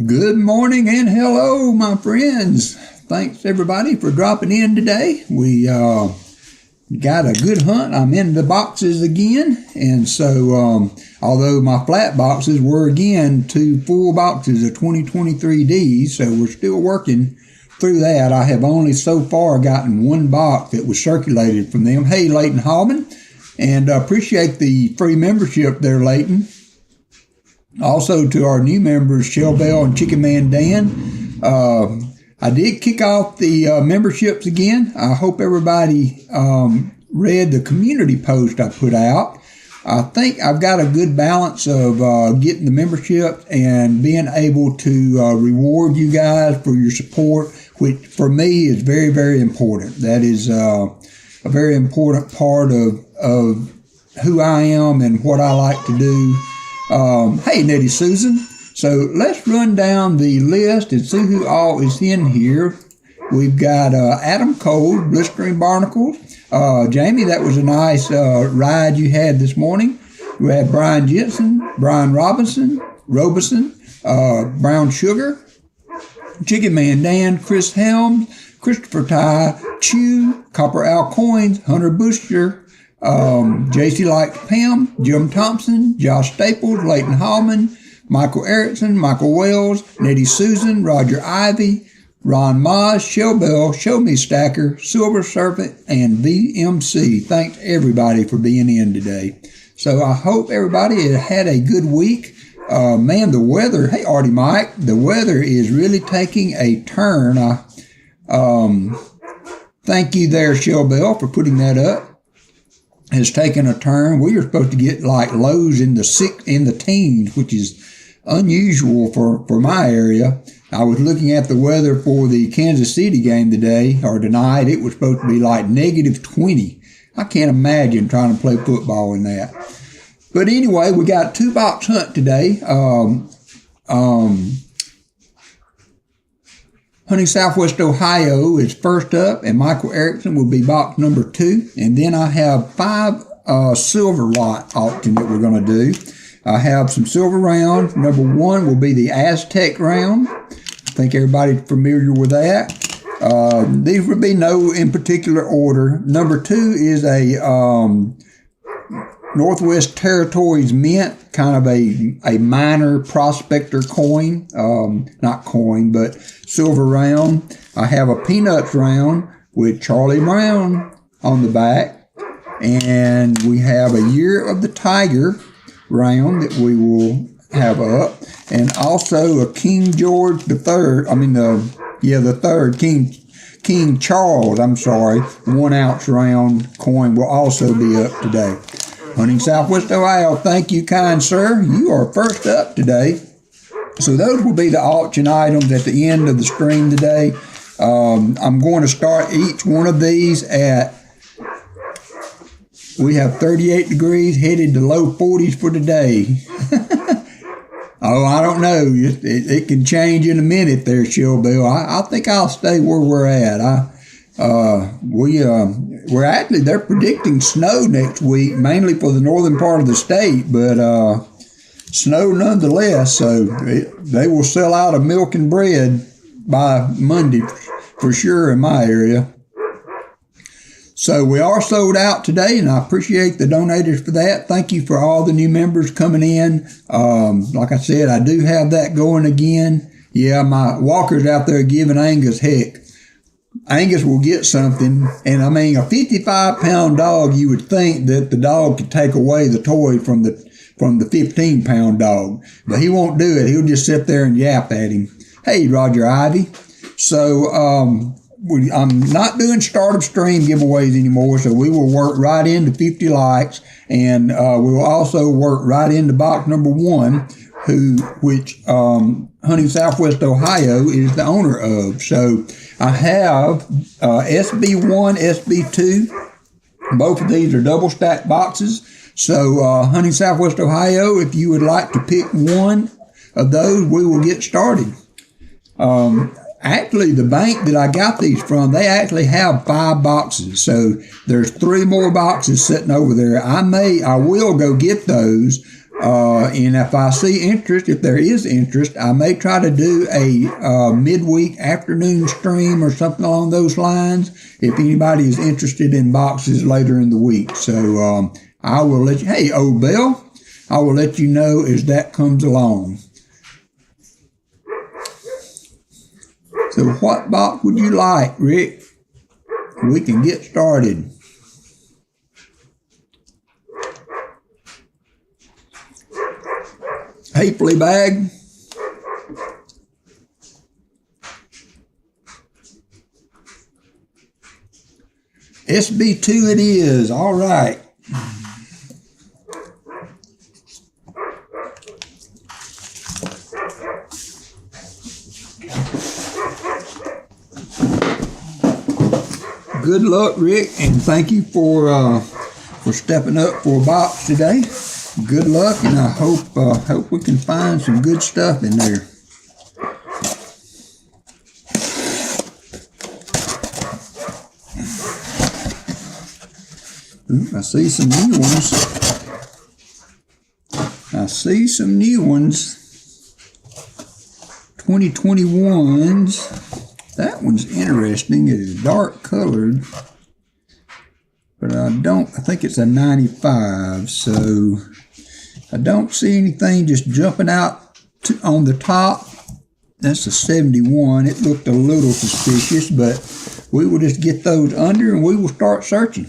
Good morning and hello, my friends. Thanks everybody for dropping in today. We got a good hunt. I'm in the boxes again, and so although my flat boxes were again 2 full boxes of 2023Ds, so we're still working through that. I have only so far gotten one box that was circulated from them. Hey, Leighton Hallman, and appreciate the free membership there, Leighton. Also to our new members, Shell Bell and Chicken Man Dan. I did kick off the memberships again. I hope everybody read the community post I put out. I think I've got a good balance of getting the membership and being able to reward you guys for your support, which for me is very, very important. That is a very important part of who I am and what I like to do. Hey, Nettie Susan. So let's run down the list and see who all is in here. We've got Adam Cole, Blistering Barnacles. Jamie, that was a nice ride you had this morning. We had Brian Jensen, Brian Robertson, Brown Sugar, Chicken Man Dan, Chris Helms, Christopher Ty, Chew, Copper Al Coins, Hunter Busher, JC Likes Pam, Jim Thompson, Josh Staples, Leighton Hallman, Michael Erickson, Michael Wells, Nettie Susan, Roger Ivy, Ron Moz, Shell Bell, Show Me Stacker, Silver Serpent, and VMC. Thanks everybody for being in today. So I hope everybody had a good week. Man, the weather, hey Artie Mike, the weather is really taking a turn. Thank you there, Shell Bell, for putting that up. Has taken a turn. We are supposed to get like lows in the teens, which is unusual for my area. I was looking at the weather for the Kansas City game today, or tonight. It was supposed to be like negative 20. I can't imagine trying to play football in that. But anyway, we got 2-box hunt today. Hunting Southwest Ohio is first up, and Michael Erickson will be box number 2. And then I have 5 silver lot auction that we're going to do. I have some silver rounds. Number 1 will be the Aztec round. I think everybody's familiar with that. These would be no in particular order. Number 2 is a Northwest Territories Mint, kind of a minor prospector coin, not coin, but silver round. I have a Peanuts round with Charlie Brown on the back, and we have a Year of the Tiger round that we will have up, and also a King George the Third. The third King Charles. 1 ounce round coin will also be up today. Hunting Southwest Ohio, thank you, kind sir. You are first up today. So those will be the auction items at the end of the stream today. I'm going to start each one of these we have 38 degrees, headed to low 40s for today. Oh, I don't know. It can change in a minute there, Shell Bill. I think I'll stay where we're at. They're predicting snow next week, mainly for the northern part of the state, but snow nonetheless, so they will sell out of milk and bread by Monday for sure in my area. So we are sold out today, and I appreciate the donators for that. Thank you for all the new members coming in. Like I said, I do have that going again. Yeah, my Walker's out there giving Angus heck. Angus will get something, and a 55-pound dog, you would think that the dog could take away the toy from the 15-pound dog, but he won't do it. He'll just sit there and yap at him. Hey, Roger Ivy. So I'm not doing start of stream giveaways anymore, so we will work right into 50 likes, and we will also work right into box number 1, which Hunting Southwest Ohio is the owner of. So I have SB1, SB2. Both of these are double stacked boxes. So Hunting Southwest Ohio, if you would like to pick one of those, we will get started. Actually, the bank that I got these from, they actually have 5 boxes. So there's 3 more boxes sitting over there. I will go get those, And if I see interest, if there is interest, I may try to do a midweek afternoon stream or something along those lines if anybody is interested in boxes later in the week. So I will let you, hey, old Bill, I will let you know as that comes along. So what box would you like, Rick? We can get started. Hey, Fleabag. SB2 it is. All right. Good luck, Rick, and thank you for stepping up for a box today. Good luck, and I hope we can find some good stuff in there. Ooh, I see some new ones. I see some new ones. 2021s. That one's interesting. It is dark colored, but I think it's a 95, so I don't see anything just jumping out on the top. That's a 71. It looked a little suspicious, but we will just get those under and we will start searching.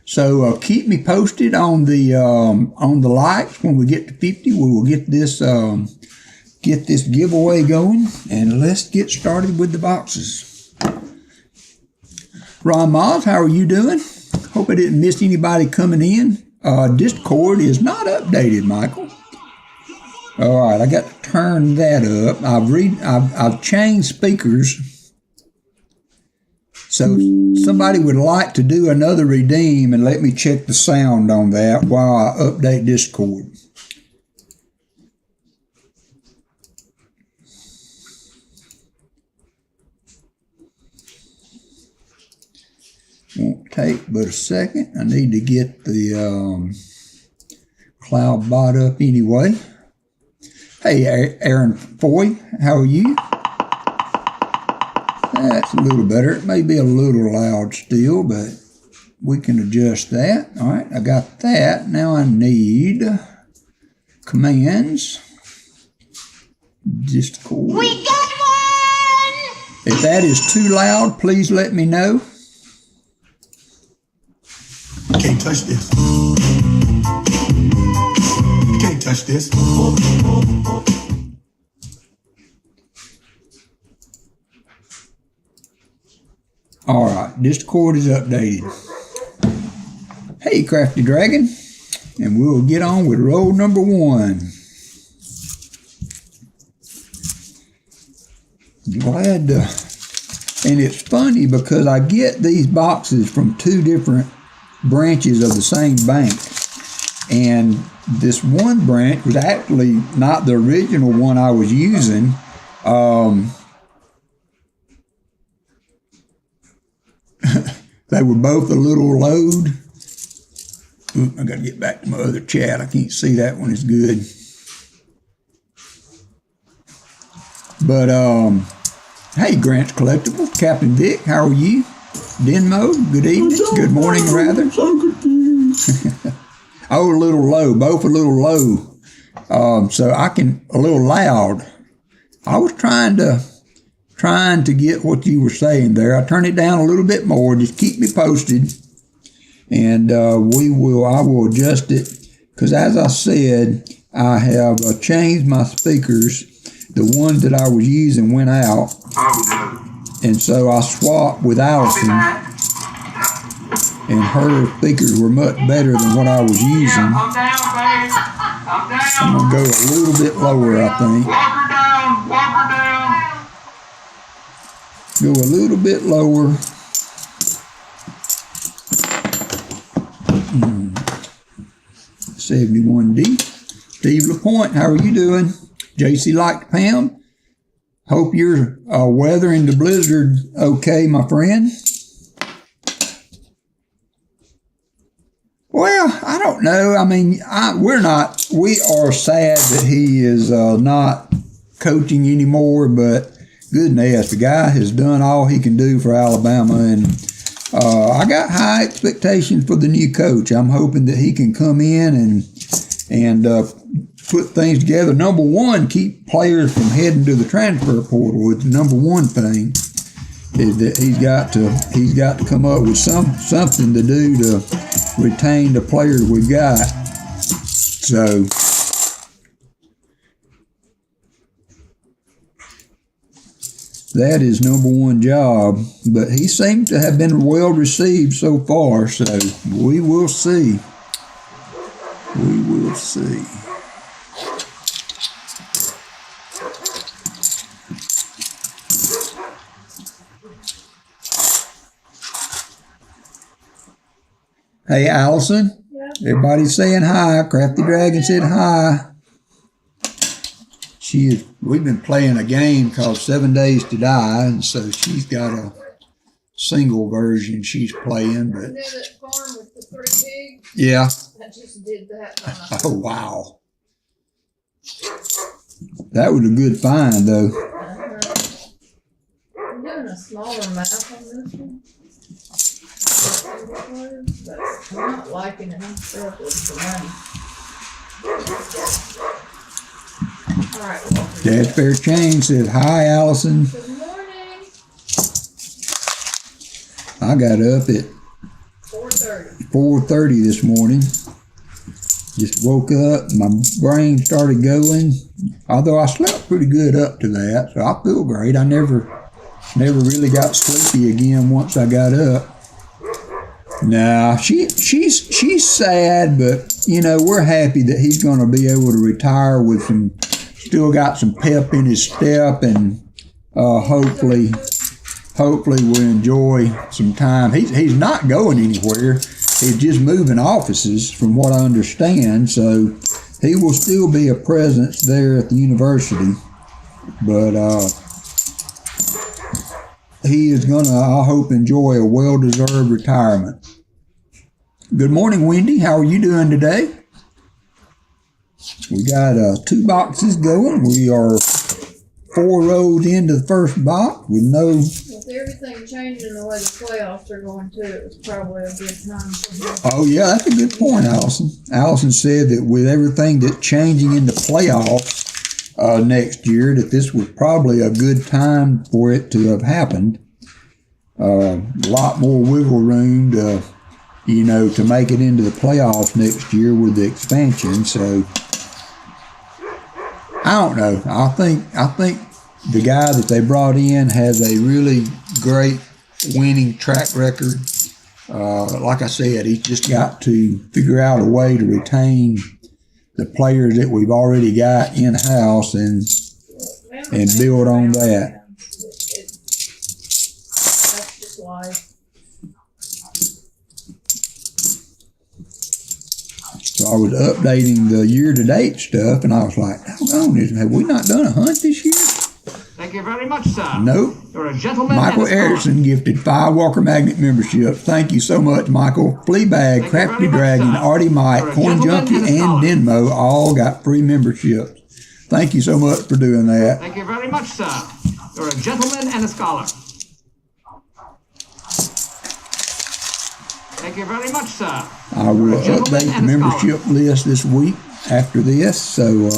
So keep me posted on the likes. When we get to 50, we will get this giveaway going, and let's get started with the boxes. Ron Moss, how are you doing? Hope I didn't miss anybody coming in. Discord is not updated, Michael. All right, I got to turn that up. I've changed speakers. So somebody would like to do another redeem and let me check the sound on that while I update Discord. Won't take but a second. I need to get the cloud bot up anyway. Hey, Aaron Foy, how are you? That's a little better. It may be a little loud still, but we can adjust that. All right, I got that. Now I need commands. Discord. We got one! If that is too loud, please let me know. You can't touch this. You can't touch this. All right, Discord is updated. Hey, Crafty Dragon, and we'll get on with roll number 1. Glad to, and it's funny because I get these boxes from 2 different branches of the same bank, and this one branch was actually not the original one I was using. They were both a little low. I got to get back to my other chat. I can't see that one as good. But hey, Grant's Collectibles, Captain Vic, how are you? Denmo, good evening, good morning rather. Oh, a little low, both a little low. So I can, a little loud. I was trying to get what you were saying there. I turn it down a little bit more, just keep me posted. And I will adjust it. Because as I said, I have changed my speakers. The ones that I was using went out. And so I swapped with Allison, and her speakers were much better than what I was using. I'm going to go a little bit lower, I think. Go a little bit lower. 71D. Steve LaPointe, how are you doing? JC Like Pound. Hope you're weathering the blizzard okay, my friend. Well, I don't know. I mean, we are sad that he is not coaching anymore, but goodness, the guy has done all he can do for Alabama, and I got high expectations for the new coach. I'm hoping that he can come in and put things together. Number one, keep players from heading to the transfer portal. It's the number one thing. Is that he's got to come up with something to do to retain the players we've got. So that is number one job. But he seems to have been well received so far. So we will see. We will see. Hey, Allison. Yeah. Everybody's saying hi. Crafty Dragon said hi. We've been playing a game called 7 Days to Die, and so she's got a single version she's playing. But you know that farm with the 3 pigs? Yeah. I just did that. Oh, wow. That was a good find, though. I'm doing a smaller map on this one. But I'm not liking it. I'm stuck with the money. All right. Dad Fair Chain says, hi, Allison. Good morning. I got up at 4:30 this morning. Just woke up, my brain started going. Although I slept pretty good up to that, so I feel great. I never really got sleepy again once I got up. Nah, she's sad, but you know, we're happy that he's going to be able to retire with still got some pep in his step, and hopefully we'll enjoy some time. He's not going anywhere. He's just moving offices, from what I understand. So he will still be a presence there at the university, but he is going to, I hope, enjoy a well-deserved retirement. Good morning, Wendy. How are you doing today? We got 2 boxes going. We are 4 rows into the first box with no... With everything changing the way the playoffs are going too, it was probably a good time for him. Oh, yeah, that's a good point, Allison. Allison said that with everything that's changing in the playoffs next year, that this was probably a good time for it to have happened. A lot more wiggle room to make it into the playoffs next year with the expansion. So I don't know. I think the guy that they brought in has a really great winning track record. Like I said, he's just got to figure out a way to retain the players that we've already got in-house and build on that. That's just life. So I was updating the year-to-date stuff, and I was like, "Doggone it, have we not done a hunt this year?" Thank you very much, sir. Nope. You're a gentleman. Michael Erickson gifted 5 WalkerMagnet memberships. Thank you so much, Michael. Fleabag, Crafty Dragon, Artie Mike, Coin Junkie, and Venmo all got free memberships. Thank you so much for doing that. Thank you very much, sir. You're a gentleman and a scholar. Thank you very much, sir. I will update the membership list this week after this. So,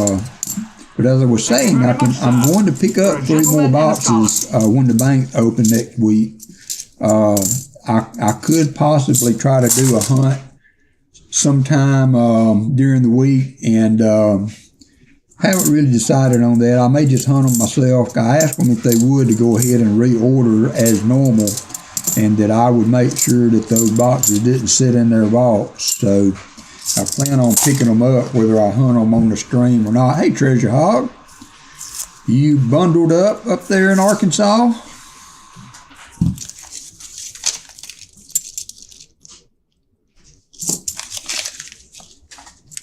but as I was saying, I'm going to pick up 3 more boxes when the banks open next week. I could possibly try to do a hunt sometime during the week, and haven't really decided on that. I may just hunt them myself. I asked them if they would to go ahead and reorder as normal, and that I would make sure that those boxes didn't sit in their vaults. So I plan on picking them up whether I hunt them on the stream or not. Hey, Treasure Hog, you bundled up there in Arkansas?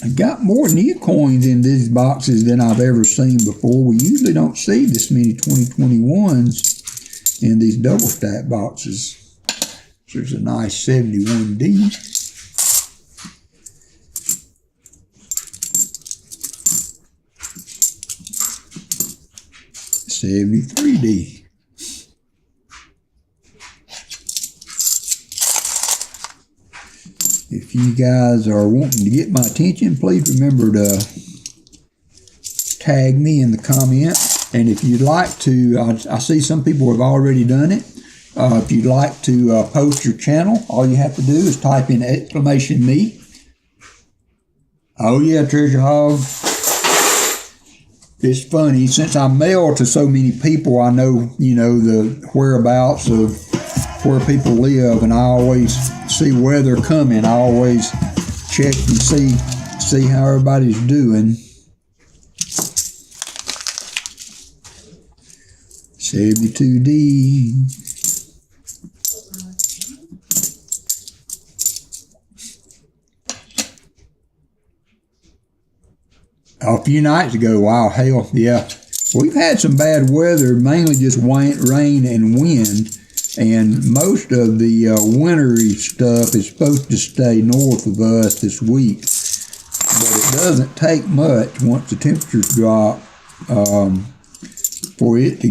I got more new coins in these boxes than I've ever seen before. We usually don't see this many 2021s in these double stack boxes. There's a nice 71D. 73D. If you guys are wanting to get my attention, please remember to tag me in the comments. And if you'd like to, I see some people have already done it. If you'd like to post your channel, all you have to do is type in !me. Oh yeah, Treasure Hog. It's funny, since I mail to so many people, I know, the whereabouts of where people live, and I always see where they're coming. I always check and see how everybody's doing. 72D. A few nights ago, wow, hell, yeah. We've had some bad weather, mainly just rain and wind, and most of the wintry stuff is supposed to stay north of us this week. But it doesn't take much once the temperatures drop for it to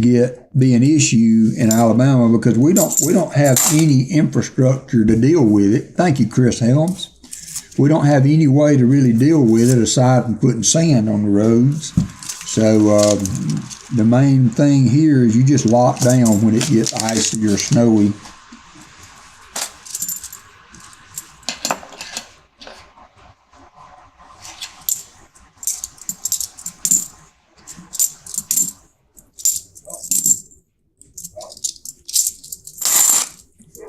be an issue in Alabama, because we don't have any infrastructure to deal with it. Thank you, Chris Helms. We don't have any way to really deal with it aside from putting sand on the roads. So the main thing here is you just lock down when it gets icy or snowy.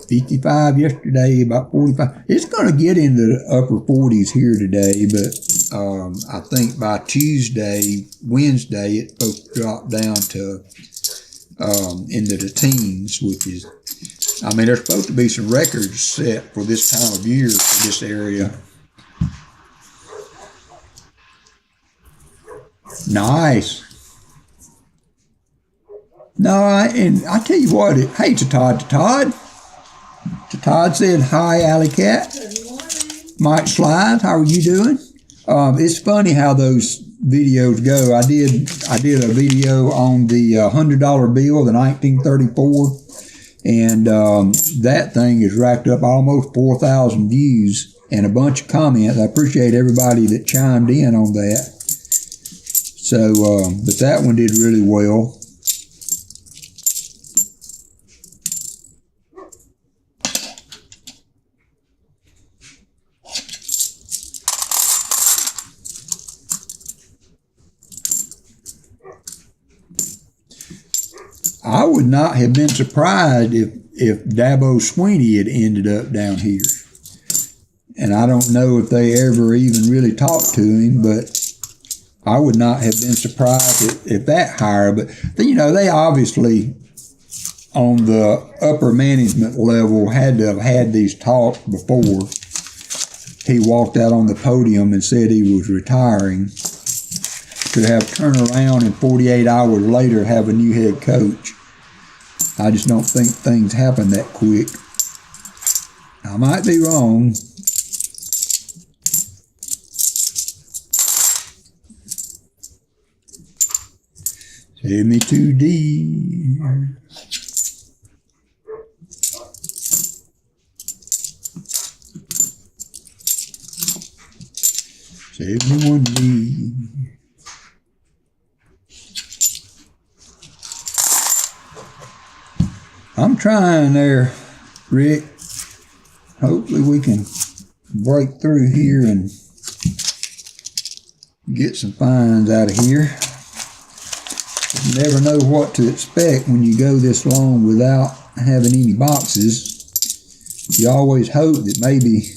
$55 yesterday, about 45. It's going to get into the upper 40s here today, but I think by Wednesday, it's supposed to drop down to into the teens, which is, there's supposed to be some records set for this time of year for this area. Nice. No, and I tell you what, hey, Todd. Todd said, hi, Alley Cat. Good morning. Mike Slides, how are you doing? It's funny how those videos go. I did a video on the $100 bill, the 1934, and that thing has racked up almost 4,000 views and a bunch of comments. I appreciate everybody that chimed in on that. So, but that one did really well. I would not have been surprised if Dabo Sweeney had ended up down here. And I don't know if they ever even really talked to him, but I would not have been surprised if that hire. But, they obviously, on the upper management level, had to have had these talks before he walked out on the podium and said he was retiring. To have turned around and 48 hours later have a new head coach. I just don't think things happen that quick. I might be wrong. $72D. $71D. I'm trying there, Rick. Hopefully we can break through here and get some finds out of here. You never know what to expect when you go this long without having any boxes. You always hope that maybe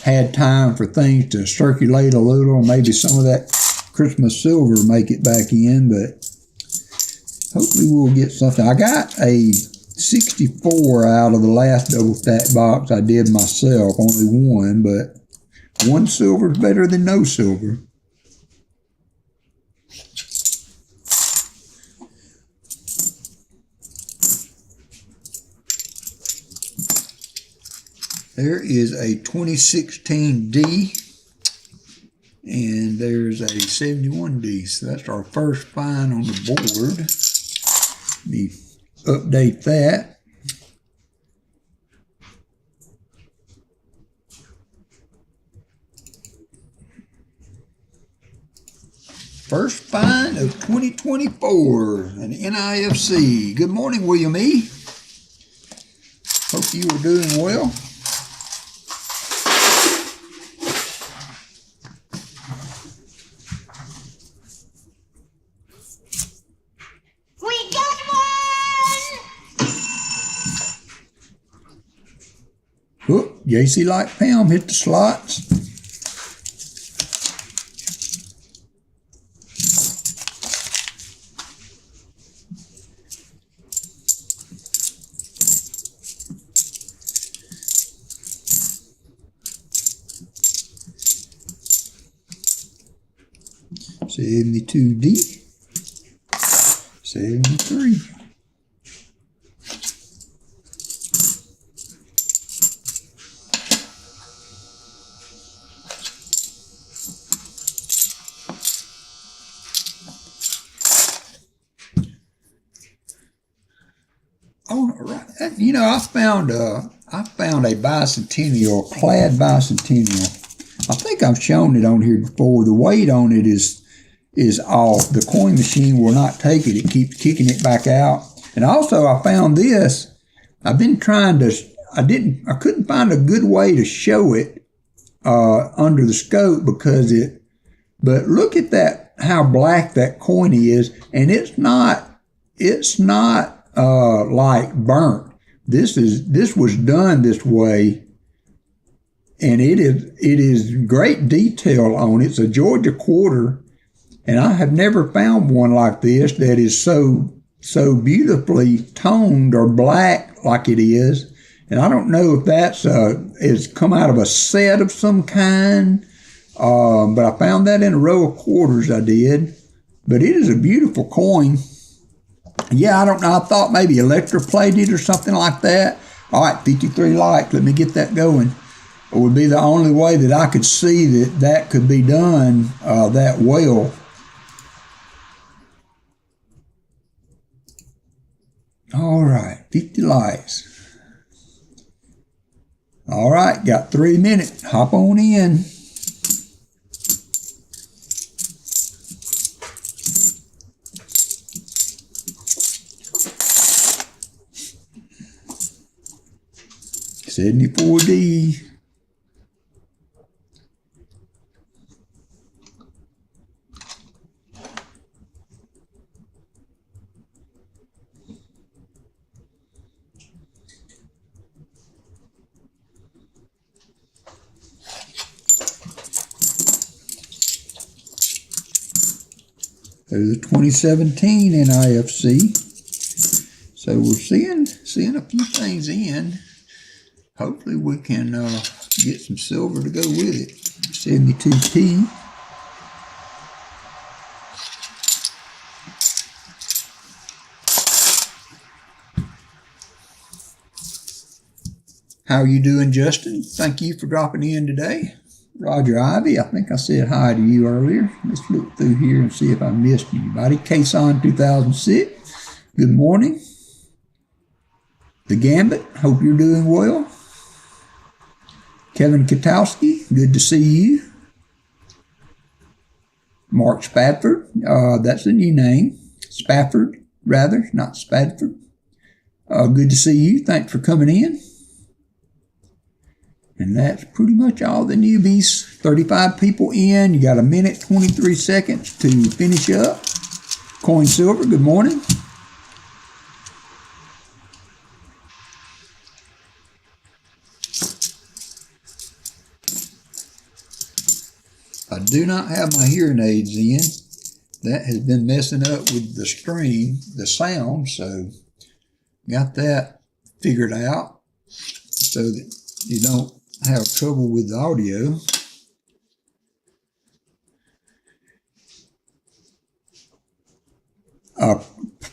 had time for things to circulate a little, maybe some of that Christmas silver make it back in, but hopefully we'll get something. I got a 64 out of the last double stack box I did myself, only one, but one silver is better than no silver. There is a 2016 D And there's a 71D. So that's our first find on the board. Let me update that. First find of 2024, an NIFC. Good morning, William E. Hope you are doing well. We got one! Whoop, JC Light Pound hit the slots. $72D, 73. Oh, right. You know, I found a bicentennial, clad bicentennial. I think I've shown it on here before. The weight on it is off. The coin machine will not take it. It keeps kicking it back out. And also I found this. I've been trying to, I couldn't find a good way to show it under the scope but look at that, how black that coin is. And it's not like burnt. This was done this way. And it is great detail on it. It's a Georgia quarter. And I have never found one like this that is so beautifully toned or black like it is. And I don't know if it's come out of a set of some kind, but I found that in a row of quarters I did. But it is a beautiful coin. Yeah, I don't know. I thought maybe electroplated or something like that. All right, 53 likes. Let me get that going. It would be the only way that I could see that could be done that well. All right, 50 likes. All right, got 3 minutes. Hop on in. $74D. There's a 2017 NIFC. So we're seeing a few things in. Hopefully we can get some silver to go with it. 72T. How are you doing, Justin? Thank you for dropping in today. Roger Ivy, I think I said hi to you earlier. Let's look through here and see if I missed anybody. Kason 2006, good morning. The Gambit, hope you're doing well. Kevin Katowski, good to see you. Mark Spadford, that's a new name. Spafford, rather, not Spadford. Good to see you. Thanks for coming in. And that's pretty much all the newbies. 35 people in. You got 1 minute, 23 seconds to finish up. Coin Silver, good morning. I do not have my hearing aids in. That has been messing up with the stream, the sound, so got that figured out so that you don't have trouble with the audio.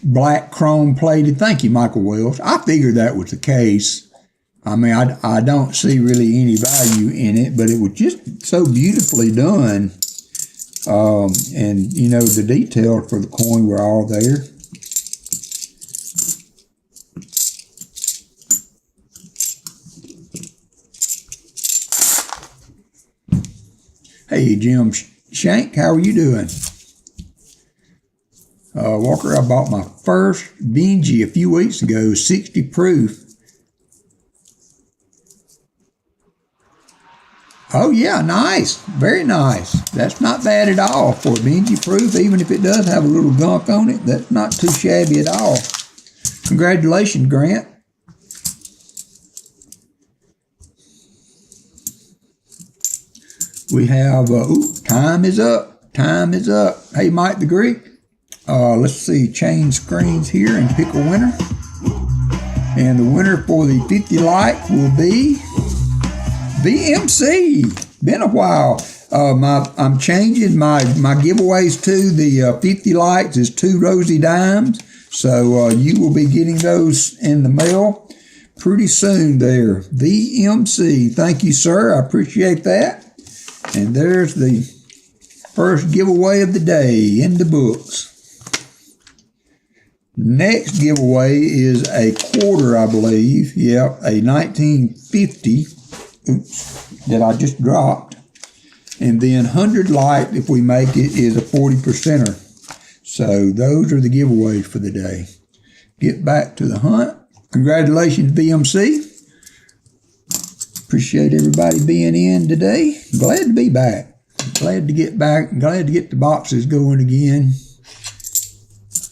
Black chrome plated. Thank you, Michael Wells. I figured that was the case. I mean, I don't see really any value in it, but it was just so beautifully done. And you know, the details for the coin were all there. Hey, Jim Shank, how are you doing? Walker, I bought my first Benji a few weeks ago, 60 proof. Oh yeah, nice, very nice. That's not bad at all for a Benji proof, even if it does have a little gunk on it. That's not too shabby at all. Congratulations, Grant. We have, time is up. Time is up. Hey, Mike the Greek. Let's see, change screens here and pick a winner. And the winner for the 50 like will be VMC. Been a while. I'm changing my giveaways to the 50 likes is 2 rosy dimes. So you will be getting those in the mail pretty soon there. VMC. Thank you, sir. I appreciate that. And there's the first giveaway of the day in the books. Next giveaway is a quarter, I believe. Yep, a 1950. Oops, that I just dropped. And then 100 light, if we make it, is a 40%er. So those are the giveaways for the day. Get back to the hunt. Congratulations, VMC. Appreciate everybody being in today. Glad to be back. Glad to get back. Glad to get the boxes going again.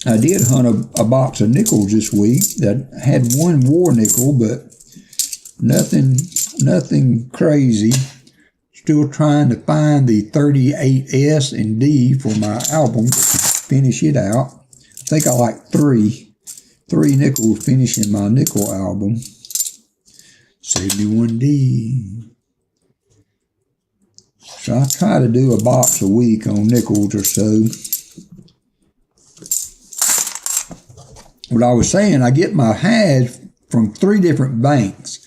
I did hunt a box of nickels this week that had one war nickel, but nothing crazy. Still trying to find the 38S and D for my album to finish it out. I think I like three nickels finishing my nickel album. 71D. So I try to do a box a week on nickels or so. What I was saying, I get my hash from 3 different banks,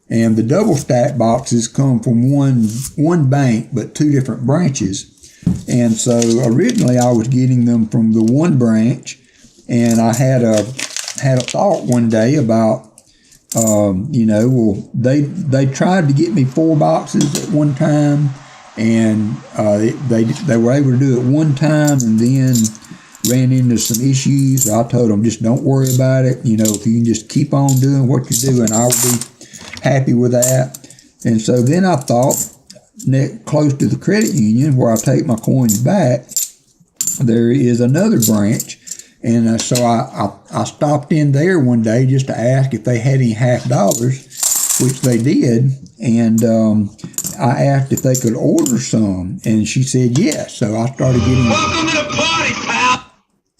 and the double stack boxes come from one bank, but 2 different branches. And so originally I was getting them from the one branch, and I had a thought one day about, they tried to get me 4 boxes at one time, and they were able to do it one time, and then ran into some issues. I told them, just don't worry about it. You know, if you can just keep on doing what you're doing, I'll be happy with that. And so then I thought, close to the credit union where I take my coins back, there is another branch. And so I stopped in there one day just to ask if they had any $50, which they did. And I asked if they could order some, and she said yes. So I started getting. Welcome to the party, pal.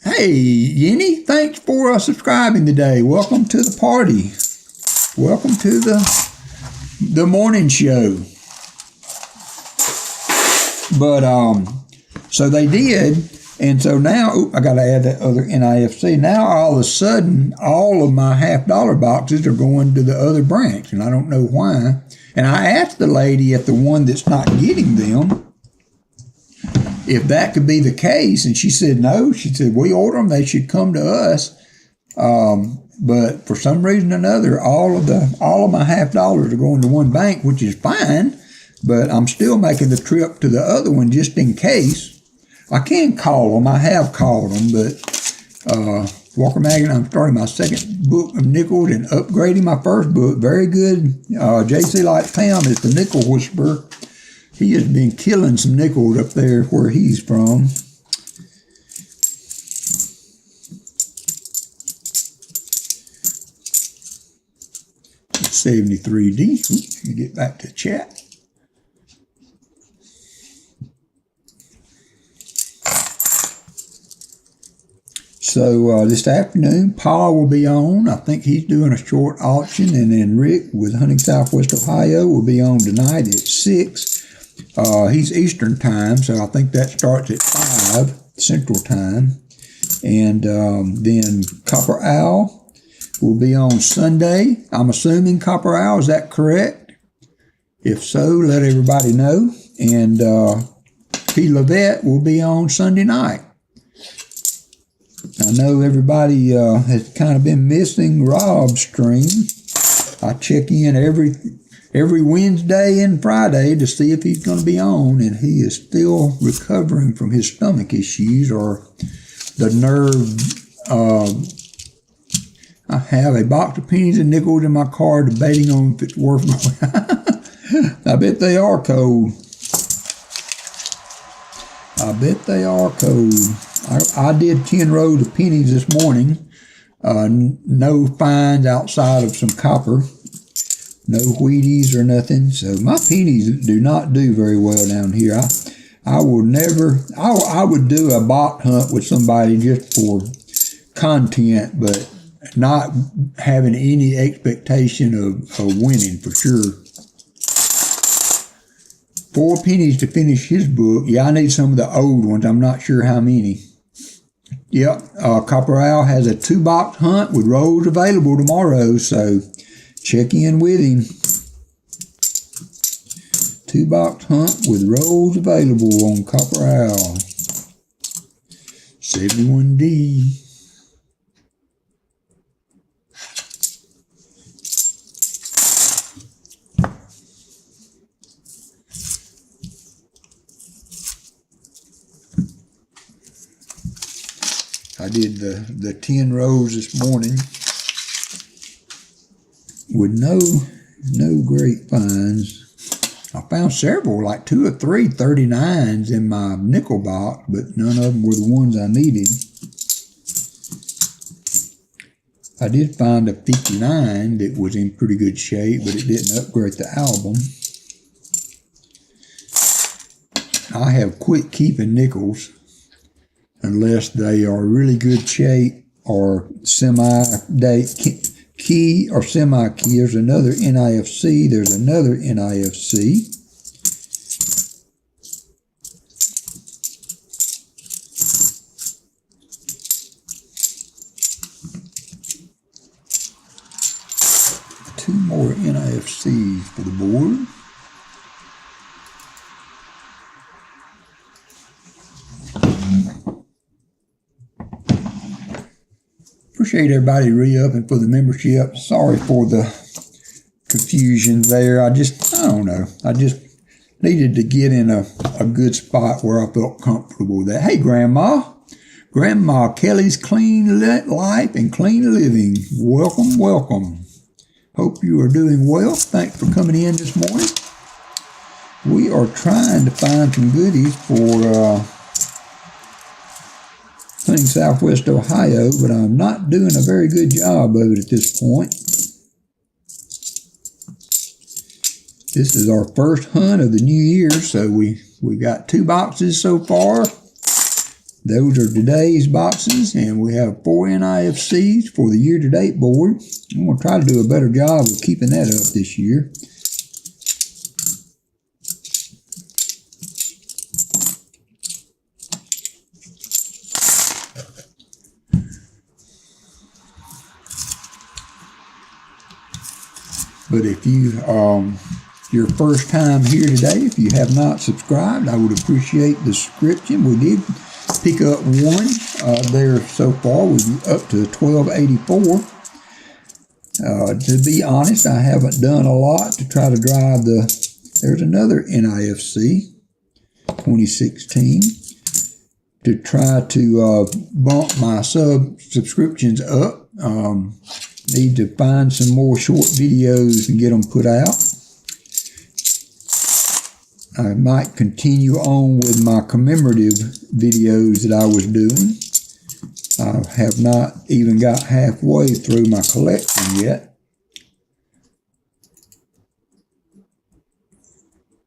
Hey, Yenny, thanks for subscribing today. Welcome to the party. Welcome to the morning show. But so they did, and so now I got to add that other NIFC. Now all of a sudden, all of my $50 boxes are going to the other branch, and I don't know why. And I asked the lady at the one that's not getting them if that could be the case, and she said no. She said, we order them, they should come to us. But for some reason or another, all of my $50 are going to one bank, which is fine, but I'm still making the trip to the other one just in case. I can call them. I have called them, but WalkerMagnet, I'm starting my second book of nickels and upgrading my first book. Very good. JC Light Pam is the nickel whisperer. He has been killing some nickels up there where he's from. It's 73D. Let me get back to chat. So this afternoon, Paul will be on. I think he's doing a short auction, and then Rick with Hunting Southwest Ohio will be on tonight at 6. He's Eastern time, so I think that starts at 5 Central time. And then Copper Owl will be on Sunday. I'm assuming Copper Owl, is that correct? If so, let everybody know. And P. Levette will be on Sunday night. I know everybody has kind of been missing Rob's stream. I check in every Wednesday and Friday to see if he's going to be on, and he is still recovering from his stomach issues or the nerve. I have a box of pennies and nickels in my car debating on if it's worth going. I bet they are cold. I bet they are cold. I did 10 rows of pennies this morning. No fines outside of some copper. No Wheaties or nothing. So my pennies do not do very well down here. I would do a bot hunt with somebody just for content, but not having any expectation of winning for sure. 4 pennies to finish his book. Yeah, I need some of the old ones. I'm not sure how many. Yep, Copper Owl has a 2-box hunt with rolls available tomorrow, so check in with him. 2-box hunt with rolls available on Copper Owl. 71D. I did the 10 rows this morning with no great finds. I found several, like 2 or 3 39s in my nickel box, but none of them were the ones I needed. I did find a 59 that was in pretty good shape, but it didn't upgrade the album. I have quit keeping nickels unless they are really good shape or semi-date key or semi-key. There's another NIFC. There's another NIFC. Two more NIFCs for the board. Appreciate everybody re-upping for the membership. Sorry for the confusion there. I don't know. I just needed to get in a good spot where I felt comfortable with that. Hey, Grandma Kelly's Clean Life and Clean Living. Welcome, welcome. Hope you are doing well. Thanks for coming in this morning. We are trying to find some goodies for Southwest Ohio, but I'm not doing a very good job of it at this point. This is our first hunt of the new year, so we got 2 boxes so far. Those are today's boxes, and we have 4 NIFCs for the year-to-date board. I'm going to try to do a better job of keeping that up this year. But if your first time here today, if you have not subscribed, I would appreciate the subscription. We did pick up 1 there so far. We're up to 1284. To be honest, I haven't done a lot to try to drive there's another NIFC 2016 to try to bump my subscriptions up. Need to find some more short videos and get them put out. I might continue on with my commemorative videos that I was doing. I have not even got halfway through my collection yet.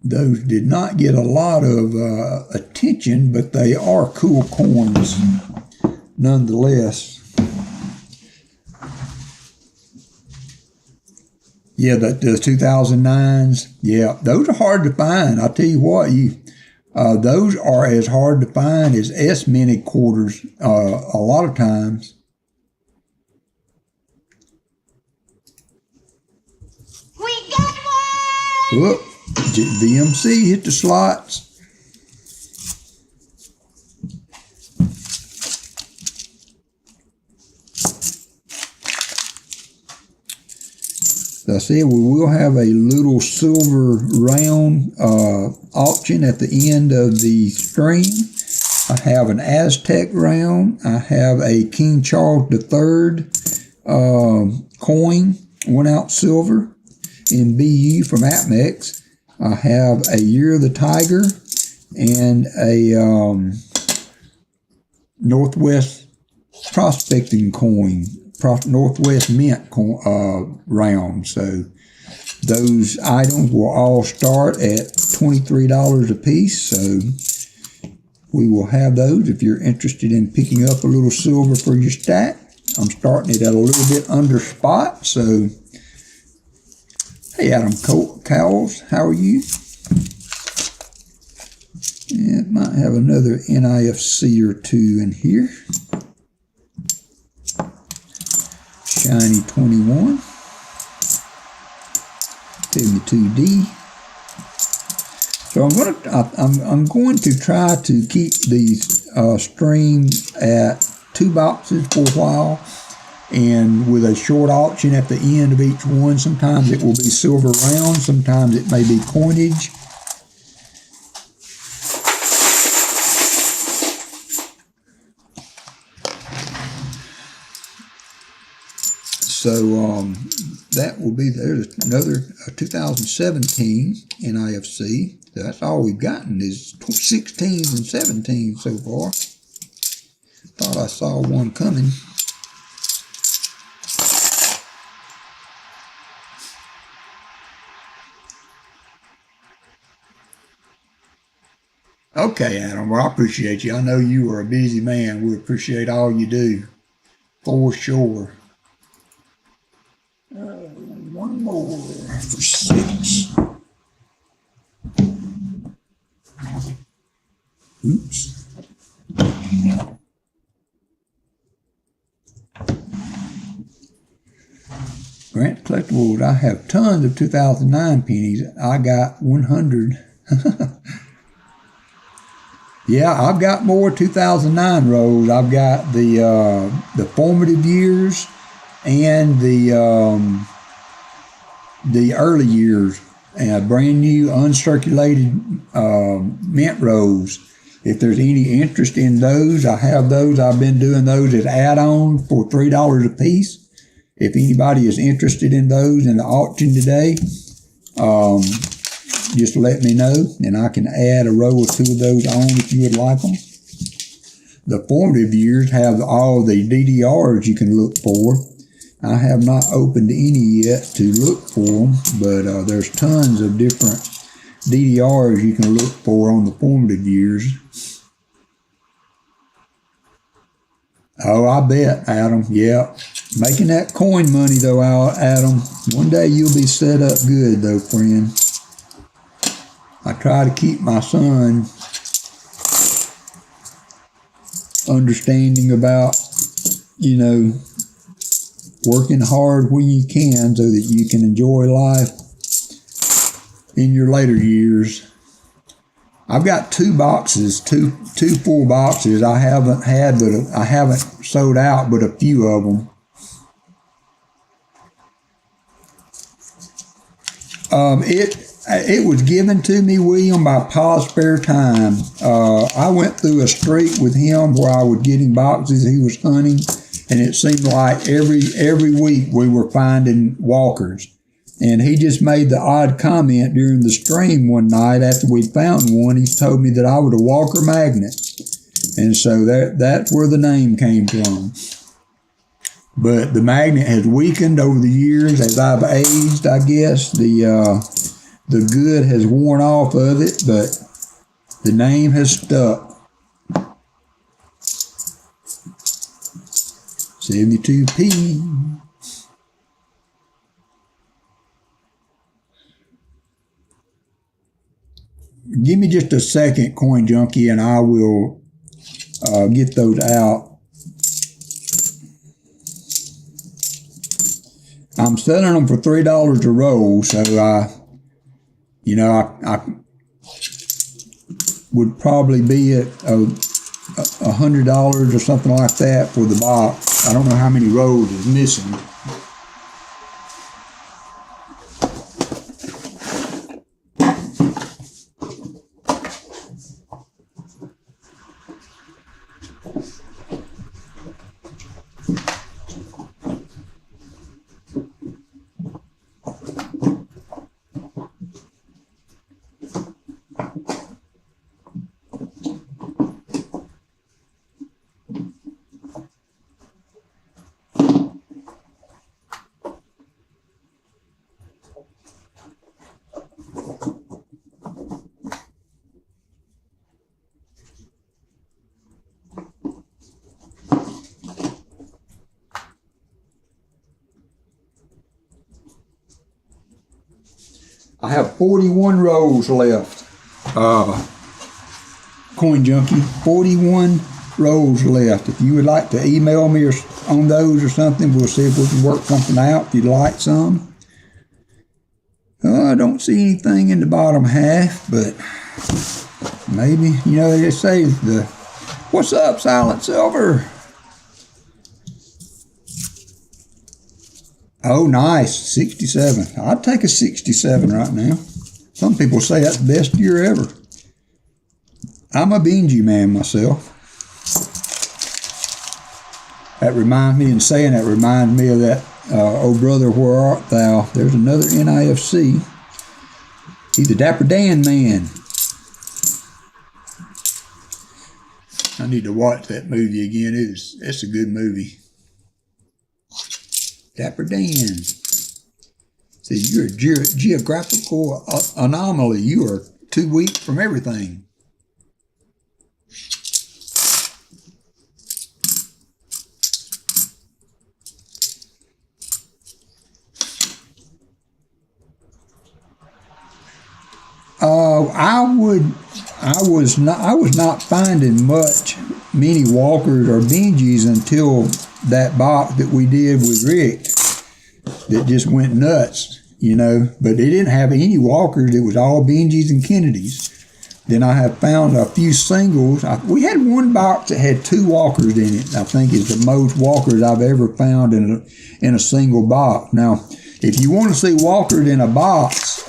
Those did not get a lot of attention, but they are cool coins nonetheless. Yeah, the 2009s, yeah, those are hard to find. I'll tell you what, those are as hard to find as S-Mini quarters a lot of times. We got one! Look, VMC hit the slots. said, we will have a little silver round auction at the end of the stream. I have an Aztec round. I have a King Charles III coin, 1 ounce silver in BU from Apmex. I have a Year of the Tiger and a Northwest Prospecting coin, Northwest Mint round. So those items will all start at $23 a piece. So we will have those if you're interested in picking up a little silver for your stack. I'm starting it at a little bit under spot. So, hey, Adam Cowles, how are you? Yeah, it might have another NIFC or two in here. Shiny 21. 72D. So I'm going to try to keep these streams at 2 boxes for a while, and with a short auction at the end of each one. Sometimes it will be silver round, sometimes it may be coinage. So that will be, there's another 2017 NIFC. So that's all we've gotten is 16s and 17s so far. Thought I saw one coming. Okay, Adam, well, I appreciate you. I know you are a busy man. We appreciate all you do, for sure. One more for 6. Oops. Grant Collectibles, I have tons of 2009 pennies. I got 100. Yeah, I've got more 2009 rolls. I've got the formative years and the early years, and brand new uncirculated mint rolls. If there's any interest in those, I have those. I've been doing those as add-ons for $3 a piece. If anybody is interested in those in the auction today, just let me know, and I can add a row or 2 of those on if you would like them. The formative years have all the DDRs you can look for. I have not opened any yet to look for them, but there's tons of different DDRs you can look for on the formative years. Oh, I bet, Adam. Yeah. Making that coin money, though, Adam. One day you'll be set up good, though, friend. I try to keep my son understanding about, you know, working hard when you can so that you can enjoy life in your later years. I've got 2 boxes, two full boxes. I haven't sold out but a few of them. It was given to me, William, by Pa's Spare Time. I went through a streak with him where I was getting boxes he was hunting, and it seemed like every week we were finding Walkers. And he just made the odd comment during the stream one night after we found one. He told me that I was a WalkerMagnet. And so that's where the name came from. But the magnet has weakened over the years as I've aged, I guess. The good has worn off of it, but the name has stuck. 72p. Give me just a second, Coin Junkie, and I will get those out. I'm selling them for $3 a roll, so I would probably be at $100 or something like that for the box. I don't know how many rolls is missing. have 41 rolls left. Coin Junkie, 41 rolls left. If you would like to email me on those or something, we'll see if we can work something out if you'd like some. I don't see anything in the bottom half, but maybe, you know, they just say what's up, Silent Silver? Oh, nice, 67. I'd take a 67 right now. Some people say that's the best year ever. I'm a Benji man myself. That reminds me, and saying that reminds me of that, oh brother, where art thou? There's another NIFC. He's a Dapper Dan man. I need to watch that movie again. It's a good movie. Dapper Dan. See, you're a geographical anomaly. You are too weak from everything. I was not finding many Walkers or Benjis until that box that we did with Rick that just went nuts, you know. But it didn't have any Walkers. It was all Benjis and Kennedys. Then I have found a few singles. We had one box that had 2 Walkers in it. I think it's the most Walkers I've ever found in a single box. Now, if you want to see Walkers in a box,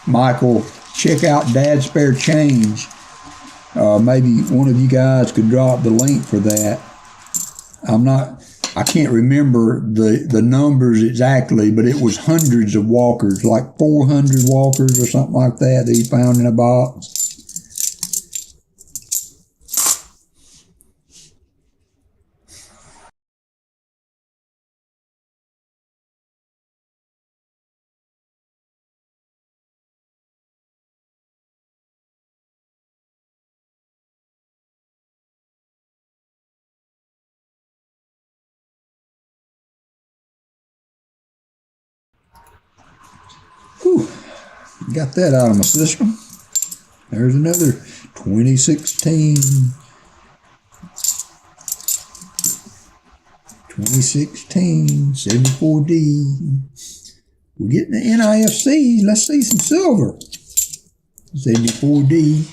Michael, check out Dad's Spare Change. Maybe one of you guys could drop the link for that. I can't remember the numbers exactly, but it was hundreds of Walkers, like 400 Walkers or something like that he found in a box. Whew. Got that out of my system. There's another 2016. 2016 74D. We're getting the NIFCs. Let's see some silver. 74D.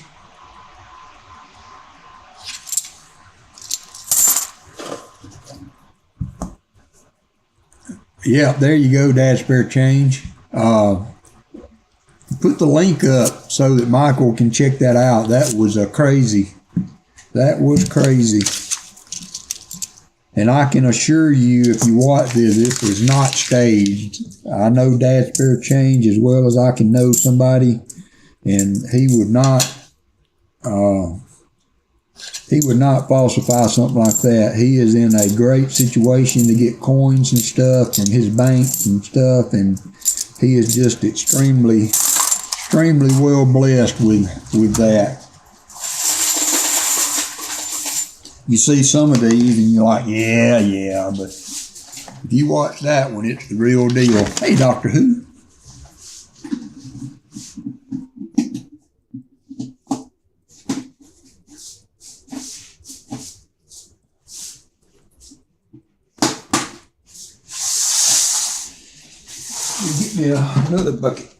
Yeah, there you go, Dad's Spare Change. Put the link up so that Michael can check that out. That was crazy. That was crazy. And I can assure you, if you watch this, this was not staged. I know Dad's Spare Change as well as I can know somebody, and he would not falsify something like that. He is in a great situation to get coins and stuff from his banks and stuff, and he is just extremely well blessed with that. You see some of these and you're like, yeah, but if you watch that one, it's the real deal. Hey, Doctor Who. Get me another bucket.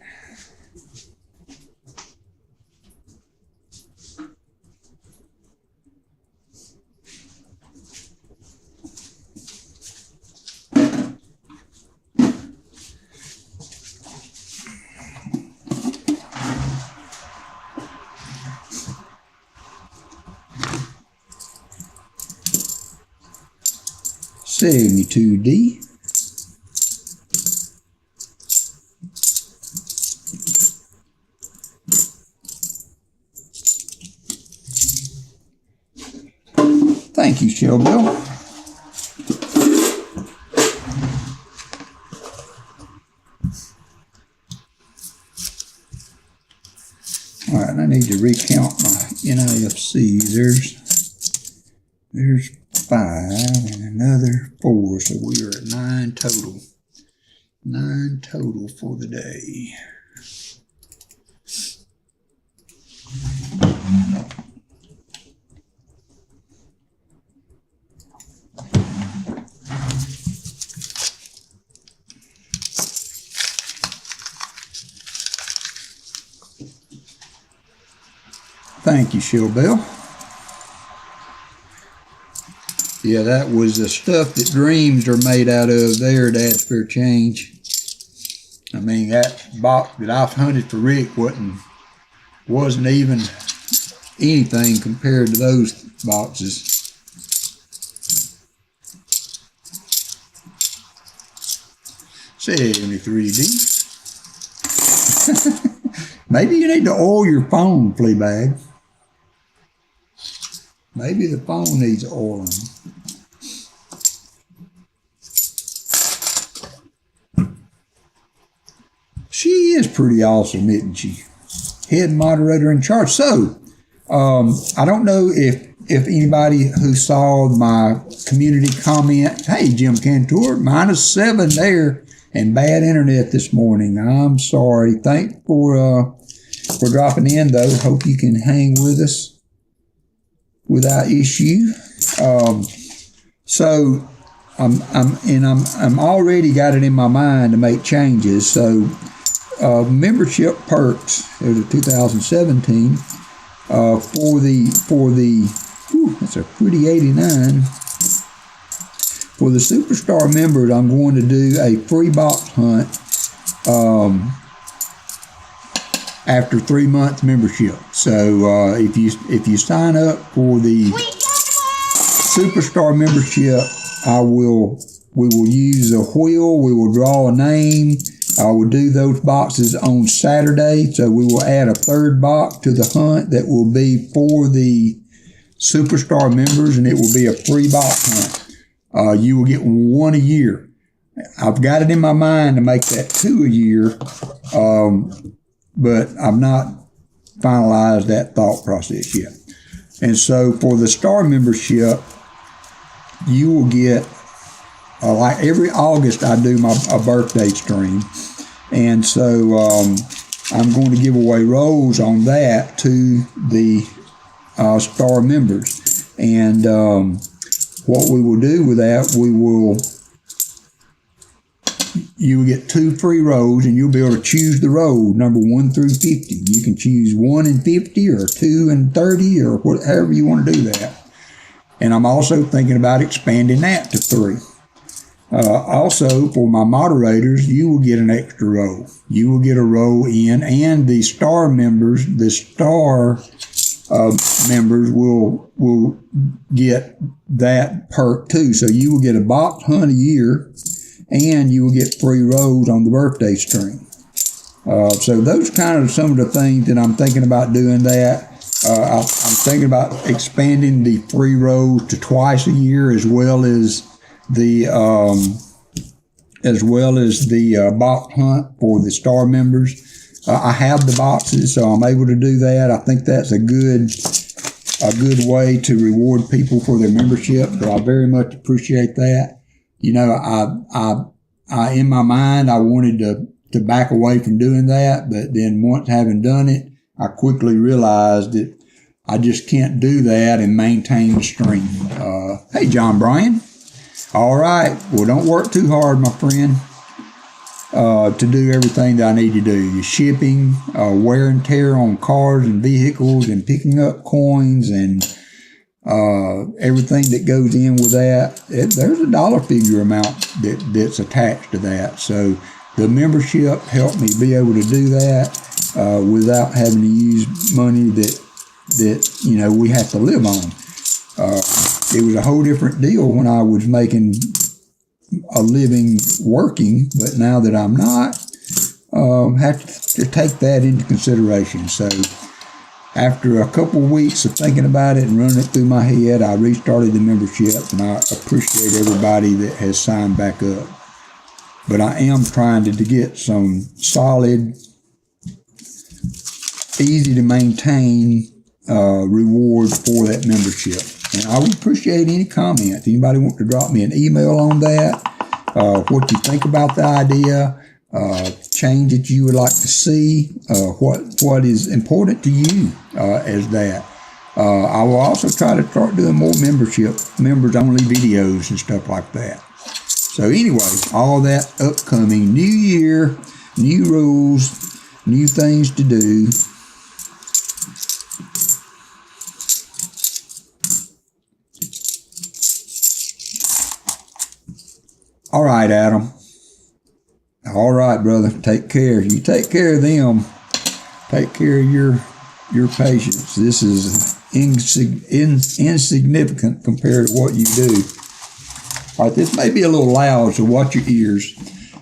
$72D. Thank you, Shell Bill. All right, I need to recount my NIFCs. There's 5 and another 4, so we are at 9 total. 9 total for the day. Thank you, Shill Bill. Yeah, that was the stuff that dreams are made out of there, Dad's Fair Change. I mean, that box that I hunted for Rick wasn't even anything compared to those boxes. $73D. Maybe you need to oil your phone, Fleabag. Maybe the phone needs oiling. She is pretty awesome, isn't she? Head moderator in charge. So, I don't know if anybody who saw my community comment, hey, Jim Cantor, -7 there and bad internet this morning. I'm sorry. Thanks for dropping in, though. Hope you can hang with us without issue. So, I'm already got it in my mind to make changes. So, membership perks of 2017 for the that's a pretty 89. For the Superstar members, I'm going to do a free box hunt after 3 months membership. So if you sign up for the Superstar membership, we will use a wheel. We will draw a name. I will do those boxes on Saturday, so we will add a third box to the hunt that will be for the Superstar members, and it will be a free box hunt. You will get one a year. I've got it in my mind to make that 2 a year, but I've not finalized that thought process yet. And so for the Star membership, you will get like every August, I do a birthday stream, and so I'm going to give away rolls on that to the Star members. And what we will do with that, you will get 2 free rolls, and you'll be able to choose the roll number 1 through 50. You can choose 1 and 50, or 2 and 30, or whatever you want to do that. And I'm also thinking about expanding that to 3. Also, for my moderators, you will get an extra roll. You will get a roll in, and the Star members, members will get that perk too. So you will get a box hunt a year, and you will get free rolls on the birthday stream. So those kind of some of the things that I'm thinking about doing. That I'm thinking about expanding the free rolls to twice a year, as well as the box hunt for the Star members. I have the boxes, so I'm able to do that. I think that's a good way to reward people for their membership. So I very much appreciate that. You know, I in my mind, I wanted to back away from doing that, but then once having done it, I quickly realized that I just can't do that and maintain the stream. Hey, John Bryan. All right. Well, don't work too hard, my friend, to do everything that I need to do. The shipping, wear and tear on cars and vehicles, and picking up coins, and everything that goes in with that. There's a dollar figure amount that's attached to that. So the membership helped me be able to do that without having to use money that we have to live on. It was a whole different deal when I was making a living working, but now that I'm not, have to take that into consideration. So after a couple of weeks of thinking about it and running it through my head, I restarted the membership, and I appreciate everybody that has signed back up. But I am trying to get some solid, easy to maintain reward for that membership. And I would appreciate any comments. Anybody want to drop me an email on that? What you think about the idea? Change that you would like to see? What is important to you as that? I will also try to start doing more members-only videos and stuff like that. So anyway, all that upcoming. New year, new rules, new things to do. All right, Adam. All right, brother. Take care. You take care of them. Take care of your patients. This is insignificant compared to what you do. All right, this may be a little loud, so watch your ears.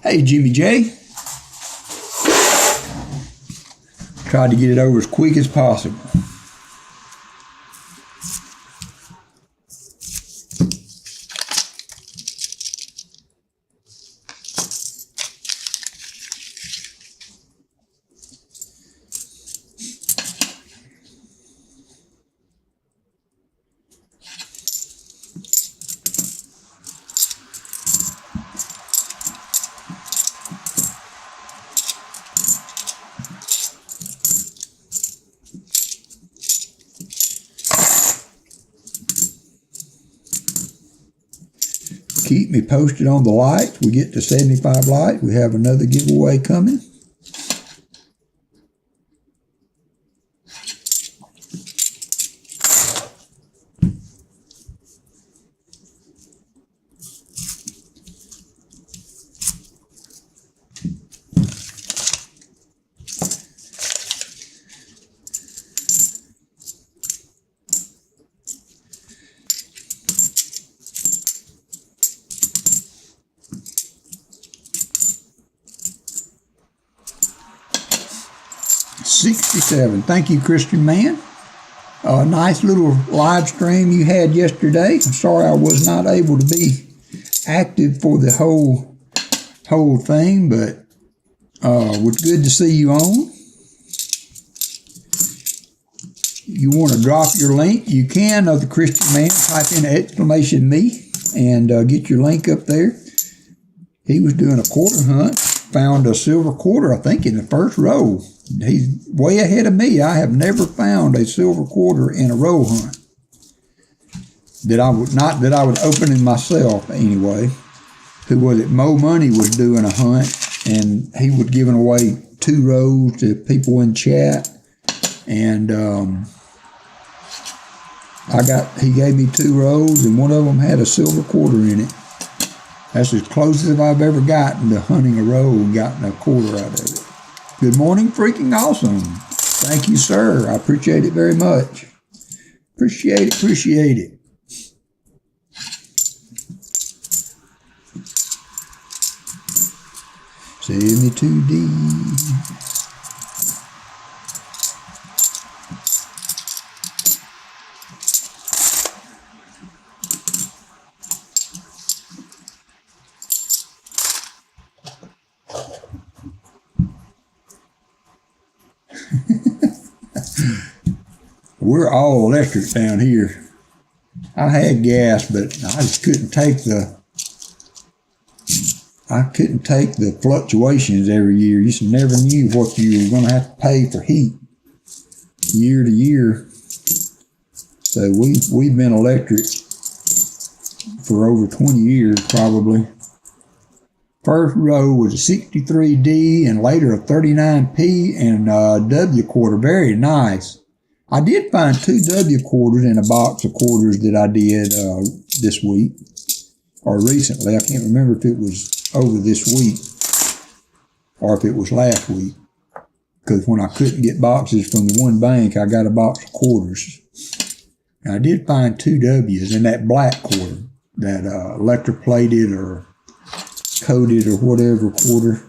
Hey, Jimmy J. Tried to get it over as quick as possible. Keep me posted on the likes. We get to 75 likes. We have another giveaway coming. $67. Thank you, Christian man. A nice little live stream you had yesterday. I'm sorry I was not able to be active for the whole thing, but it was good to see you on. You want to drop your link, you can, of the Christian man. Type in !me and get your link up there. He was doing a quarter hunt, found a silver quarter, I think, in the first row. He's way ahead of me. I have never found a silver quarter in a row hunt that I would open in myself anyway. Who was it? Mo Money was doing a hunt, and he was giving away 2 rows to people in chat, and he gave me 2 rows, and one of them had a silver quarter in it. That's as close as I've ever gotten to hunting a row and gotten a quarter out of it. Good morning, freaking awesome. Thank you, sir. I appreciate it very much. Appreciate it. 72D. We're all electric down here. I had gas, but I just couldn't take the fluctuations every year. You just never knew what you were going to have to pay for heat year to year. So we've been electric for over 20 years probably. First row was a 63D and later a 39P and a W quarter. Very nice. I did find 2 W quarters in a box of quarters that I did this week or recently. I can't remember if it was over this week or if it was last week, because when I couldn't get boxes from the one bank, I got a box of quarters. And I did find 2 W's in that black quarter, that electroplated or coated or whatever quarter.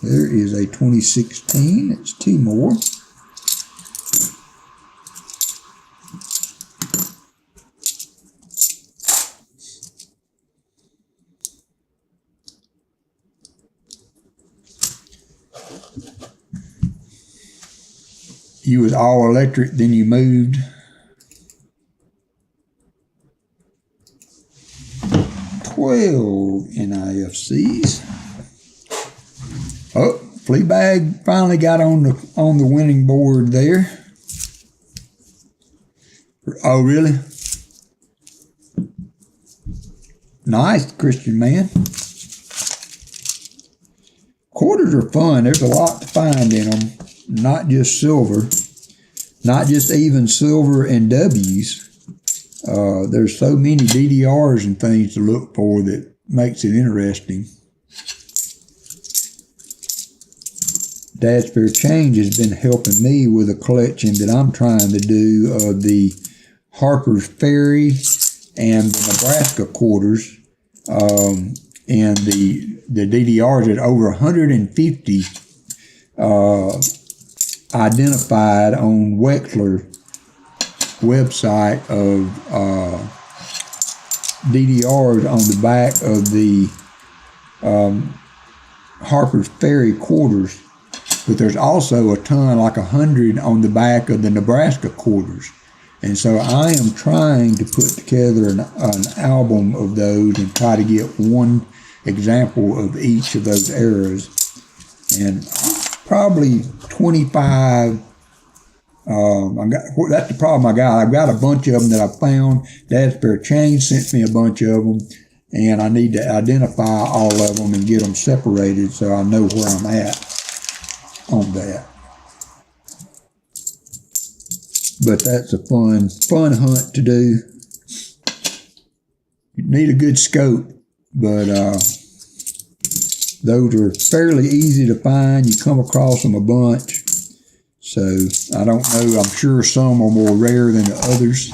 There is a 2016. It's 2 more. You was all electric, then you moved. $12 NIFCs. Oh, Fleabag finally got on the winning board there. Oh, really? Nice, Christian man. Quarters are fun. There's a lot to find in them. Not just silver, not just even silver and W's. There's so many DDRs and things to look for that makes it interesting. Dad's Fair Change has been helping me with a collection that I'm trying to do of the Harper's Ferry and the Nebraska quarters, and the DDRs at over 150 identified on Wexler website of DDRs on the back of the Harper's Ferry quarters, but there's also a ton, like 100 on the back of the Nebraska quarters. And so I am trying to put together an album of those and try to get one example of each of those eras. And probably 25, that's the problem I got. I've got a bunch of them that I found. Dad's Fair Change sent me a bunch of them, and I need to identify all of them and get them separated so I know where I'm at on that. But that's a fun hunt to do. You need a good scope, but those are fairly easy to find. You come across them a bunch. So I don't know. I'm sure some are more rare than the others.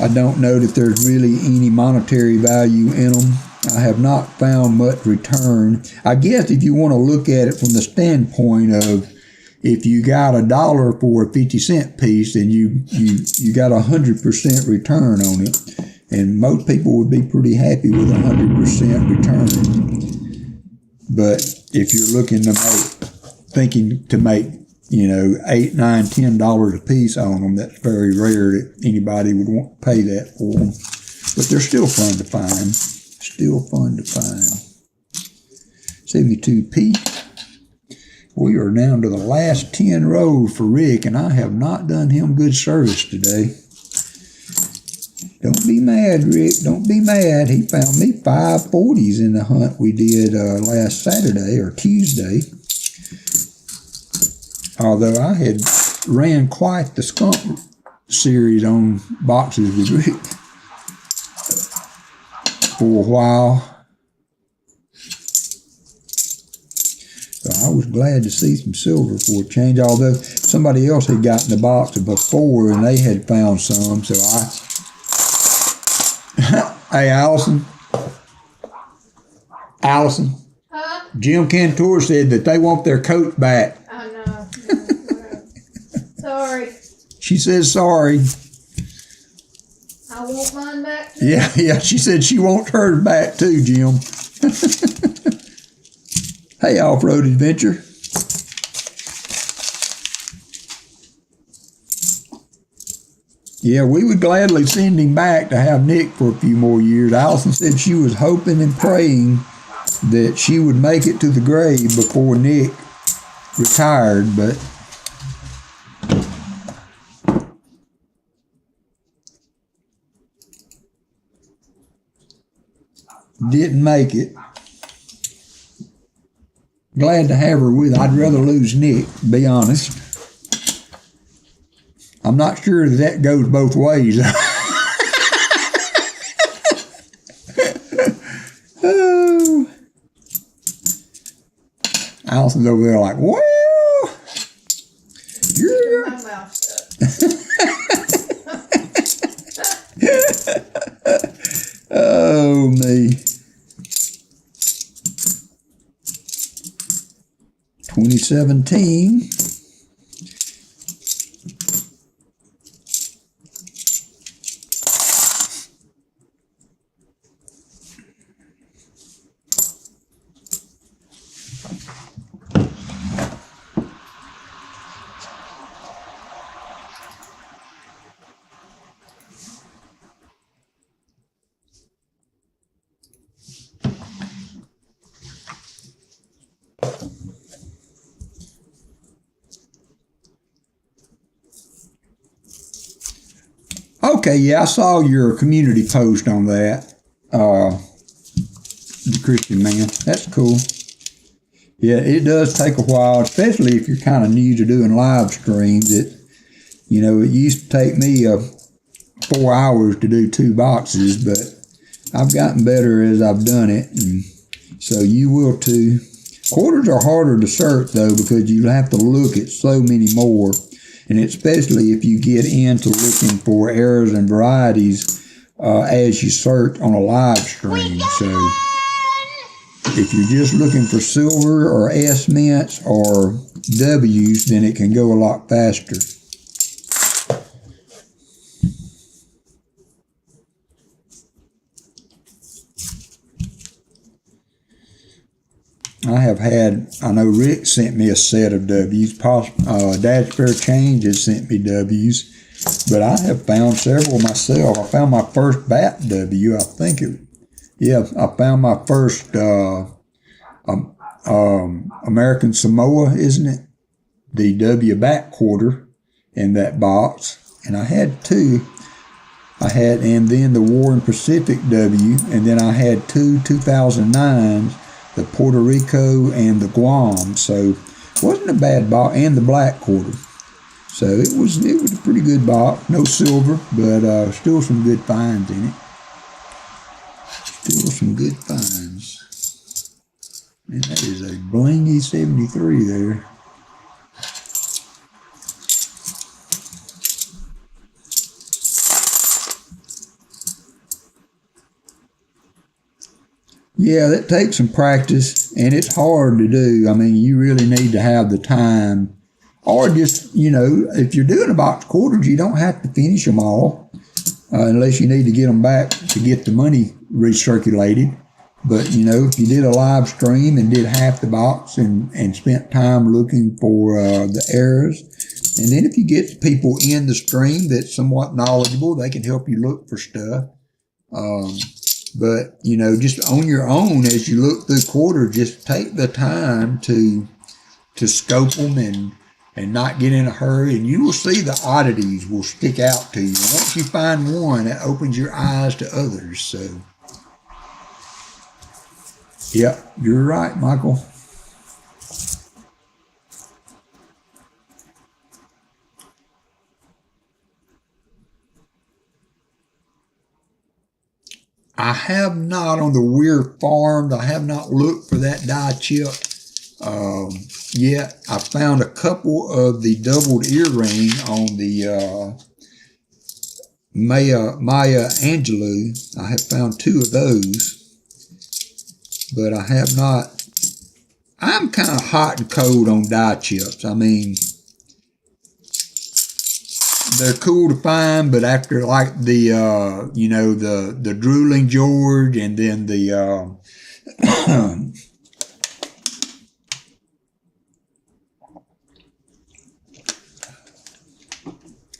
I don't know that there's really any monetary value in them. I have not found much return. I guess if you want to look at it from the standpoint of if you got $1 for a 50-cent piece, then you got 100% return on it. And most people would be pretty happy with 100% return. But if you're looking to thinking to make, $8, $9, $10 a piece on them, that's very rare that anybody would want to pay that for them. But they're still fun to find. 72p. We are down to the last 10 rows for Rick, and I have not done him good service today. Don't be mad, Rick. Don't be mad. He found me 540s in the hunt we did last Saturday or Tuesday. Although I had ran quite the skunk series on boxes with Rick for a while. So I was glad to see some silver for a change, although somebody else had gotten the box before and they had found some, so Hey, Allison. Huh? Jim Cantor said that they want their coat back. I know. Sorry. She says sorry. I want mine back too. Yeah, she said she wants hers back too, Jim. Hey, Off-Road Adventure. Yeah, we would gladly send him back to have Nick for a few more years. Allison said she was hoping and praying that she would make it to the grave before Nick retired, but didn't make it. Glad to have her with. I'd rather lose Nick, to be honest. I'm not sure that goes both ways. Oh. Allison's over there like, well, you're... My mouth shut. Oh, me. 2017. Okay, yeah, I saw your community post on that, the Christian man. That's cool. Yeah, it does take a while, especially if you're kind of new to doing live streams. It used to take me 4 hours to do 2 boxes, but I've gotten better as I've done it, and so you will too. Quarters are harder to search though, because you have to look at so many more, and especially if you get into looking for errors and varieties as you search on a live stream. So if you're just looking for silver or S mints or W's, then it can go a lot faster. I know Rick sent me a set of W's. Dad's Fair Change has sent me W's, but I have found several myself. I found my first bat W. I found my first American Samoa, isn't it? The W bat quarter in that box, and I had 2. And then the War and Pacific W, and then I had 2 2009s. The Puerto Rico and the Guam, so it wasn't a bad box, and the black quarter. So it was a pretty good box. No silver, but still some good finds in it. Still some good finds. And that is a blingy 73 there. Yeah, that takes some practice, and it's hard to do. I mean, you really need to have the time. Or just, if you're doing a box quarters, you don't have to finish them all, unless you need to get them back to get the money recirculated. But, if you did a live stream and did half the box and spent time looking for the errors, and then if you get people in the stream that's somewhat knowledgeable, they can help you look for stuff. But, just on your own, as you look through quarters, just take the time to scope them and not get in a hurry, and you will see the oddities will stick out to you. And once you find one, that opens your eyes to others. So, yeah, you're right, Michael. I have not, on the Weir Farms, I have not looked for that die chip yet. I found a couple of the doubled earring on the Maya Angelou. I have found 2 of those, but I have not. I'm kind of hot and cold on die chips. I mean, they're cool to find, but after like the the Drooling George, and then the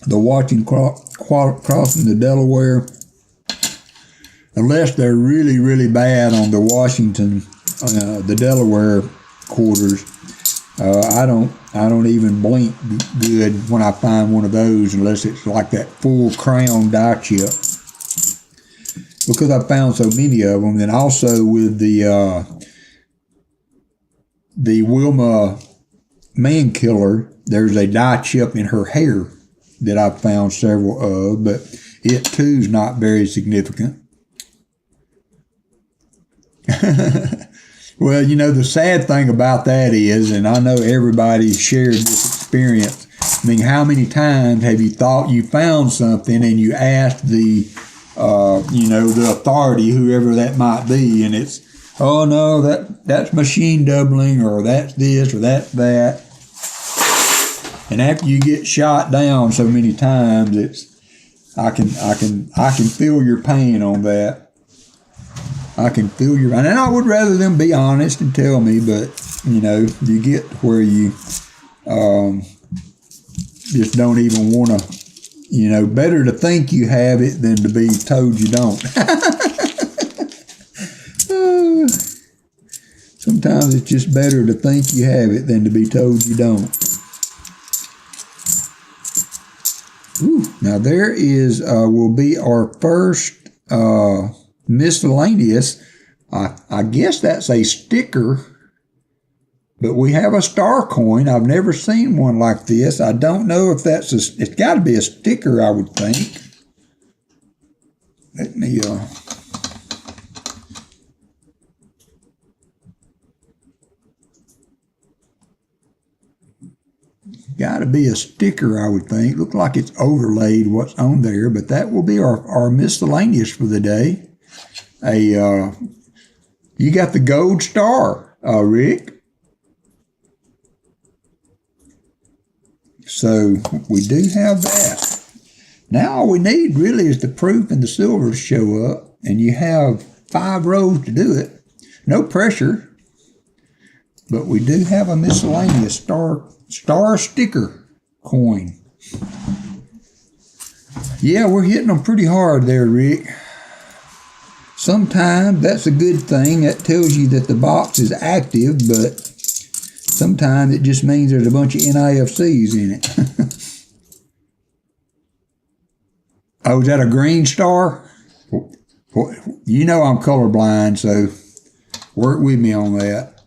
the Watching crossing the Delaware, unless they're really, really bad on the Washington, the Delaware quarters, I don't even blink good when I find one of those, unless it's like that full crown die chip, because I found so many of them. And also with the Wilma Man Killer, there's a die chip in her hair that I've found several of, but it too is not very significant. Well, the sad thing about that is, and I know everybody shared this experience, I mean, how many times have you thought you found something and you asked the authority, whoever that might be, and it's, oh no, that's machine doubling, or that's this, or that's that. And after you get shot down so many times, I can feel your pain on that. I can feel your, and I would rather them be honest and tell me, but you get where you just don't even want to, better to think you have it than to be told you don't. Sometimes it's just better to think you have it than to be told you don't. Ooh, now there is, will be our first miscellaneous. I guess that's a sticker, but we have a star coin. I've never seen one like this. I don't know if it's got to be a sticker, I would think. let me, got to be a sticker, I would think. Look like it's overlaid what's on there, but that will be our miscellaneous for the day. You got the gold star, Rick. So we do have that. Now all we need really is the proof and the silver to show up, and you have 5 rows to do it. No pressure, but we do have a miscellaneous star sticker coin. Yeah, we're hitting them pretty hard there, Rick. Sometimes that's a good thing. That tells you that the box is active, but sometimes it just means there's a bunch of NIFCs in it. Oh, is that a green star? You know I'm colorblind, so work with me on that.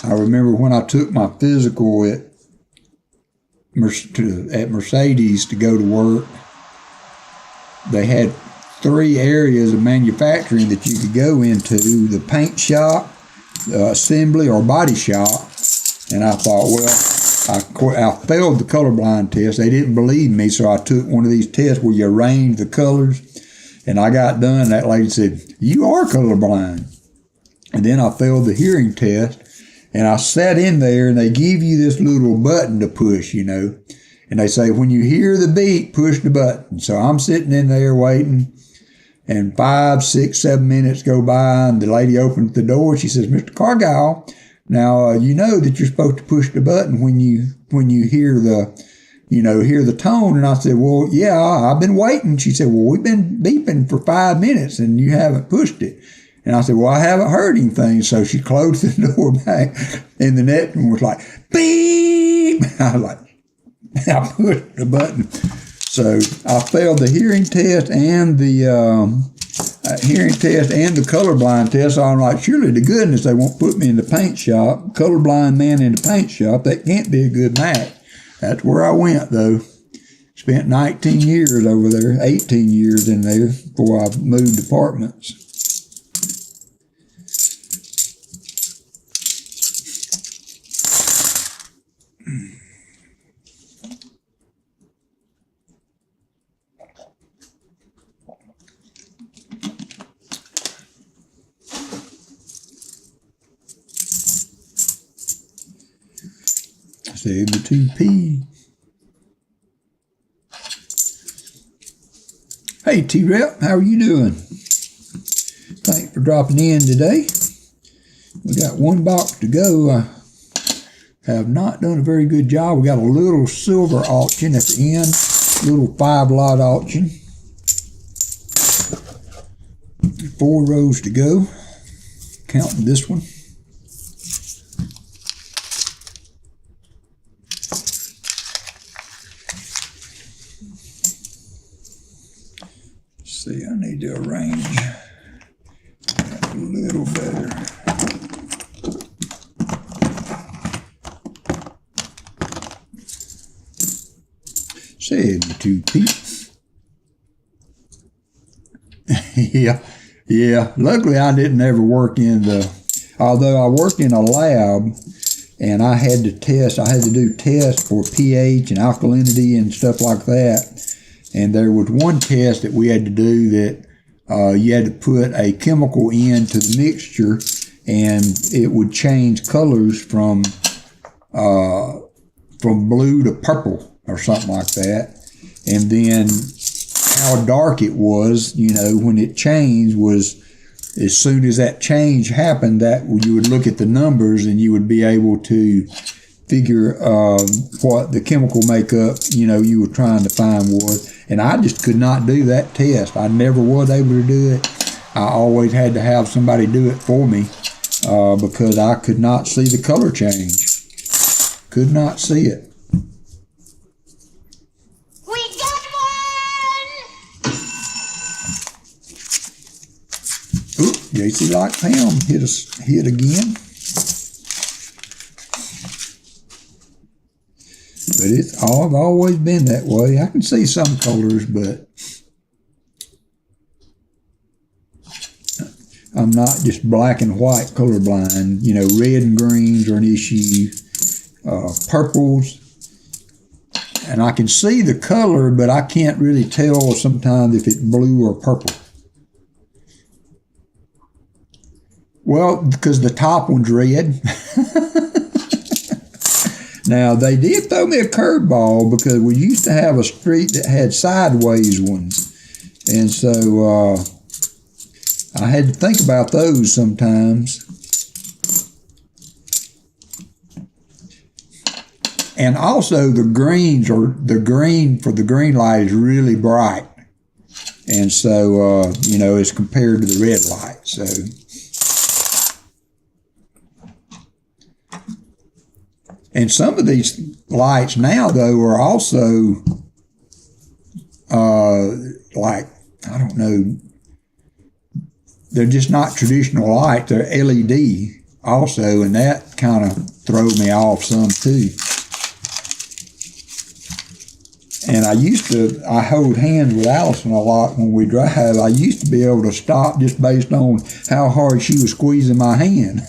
I remember when I took my physical at Mercedes to go to work, they had 3 areas of manufacturing that you could go into: the paint shop, the assembly, or body shop. And I thought, well, I failed the colorblind test. They didn't believe me, so I took one of these tests where you arrange the colors. And I got done, and that lady said, "You are colorblind." And then I failed the hearing test. And I sat in there, and they give you this little button to push, you know. And they say, when you hear the beep, push the button. So I'm sitting in there waiting, and 5, 6, 7 minutes go by, and the lady opens the door. She says, "Mr. Cargyle, now you know that you're supposed to push the button when you hear the tone." And I said, "Well, yeah, I've been waiting." She said, "Well, we've been beeping for 5 minutes, and you haven't pushed it." And I said, "Well, I haven't heard anything." So she closed the door back, and the next one was like, beep. I was like, I pushed the button. So I failed the hearing test and the colorblind test. So I'm like, surely to goodness they won't put me in the paint shop. Colorblind man in the paint shop, that can't be a good match. That's where I went, though. Spent 19 years over there, 18 years in there before I moved departments. Save the 2P. Hey T-Rep, how are you doing? Thanks for dropping in today. We got 1 box to go. I have not done a very good job. We got a little silver auction at the end, little 5-lot auction. 4 rows to go, counting this one. See, I need to arrange that a little better. Save the 2P. Yeah. Luckily, I didn't ever work although I worked in a lab, and I had to do tests for pH and alkalinity and stuff like that. And there was one test that we had to do that you had to put a chemical into the mixture, and it would change colors from blue to purple or something like that. And then how dark it was, when it changed was, as soon as that change happened, that you would look at the numbers and you would be able to figure what the chemical makeup, you were trying to find was. And I just could not do that test. I never was able to do it. I always had to have somebody do it for me because I could not see the color change. Could not see it. We got one! Oop, JC like Pam hit again. But I've always been that way. I can see some colors, but I'm not just black and white colorblind. You know, red and greens are an issue. Purples. And I can see the color, but I can't really tell sometimes if it's blue or purple. Well, because the top one's red. Now, they did throw me a curveball because we used to have a street that had sideways ones. And so I had to think about those sometimes. And also the greens, or the green for the green light is really bright. And so, you know, it's compared to the red light. So. And some of these lights now, though, are also like, I don't know, they're just not traditional light. They're LED also, and that kind of throws me off some too. And I hold hands with Allison a lot when we drive. I used to be able to stop just based on how hard she was squeezing my hand.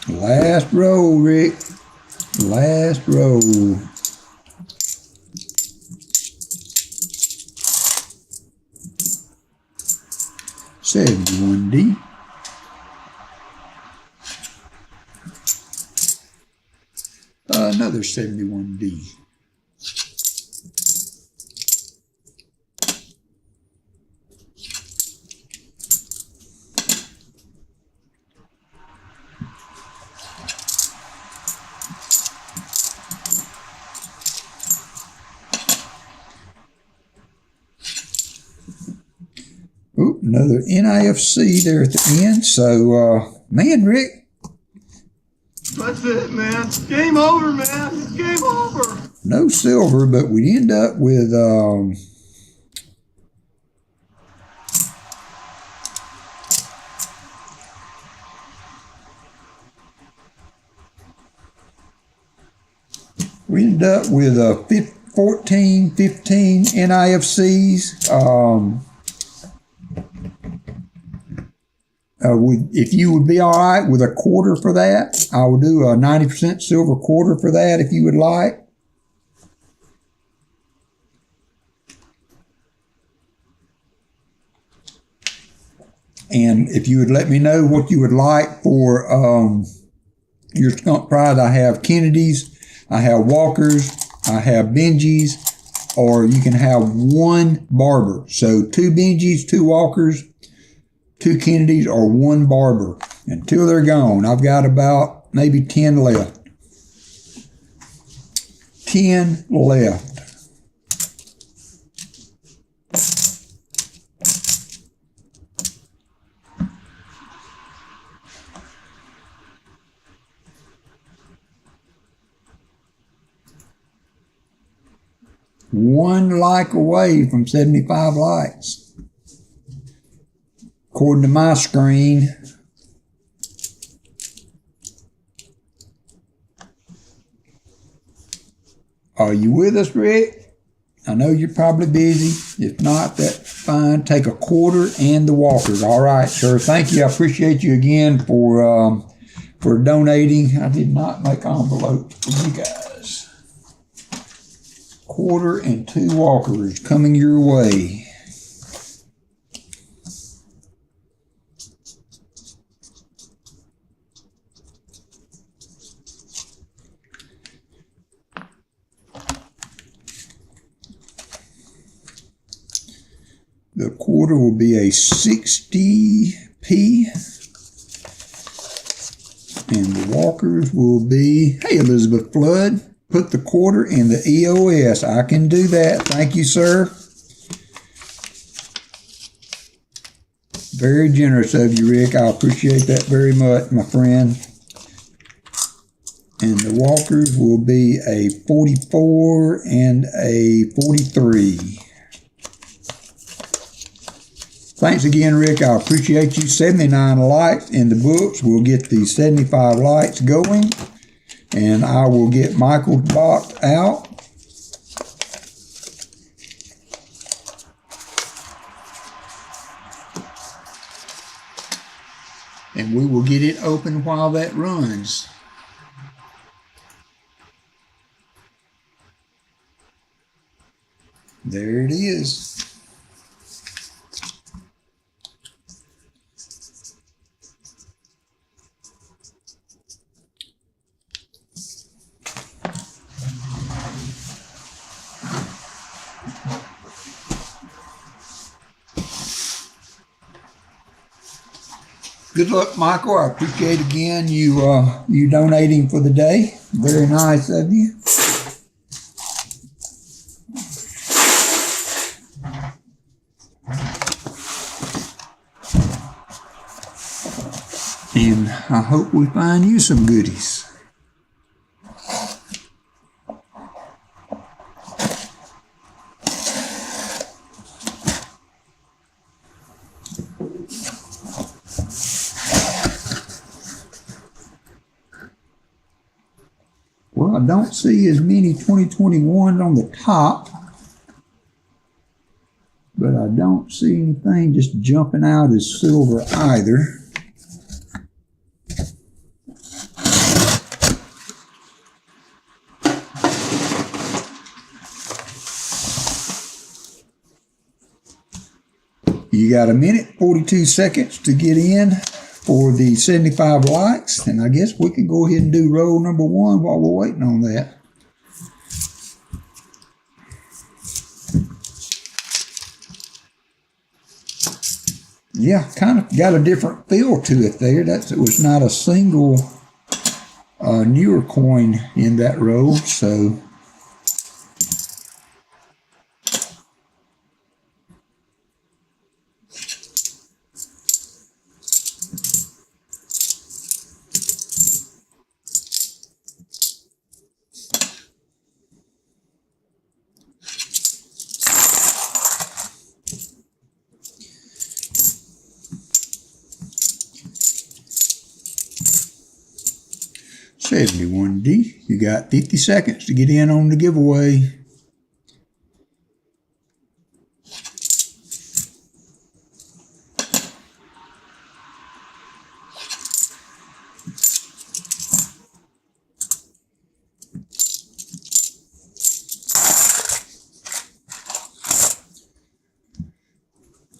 Last row, Rick. Last row. $71D. Another $71D. Oop, another NIFC there at the end. So, man, Rick. That's it, man. Game over, man. It's game over. No silver, but we end up with we ended up with 14, 15 NIFCs. If you would be all right with a quarter for that, I will do a 90% silver quarter for that if you would like. And if you would let me know what you would like for your skunk prize, I have Kennedy's, I have Walkers, I have Benjis, or you can have one Barber. So 2 Benjis, 2 Walkers, 2 Kennedys, or 1 Barber. Until they're gone, I've got about maybe 10 left. 10 left. One like away from 75 likes. According to my screen. Are you with us, Rick? I know you're probably busy. If not, that's fine. Take a quarter and the walkers. All right, sir. Thank you. I appreciate you again for donating. I did not make envelopes for you guys. Quarter and 2 walkers coming your way. The quarter will be a 60p. And the walkers will be, hey, Elizabeth Flood, put the quarter in the EOS. I can do that. Thank you, sir. Very generous of you, Rick. I appreciate that very much, my friend. And the walkers will be a 44 and a 43. Thanks again, Rick. I appreciate you. 79 likes in the books. We'll get the 75 likes going. And I will get Michael's box out. And we will get it open while that runs. There it is. Good luck, Michael. I appreciate again you donating for the day. Very nice of you. And I hope we find you some goodies. Well, I don't see as many 2021s on the top, but I don't see anything just jumping out as silver either. You got a minute, 42 seconds to get in for the 75 likes, and I guess we can go ahead and do roll number 1 while we're waiting on that. Yeah, kind of got a different feel to it there. It was not a single newer coin in that row, so. $71D. You got 50 seconds to get in on the giveaway.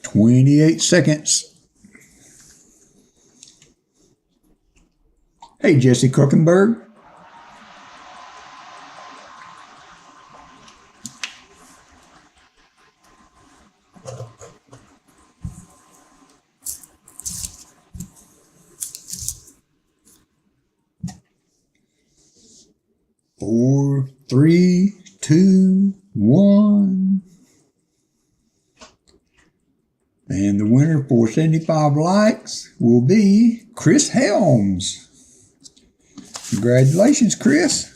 $28 seconds. Hey, Jesse Kuckenberg. Four, three, two, one. And the winner for 75 likes will be Chris Helms. Congratulations, Chris.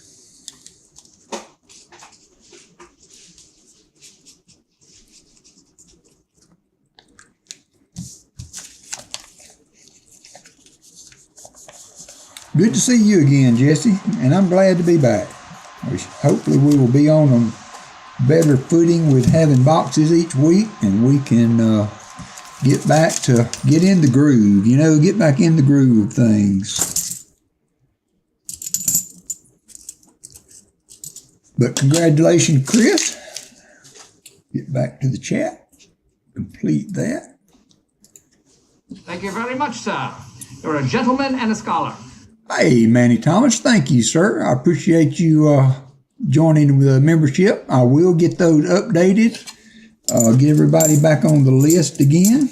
Good to see you again, Jesse, and I'm glad to be back. Hopefully we will be on them better footing with having boxes each week, and we can get in the groove, get back in the groove of things. But congratulations, Chris. Get back to the chat. Complete that. Thank you very much, sir. You're a gentleman and a scholar. Hey, Manny Thomas, thank you, sir. I appreciate you joining the membership. I will get those updated. Get everybody back on the list again.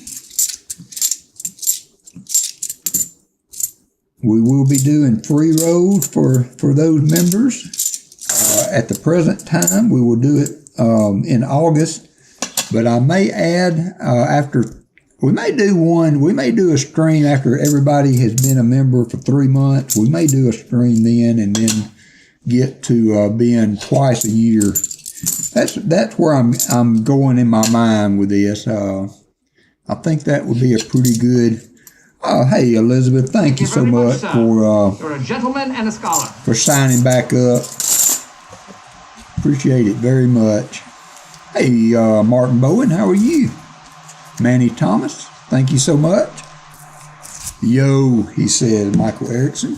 We will be doing free rolls for those members. At the present time, we will do it in August, but I may add we may do a stream after everybody has been a member for 3 months. We may do a stream then and then get to being twice a year. That's where I'm going in my mind with this. I think that would be a pretty good. Hey, Elizabeth, thank you so much for you're a gentleman and a scholar. For signing back up. Appreciate it very much. Hey, Martin Bowen, how are you? Manny Thomas, thank you so much. Yo, he said, Michael Erickson.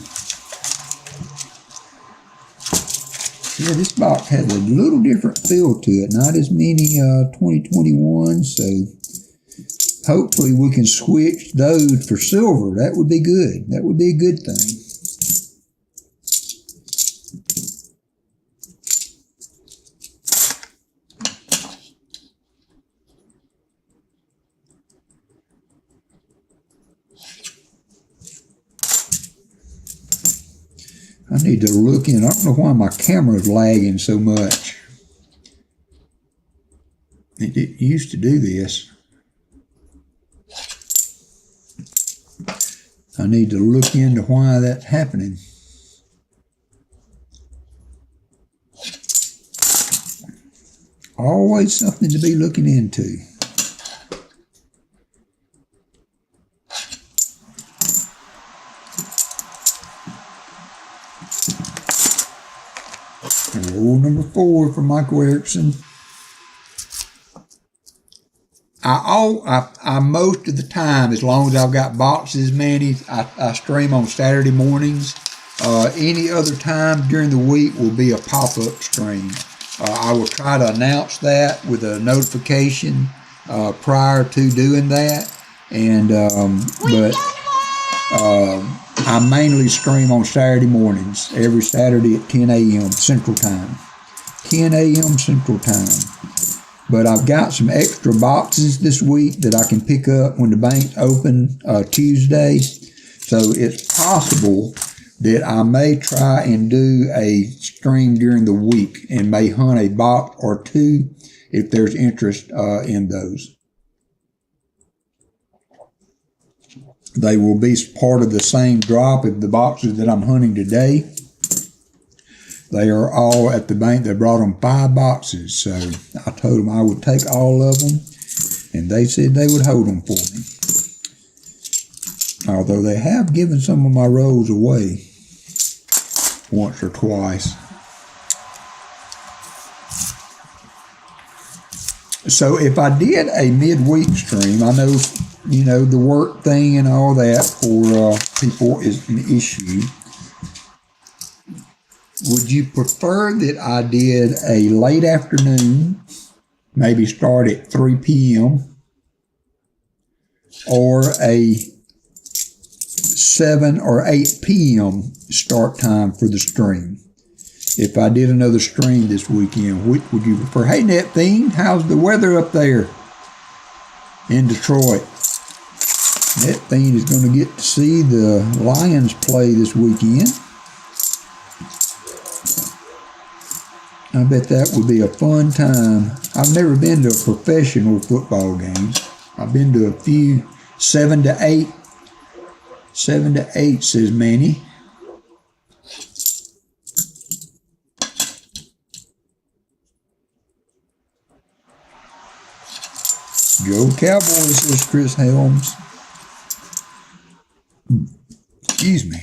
Yeah, this box has a little different feel to it. Not as many 2021, so hopefully we can switch those for silver. That would be good. That would be a good thing. I need to look in. I don't know why my camera is lagging so much. It used to do this. I need to look into why that's happening. Always something to be looking into. Roll number 4 for Michael Erickson. I most of the time, as long as I've got boxes, Manny, I stream on Saturday mornings. Any other time during the week will be a pop-up stream. I will try to announce that with a notification prior to doing that. And I mainly stream on Saturday mornings, every Saturday at 10 a.m. Central Time. 10 a.m. Central Time. But I've got some extra boxes this week that I can pick up when the bank's open Tuesday. So it's possible that I may try and do a stream during the week and may hunt a box or two if there's interest in those. They will be part of the same drop of the boxes that I'm hunting today. They are all at the bank. They brought them 5 boxes. So I told them I would take all of them, and they said they would hold them for me. Although they have given some of my rolls away once or twice. So if I did a midweek stream, I know, the work thing and all that for people is an issue. Would you prefer that I did a late afternoon, maybe start at 3 p.m., or a 7 or 8 p.m. start time for the stream? If I did another stream this weekend, which would you prefer? Hey, Neptune, how's the weather up there in Detroit? Neptune is going to get to see the Lions play this weekend. I bet that would be a fun time. I've never been to a professional football game. I've been to a few 7 to 8. 7 to 8, says Manny. Go Cowboys, says Chris Helms. Excuse me.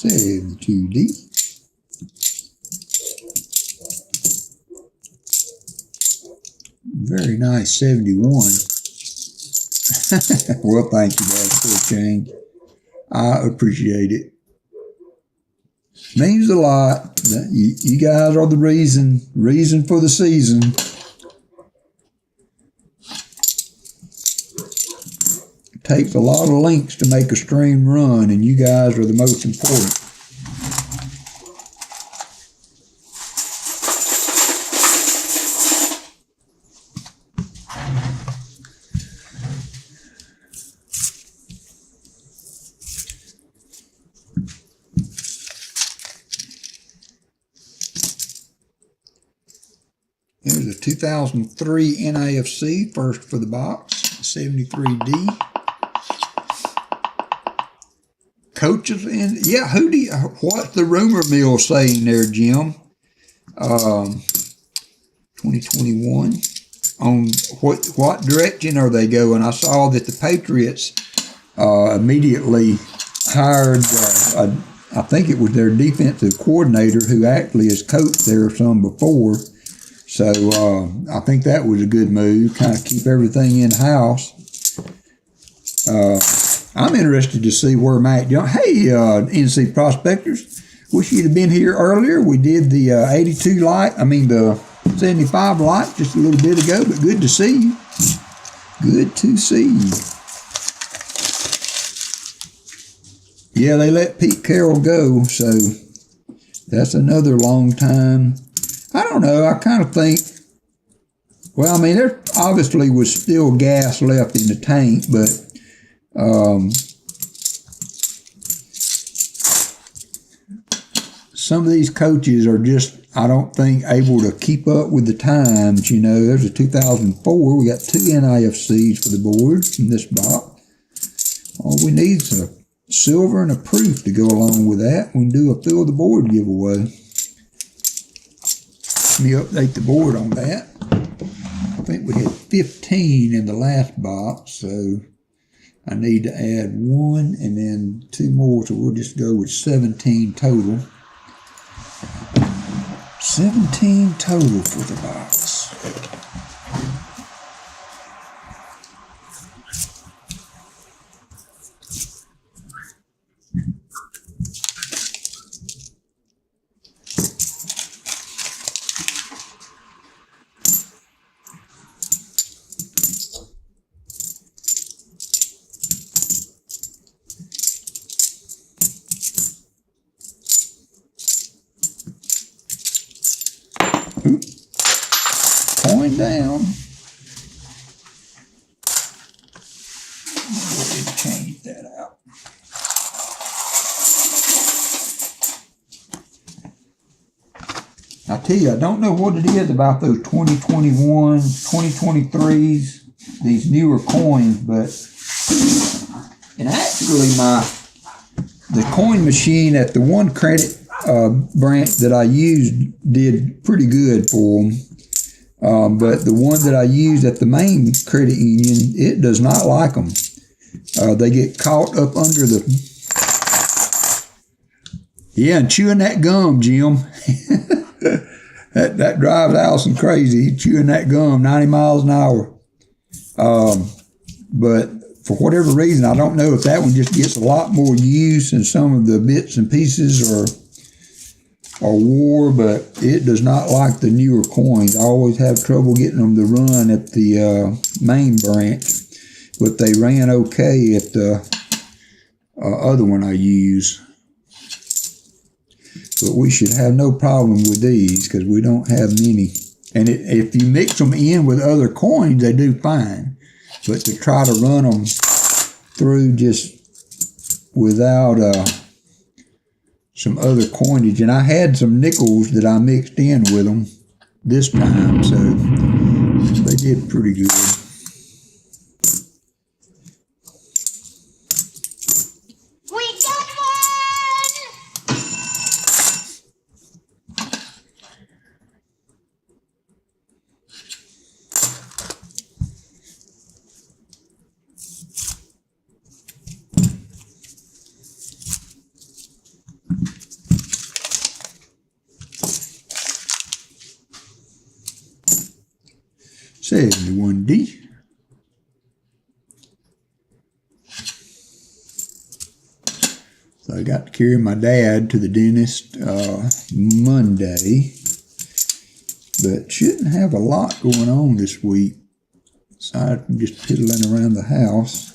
72D. Very nice 71. Well, thank you, Dad, for the change. I appreciate it. Means a lot. You guys are the reason for the season. It takes a lot of links to make a stream run, and you guys are the most important. There's a 2003 NIFC, first for the box, 73D. Coaches, and yeah, what's the rumor mill saying there, Jim? 2021. On what direction are they going? I saw that the Patriots immediately hired, I think it was their defensive coordinator who actually has coached there some before. So I think that was a good move, kind of keep everything in-house. I'm interested to see where Mac Jones. Hey, NC Prospectors, wish you'd have been here earlier. We did the 82 light, the 75 light just a little bit ago, but good to see you. Good to see you. Yeah, they let Pete Carroll go, so that's another long time. I don't know, I kind of think, well, there obviously was still gas left in the tank, but some of these coaches are just, I don't think, able to keep up with the times. There's a 2004, we got 2 NIFCs for the board in this box. All we need is a silver and a proof to go along with that. We can do a fill the board giveaway. Let me update the board on that. I think we had 15 in the last box, so I need to add 1 and then 2 more, so we'll just go with 17 total. 17 total for the box. Coin down. Go ahead and change that out. I tell you, I don't know what it is about those 2021, 2023s, these newer coins, but and actually the coin machine at the one credit branch that I used did pretty good for them. But the one that I used at the main credit union, it does not like them. They get caught up under the... Yeah, and chewing that gum, Jim. that drives Allison crazy, chewing that gum 90 miles an hour. But for whatever reason, I don't know if that one just gets a lot more use and some of the bits and pieces are war, but it does not like the newer coins. I always have trouble getting them to run at the main branch, but they ran okay at the other one I use. But we should have no problem with these because we don't have many. And if you mix them in with other coins, they do fine. But to try to run them through just without some other coinage, and I had some nickels that I mixed in with them this time, so they did pretty good. We got one! 71D. So I got to carry my dad to the dentist Monday, but shouldn't have a lot going on this week. So I'm just piddling around the house.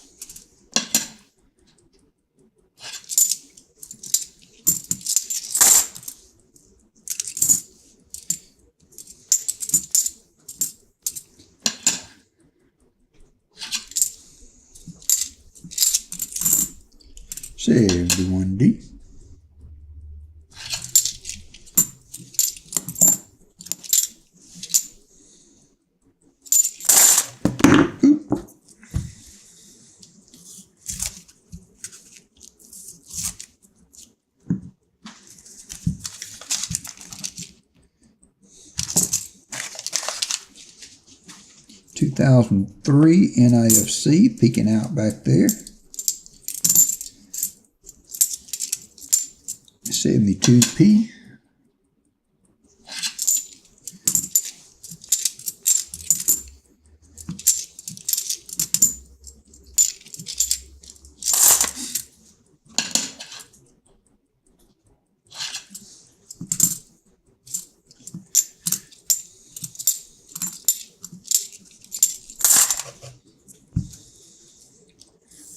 $71D. Oop. $2,003 NIFC peeking out back there. 72P.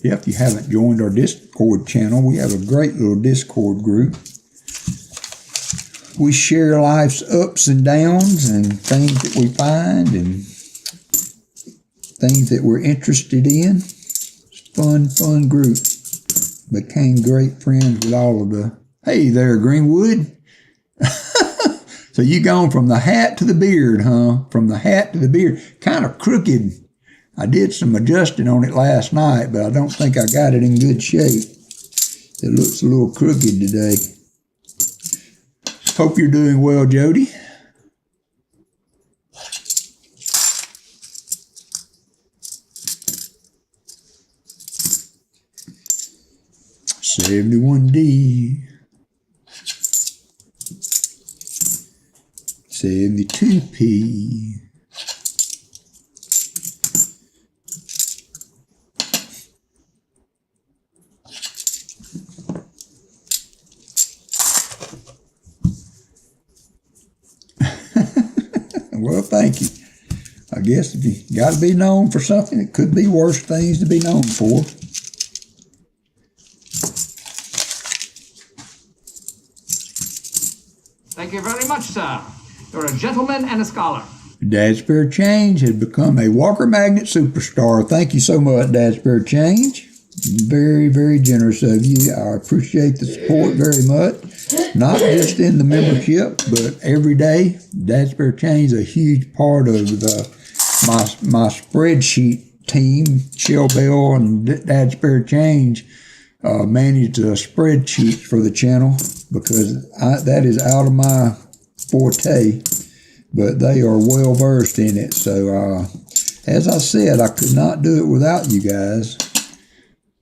If you haven't joined our Discord channel, we have a great little Discord group. We share life's ups and downs and things that we find and things that we're interested in. It's a fun group. Became great friends with all of the... Hey there, Greenwood. So you gone from the hat to the beard, huh? From the hat to the beard. Kind of crooked. I did some adjusting on it last night, but I don't think I got it in good shape. It looks a little crooked today. Hope you're doing well, Jody. $71D. 72P. Well, thank you. I guess if you got to be known for something, it could be worse things to be known for. Thank you very much, sir. You're a gentleman and a scholar. Dad Spare Change has become a WalkerMagnet superstar. Thank you so much, Dad Spare Change. Very, very generous of you. I appreciate the support very much. Not just in the membership, but every day. Dad Spare Change is a huge part of my spreadsheet team. Shell Bell and Dad Spare Change manage the spreadsheets for the channel because that is out of my forte, but they are well versed in it. So as I said, I could not do it without you guys,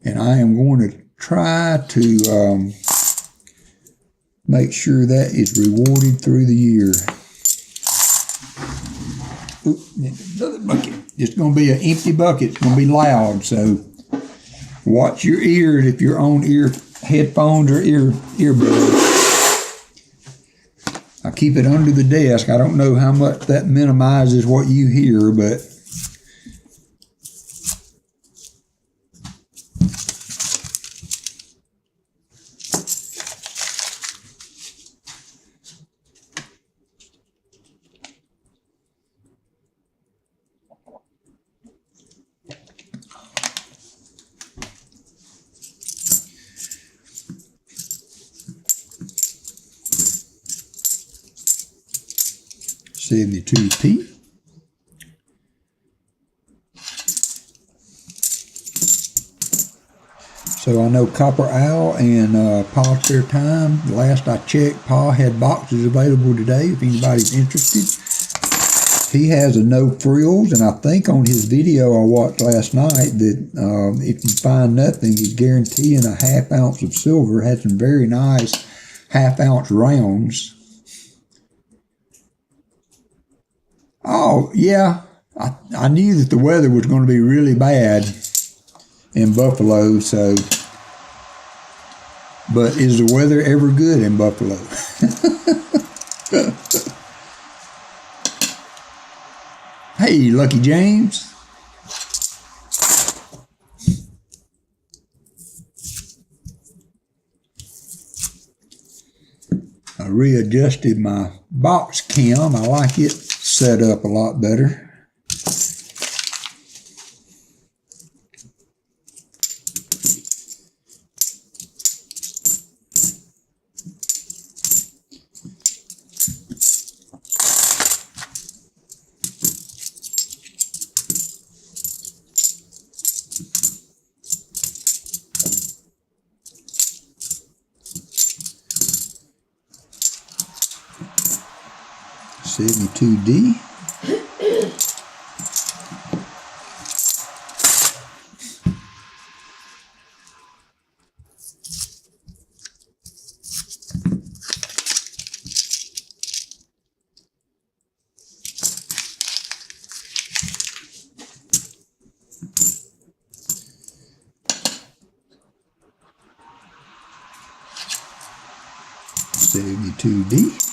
and I am going to try to make sure that is rewarded through the year. Oop, another bucket. It's going to be an empty bucket. It's going to be loud, so watch your ears if you're on ear headphones or earbuds. I keep it under the desk. I don't know how much that minimizes what you hear, but $72P. So I know Copper Owl and Pa Spare Time. Last I checked, Pa had boxes available today if anybody's interested. He has a no frills, and I think on his video I watched last night that if you find nothing, he's guaranteeing a ½ ounce of silver. Had some very nice ½ ounce rounds. Oh, yeah. I knew that the weather was going to be really bad in Buffalo, so, but is the weather ever good in Buffalo? Hey, Lucky James. I readjusted my box cam. I like it set up a lot better. $72D. $72D.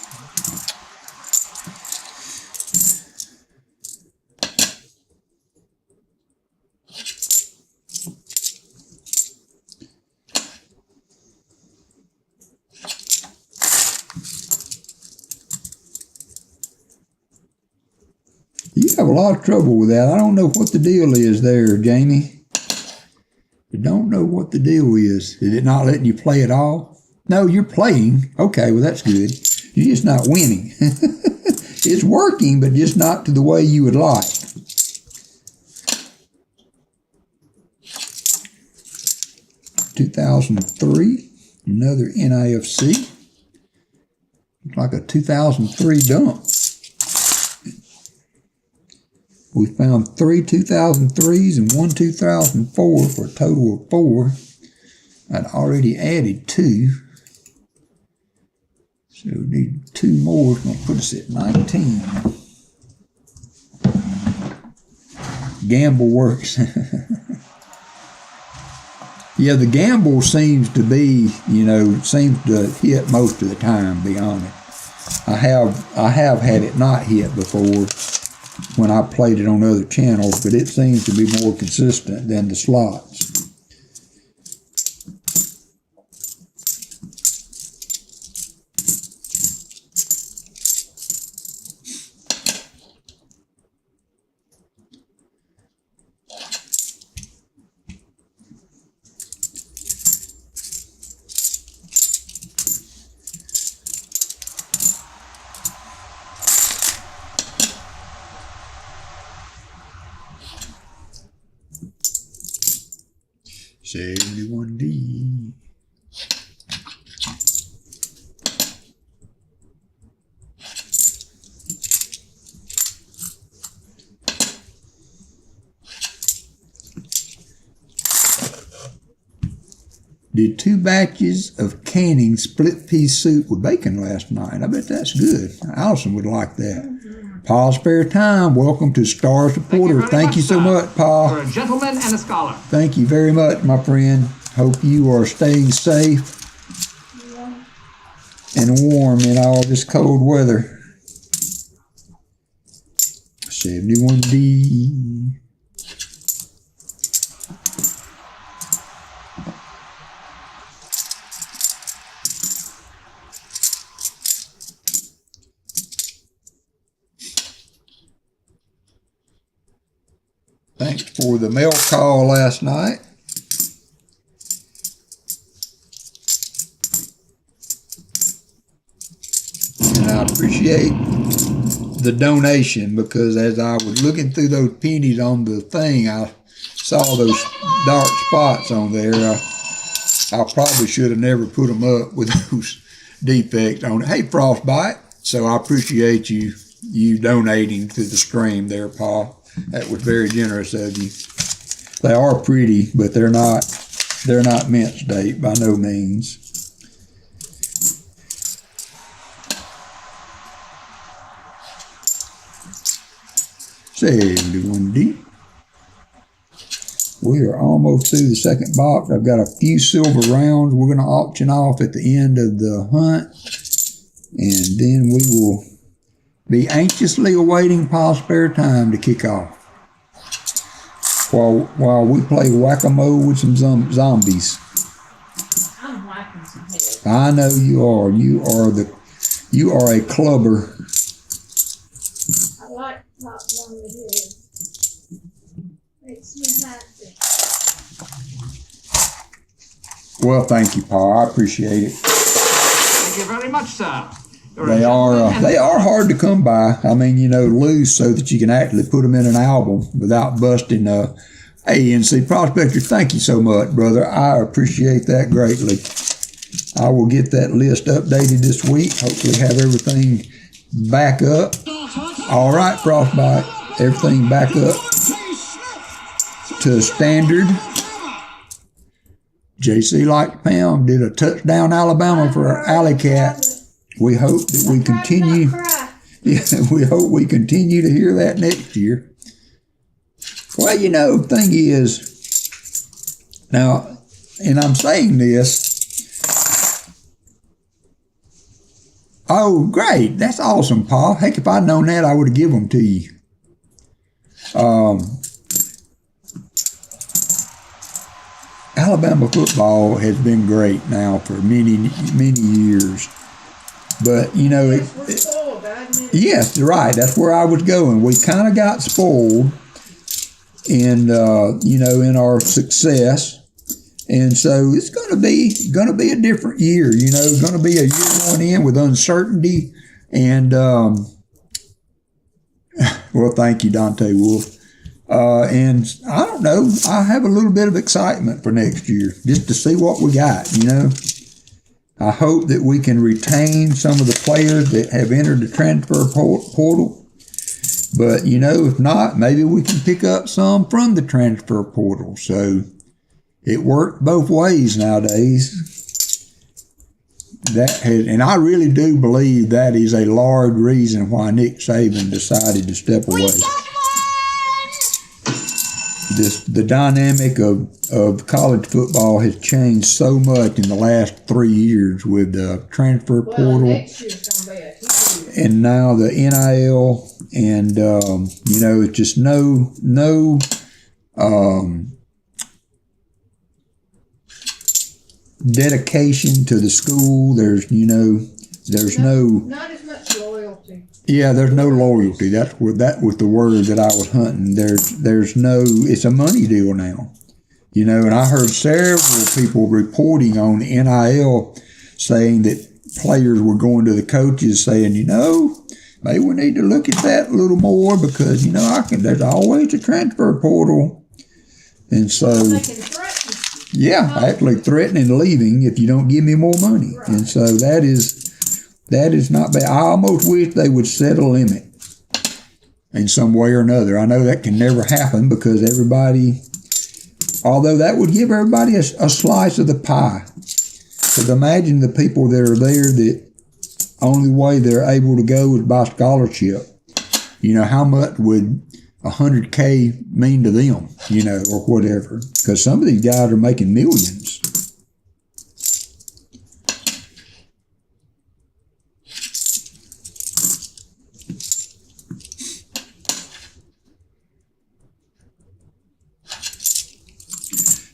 You have a lot of trouble with that. I don't know what the deal is there, Jamie. I don't know what the deal is. Is it not letting you play at all? No, you're playing. Okay, well, that's good. You're just not winning. It's working, but just not to the way you would like. $2003, another NIFC. Looks like a 2003 dump. We found 3 2003s and 1 2004 for a total of 4. I'd already added 2. So we need 2 more. It's going to put us at 19. Gamble works. Yeah, the gamble seems to be, seems to hit most of the time, to be honest. I have had it not hit before when I played it on other channels, but it seems to be more consistent than the slots. $71D. Did 2 batches of canning split pea soup with bacon last night. I bet that's good. Allison would like that. Paul Spare Time, welcome to Star Supporter. Thank you so much, Paul. For a gentleman and a scholar. Thank you very much, my friend. Hope you are staying safe and warm in all this cold weather. 71D. Thanks for the mail call last night. And I appreciate the donation, because as I was looking through those pennies on the thing, I saw those dark spots on there. I probably should have never put them up with those defects on it. Hey, Frostbite. So I appreciate you donating to the stream there, Paul. That was very generous of you. They are pretty, but they're not mint state by no means. 71 deep. We are almost through the second box. I've got a few silver rounds we're going to auction off at the end of the hunt. And then we will be anxiously awaiting Paul's spare time to kick off. While we play whack-a-mole with some zombies. I'm whacking some heads. I know you are. You are a clubber. I like pops on the head. Makes me happy. Well, thank you, Paul. I appreciate it. Thank you very much, sir. They are hard to come by. I mean, loose so that you can actually put them in an album without busting. ANC Prospector, thank you so much, brother. I appreciate that greatly. I will get that list updated this week. Hopefully have everything back up. All right, Frostbite. Everything back up to standard. JC Like Pound did a touchdown Alabama for our Alley Cat. We hope that we continue. Yeah, we hope we continue to hear that next year. Well, the thing is, now, and I'm saying this. Oh, great! That's awesome, Paul. Heck, if I'd known that, I would have given them to you. Alabama football has been great now for many, many years. But, yes, you're right. That's where I was going. We kind of got spoiled in our success. And so it's going to be a different year, It's going to be a year going in with uncertainty. And, well, thank you, Dante Wolf. And I don't know, I have a little bit of excitement for next year just to see what we got, I hope that we can retain some of the players that have entered the transfer portal. But, if not, maybe we can pick up some from the transfer portal. So it worked both ways nowadays. And I really do believe that is a large reason why Nick Saban decided to step away. The dynamic of college football has changed so much in the last 3 years with the transfer portal. Next year's gonna be a huge. And now the NIL, and it's just no dedication to the school. There's no Not as much loyalty. Yeah, there's no loyalty. That was the word that I was hunting. There's no. It's a money deal now, And I heard several people reporting on NIL saying that players were going to the coaches saying, maybe we need to look at that a little more because there's always a transfer portal, and so They can threaten. yeah, actually threatening leaving if you don't give me more money, Right. and so that is not bad. I almost wish they would set a limit in some way or another. I know that can never happen because although that would give everybody a slice of the pie. Because imagine the people that are there that only way they're able to go is by scholarship. How much would $100K mean to them, or whatever? Because some of these guys are making millions.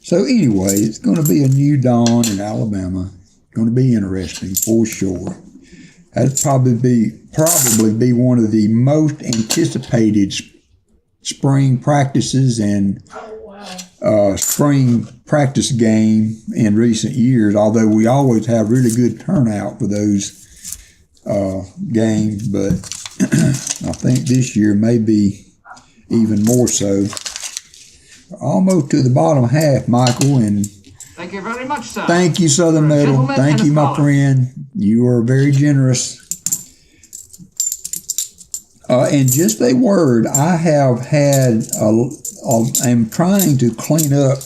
So anyway, it's going to be a new dawn in Alabama. It's going to be interesting for sure. That'd probably be one of the most anticipated spring practices and spring practice game in recent years. Although we always have really good turnout for those games, but I think this year may be even more so. Almost to the bottom half, Michael, and Thank you very much, sir. thank you, Southern You're a Metal. gentleman Thank and you, a my scholar. friend. You are very generous. And just a word, I have had, I'm trying to clean up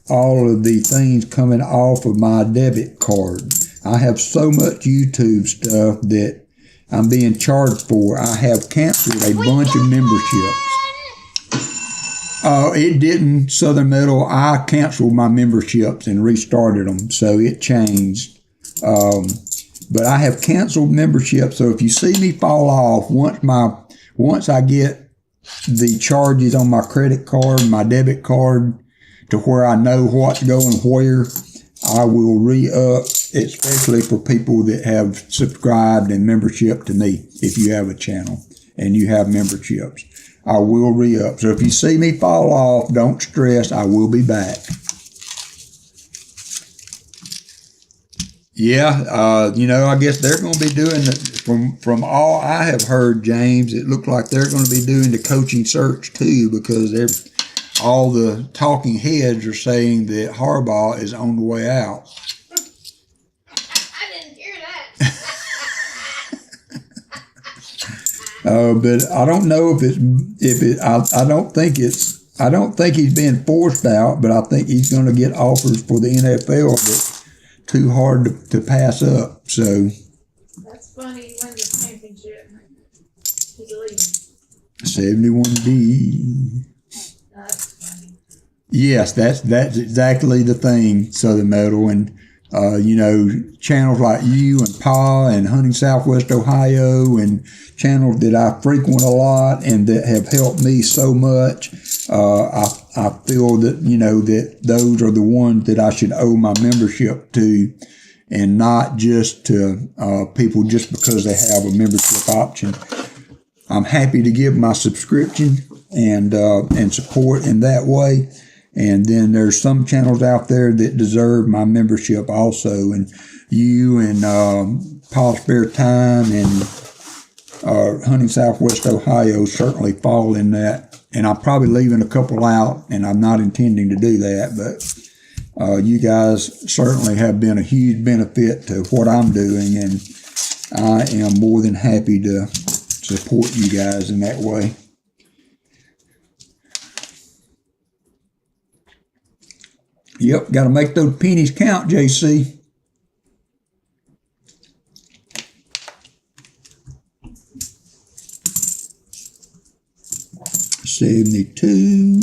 all of the things coming off of my debit card. I have so much YouTube stuff that I'm being charged for. I have canceled a bunch of memberships. It didn't, Southern Metal. I canceled my memberships and restarted them, so it changed. But I have canceled memberships, so if you see me fall off, once I get the charges on my credit card, my debit card, to where I know what's going where, I will re-up, especially for people that have subscribed and membership to me. If you have a channel and you have memberships, I will re-up. So if you see me fall off, don't stress. I will be back. Yeah, I guess they're going to be doing from all I have heard, James, it looked like they're going to be doing the coaching search too, because all the talking heads are saying that Harbaugh is on the way out. I didn't hear that. But I don't know I don't think he's being forced out, but I think he's going to get offers for the NFL that's too hard to pass up. So That's funny. He wins the championship. He's leaving. 71D. That's funny. Yes, that's exactly the thing, Southern Metal. And, channels like you and Pa and Hunting Southwest Ohio and channels that I frequent a lot and that have helped me so much. I feel that, that those are the ones that I should owe my membership to, and not just to people just because they have a membership option. I'm happy to give my subscription and support in that way. And then there's some channels out there that deserve my membership also. And you and Paul Spare Time and Hunting Southwest Ohio certainly fall in that. And I'm probably leaving a couple out, and I'm not intending to do that. But you guys certainly have been a huge benefit to what I'm doing. And I am more than happy to support you guys in that way. Yep, got to make those pennies count, JC. $72,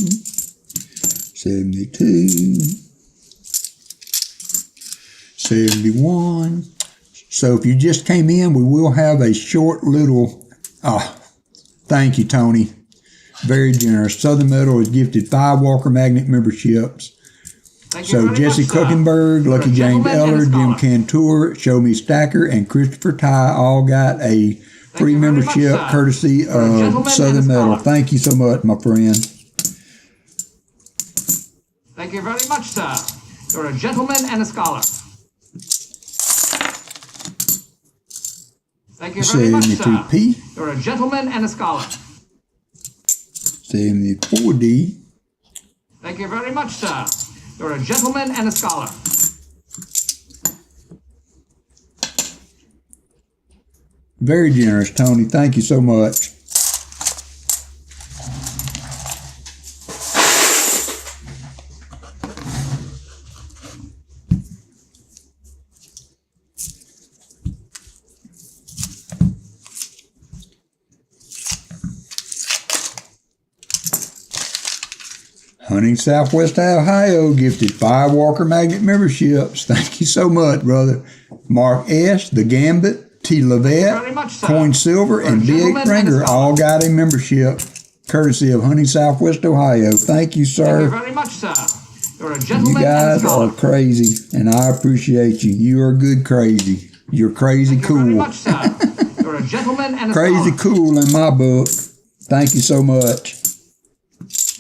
$71. So if you just came in, we will have a short little, thank you, Tony. Very generous. Southern Metal has gifted 5 WalkerMagnet memberships. So Jesse Kuckenberg, Lucky James Eller, Jim Cantor, Show Me Stacker, and Christopher Ty all got a free membership courtesy of Southern Metal. Thank you so much, my friend. Thank you very much, sir. You're a gentleman and a scholar. Thank you very much, sir. 72P. You're a gentleman and a scholar. 74D. Thank you very much, sir. You're a gentleman and a scholar. Very generous, Tony. Thank you so much. Hunting Southwest Ohio gifted 5 WalkerMagnet memberships. Thank you so much, brother. Mark S., The Gambit, T. Levette, Coin Silver, and B.A. Kringer all got a membership courtesy of Hunting Southwest Ohio. Thank you, sir. Thank you very much, sir. You're a gentleman. You guys are crazy, and I appreciate you. You are good crazy. You're crazy cool. Thank you very much, sir. You're a gentleman and a crazy scholar. Cool in my book. Thank you so much.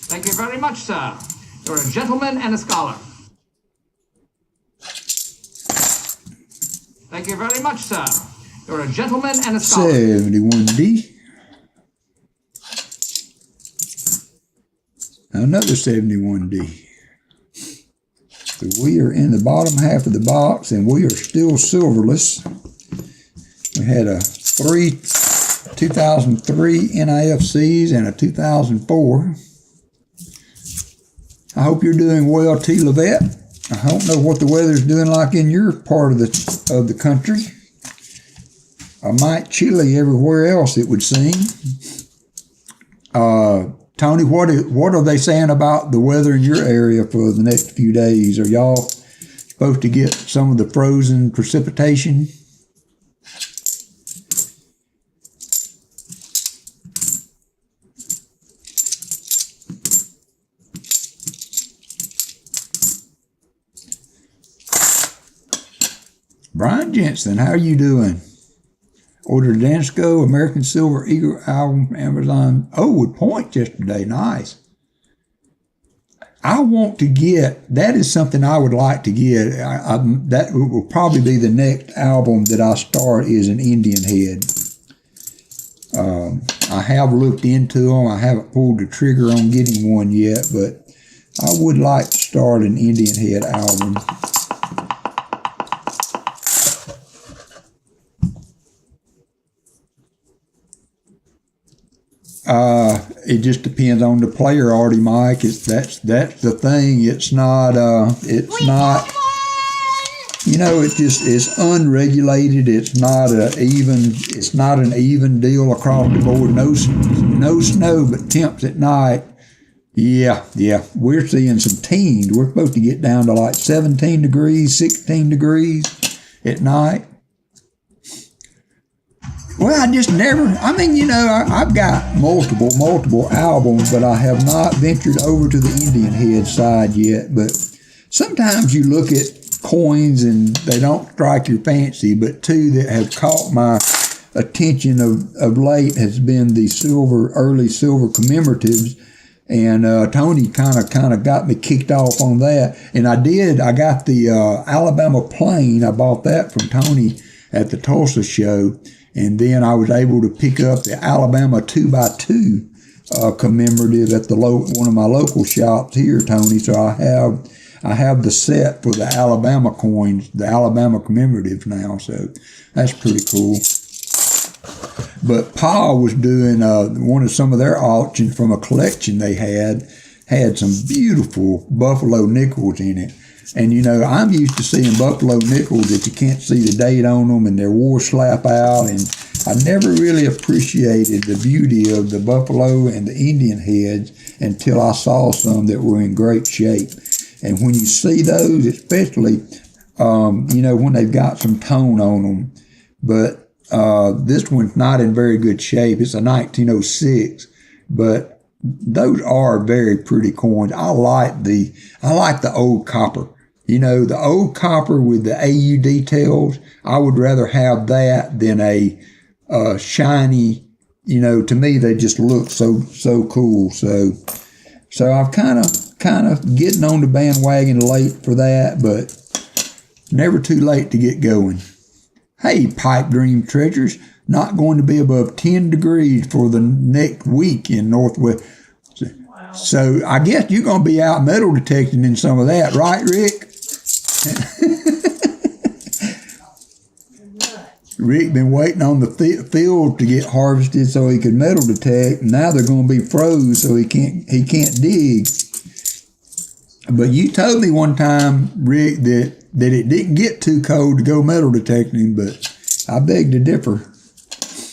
Thank you very much, sir. You're a gentleman and a scholar. Thank you very much, sir. You're a gentleman and a scholar. 71D. Another 71D. So we are in the bottom half of the box, and we are still silverless. We had a 2003 NIFCs and a 2004. I hope you're doing well, T. Levette. I don't know what the weather's doing like in your part of the country. I might chilly everywhere else, it would seem. Tony, what are they saying about the weather in your area for the next few days? Are y'all supposed to get some of the frozen precipitation? Brian Jensen, how are you doing? Ordered Dansco American Silver Eagle album from Amazon. Oh, with points yesterday. Nice. I want to get, that is something I would like to get. That will probably be the next album that I start is an Indian Head. I have looked into them. I haven't pulled the trigger on getting one yet, but I would like to start an Indian Head album. It just depends on the player, Artie Mike. That's the thing. It's not, you know, it's unregulated. It's not an even deal across the board. No snow, but temps at night. Yeah. We're seeing some teens. We're supposed to get down to like 17 degrees, 16 degrees at night. Well, I just never, you know, I've got multiple albums, but I have not ventured over to the Indian Head side yet. But sometimes you look at coins and they don't strike your fancy, but two that have caught my attention of late has been the early silver commemoratives. And Tony kind of got me kicked off on that. And I got the Alabama Plain. I bought that from Tony at the Tulsa show. And then I was able to pick up the Alabama 2x2 commemorative at one of my local shops here, Tony. So I have the set for the Alabama coins, the Alabama commemoratives now. So that's pretty cool. But Pa was doing some of their auctions from a collection they had some beautiful buffalo nickels in it. And, you know, I'm used to seeing buffalo nickels that you can't see the date on them and their war slap out. And I never really appreciated the beauty of the buffalo and the Indian heads until I saw some that were in great shape. And when you see those, especially, you know, when they've got some tone on them. But this one's not in very good shape. It's a 1906, but those are very pretty coins. I like the old copper. You know, the old copper with the AU details, I would rather have that than a shiny, you know, to me they just look so cool. So I've kind of getting on the bandwagon late for that, but never too late to get going. Hey, Pipe Dream Treasures, not going to be above 10 degrees for the next week in Northwest. Wow. So I guess you're going to be out metal detecting in some of that, right, Rick? Rick been waiting on the field to get harvested so he could metal detect. And now they're going to be froze, so he can't dig. But you told me one time, Rick, that it didn't get too cold to go metal detecting, but I beg to differ.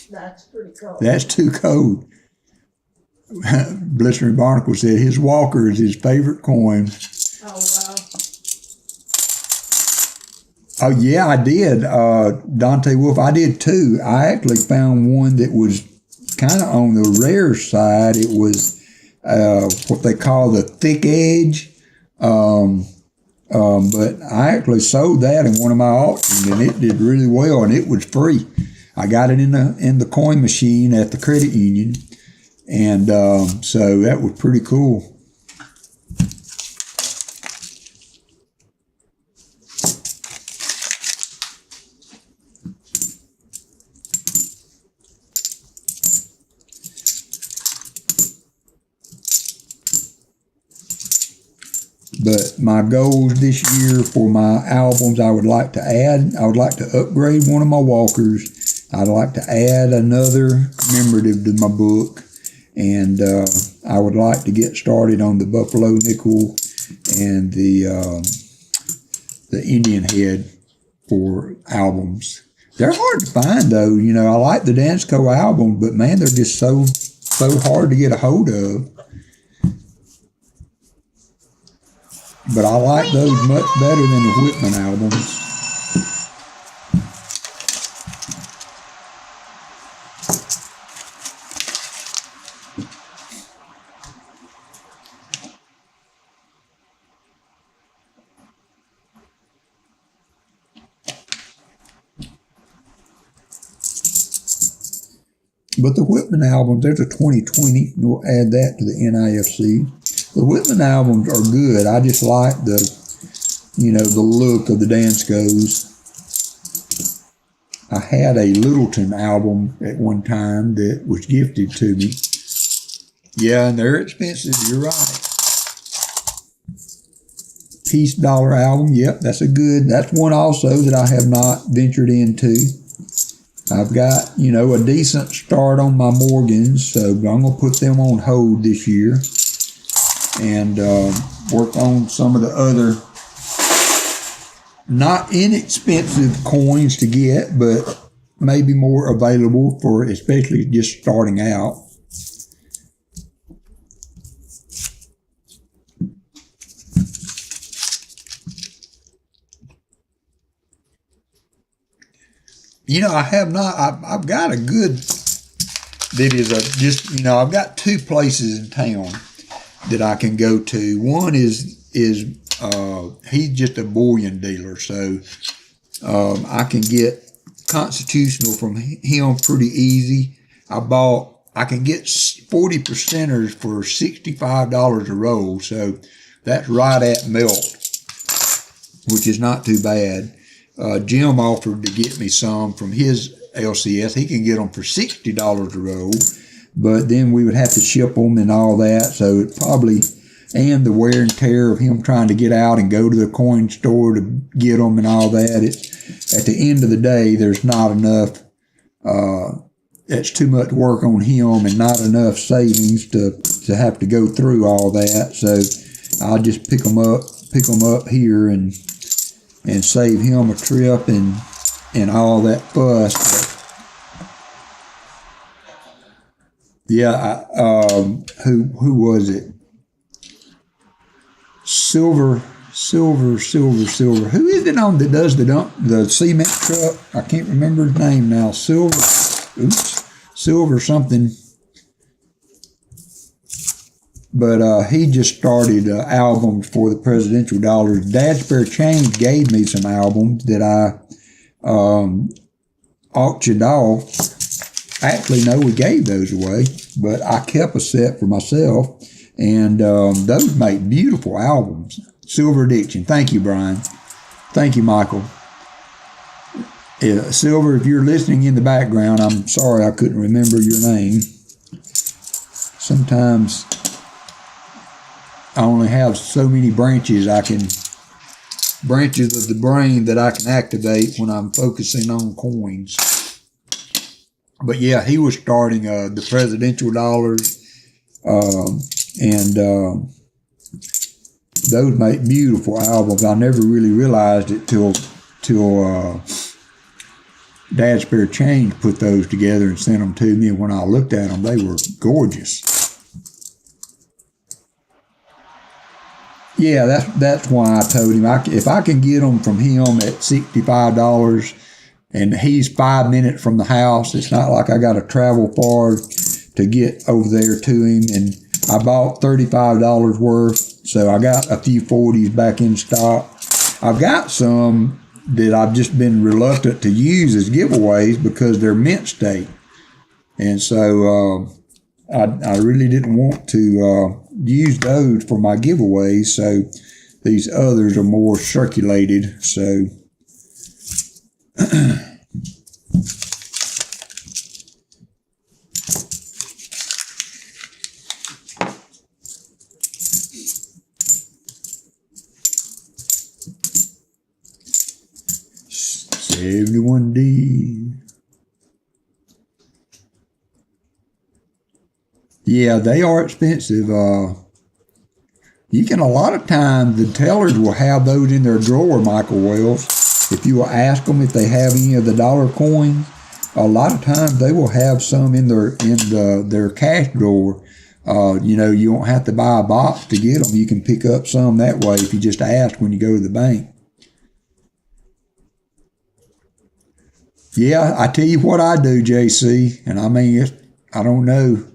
That's pretty cool. That's too cold. Blistering Barnacle said his Walker is his favorite coin. Oh, wow. Oh, yeah, I did. Dante Wolf, I did too. I actually found one that was kind of on the rare side. It was what they call the thick edge. But I actually sold that in one of my auctions, and it did really well, and it was free. I got it in the coin machine at the credit union, and so that was pretty cool. But my goals this year for my albums, I would like to upgrade one of my Walkers. I'd like to add another commemorative to my book. And I would like to get started on the Buffalo Nickel and the Indian Head for albums. They're hard to find though. You know, I like the Danceco albums, but man, they're just so hard to get a hold of. but I like those much better than the Whitman albums. But the Whitman albums, there's a 2020. We'll add that to the NIFC. The Whitman albums are good. I just like the look of the dance GAWs. I had a Littleton album at one time that was gifted to me. Yeah, and they're expensive. You're right. Peace Dollar album. Yep, that's one also that I have not ventured into. I've got, a decent start on my Morgans, so I'm going to put them on hold this year and work on some of the other not inexpensive coins to get, but maybe more available for especially just starting out. I have not, I've got a good, that is I've got two places in town that I can go to. One is he's just a bullion dealer, so I can get constitutional from him pretty easy. I can get 40%ers for $65 a roll, so that's right at melt, which is not too bad. Jim offered to get me some from his LCS. He can get them for $60 a roll, but then we would have to ship them and all that. So it probably, and the wear and tear of him trying to get out and go to the coin store to get them and all that. It's at the end of the day, there's not enough. It's too much work on him and not enough savings to have to go through all that. So I'll just pick them up here and save him a trip and all that fuss. But yeah, who was it? Silver. Who is it on that does the cement truck? I can't remember his name now. Silver something. But he just started albums for the presidential dollars. Dad Spare Change gave me some albums that I auctioned off. Actually, no, we gave those away, but I kept a set for myself, and those make beautiful albums. Silver Addiction. Thank you, Brian. Thank you, Michael. Silver, if you're listening in the background, I'm sorry I couldn't remember your name. Sometimes I only have so many branches of the brain that I can activate when I'm focusing on coins. But yeah, he was starting the presidential dollars, and those make beautiful albums. I never really realized it till Dad Spare Change put those together and sent them to me, and when I looked at them, they were gorgeous. Yeah, that's why I told him if I can get them from him at $65, and he's 5 minutes from the house, it's not like I got to travel far to get over there to him. And I bought $35 worth, so I got a few 40s back in stock. I've got some that I've just been reluctant to use as giveaways because they're mint state, and so I really didn't want to use those for my giveaways, so these others are more circulated. So $71D. Yeah, they are expensive. You can, a lot of times, the tellers will have those in their drawer, Michael Wells. If you will ask them if they have any of the dollar coins, a lot of times they will have some in their cash drawer. You know, you don't have to buy a box to get them. You can pick up some that way if you just ask when you go to the bank. Yeah, I tell you what I do, JC, and I mean, I don't know.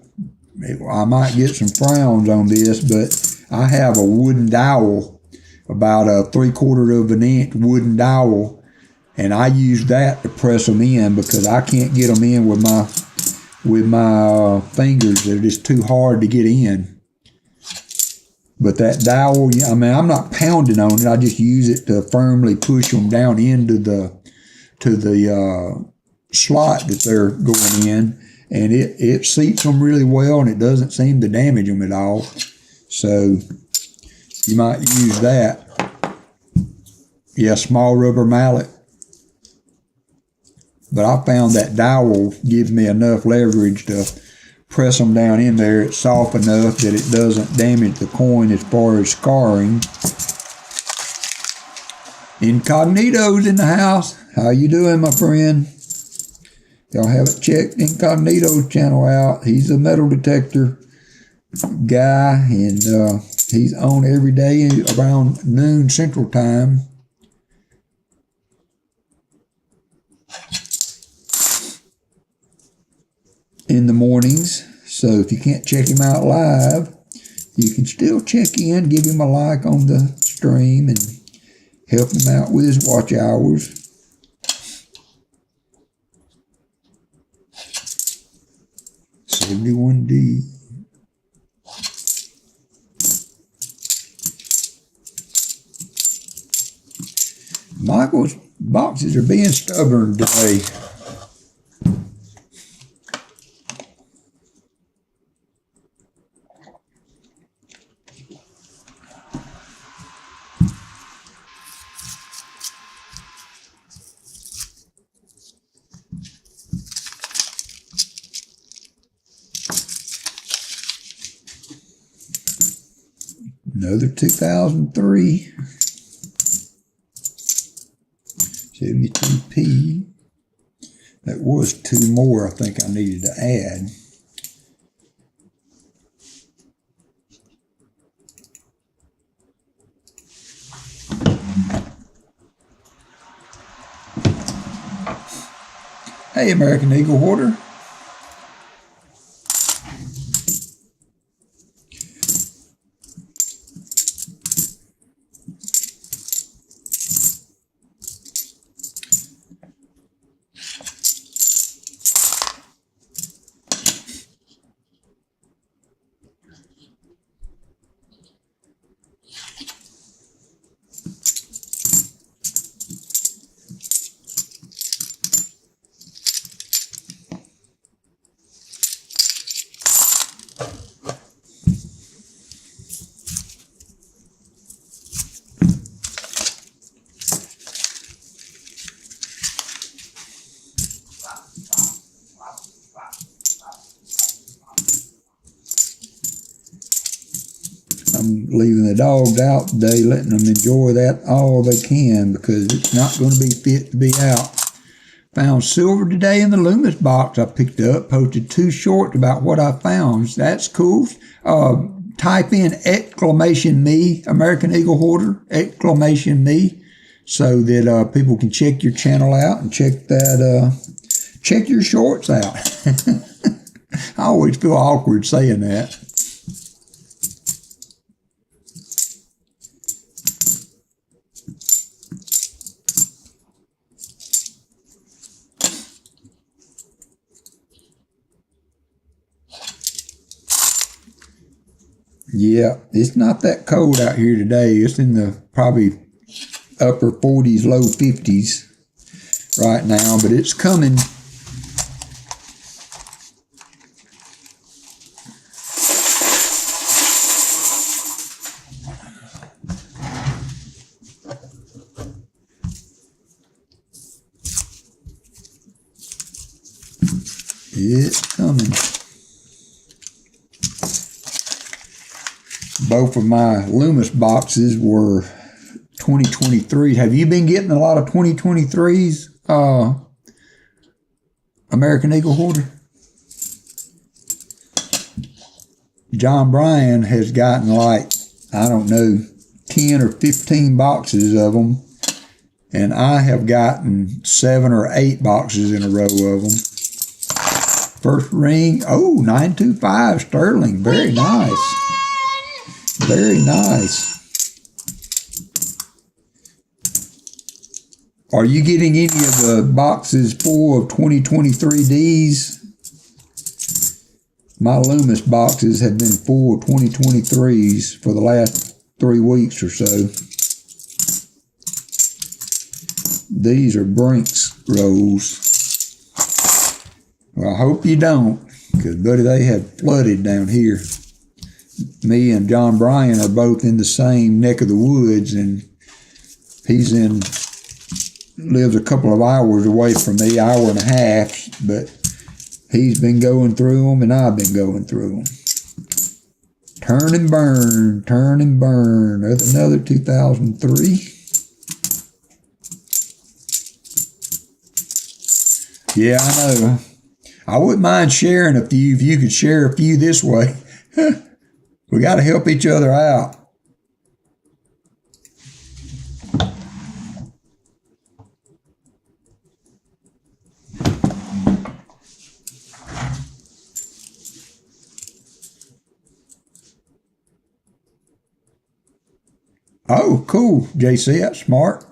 I might get some frowns on this, but I have a wooden dowel, about a 3/4 of an inch wooden dowel, and I use that to press them in because I can't get them in with my fingers. They're just too hard to get in. But that dowel, I mean, I'm not pounding on it. I just use it to firmly push them down into the slot that they're going in, and it seats them really well, and it doesn't seem to damage them at all. So you might use that. Yeah, small rubber mallet. But I found that dowel gives me enough leverage to press them down in there. It's soft enough that it doesn't damage the coin as far as scarring. Incognito's in the house. How you doing, my friend? Y'all haven't checked Incognito's channel out. He's a metal detector guy, and he's on every day around noon Central Time. In the mornings. So if you can't check him out live, you can still check in, give him a like on the stream, and help him out with his watch hours. $71D. Michael's boxes are being stubborn today. Another 2003 72P. That was two more I think I needed to add. Hey, American Eagle Hoarder. I'm leaving the dogs out today, letting them enjoy that all they can because it's not going to be fit to be out. Found silver today in the Loomis box I picked up. Posted 2 shorts about what I found. That's cool. Type in !me, American Eagle Hoarder, !me, so that people can check your channel out and check your shorts out. I always feel awkward saying that. Yeah, it's not that cold out here today. It's in the probably upper 40s, low 50s right now, but it's coming. It's coming. Both of my Loomis boxes were 2023. Have you been getting a lot of 2023s, American Eagle Hoarder? John Bryan has gotten like, I don't know, 10 or 15 boxes of them. And I have gotten 7 or 8 boxes in a row of them. First ring, 925 sterling. Very nice. Very nice. Are you getting any of the boxes full of 2023Ds? My Loomis boxes have been full of 2023s for the last 3 weeks or so. These are Brinks rolls. Well, I hope you don't, because, buddy, they have flooded down here. Me and John Bryan are both in the same neck of the woods, and lives a couple of hours away from me, hour and a half, but he's been going through them, and I've been going through them. Turn and burn, turn and burn. There's another 2003. Yeah, I know. I wouldn't mind sharing a few if you could share a few this way. We got to help each other out. Oh, cool, JC, that's smart.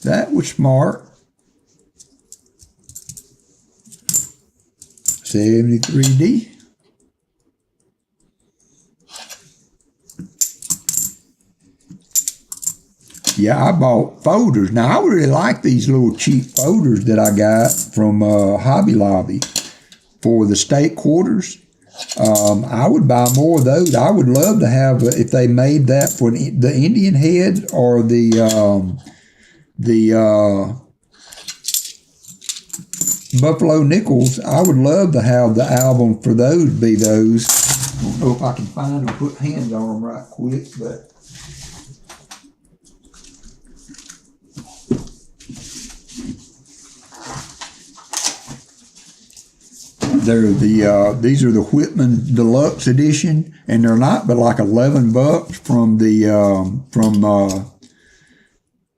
That was smart. 73D. Yeah, I bought folders. Now, I really like these little cheap folders that I got from Hobby Lobby for the state quarters. I would buy more of those. I would love to have, if they made that for the Indian head or the Buffalo Nickels. I would love to have the album for those be those. I don't know if I can find them, put hands on them right quick, but these are the Whitman Deluxe Edition, and they're not but like $11 from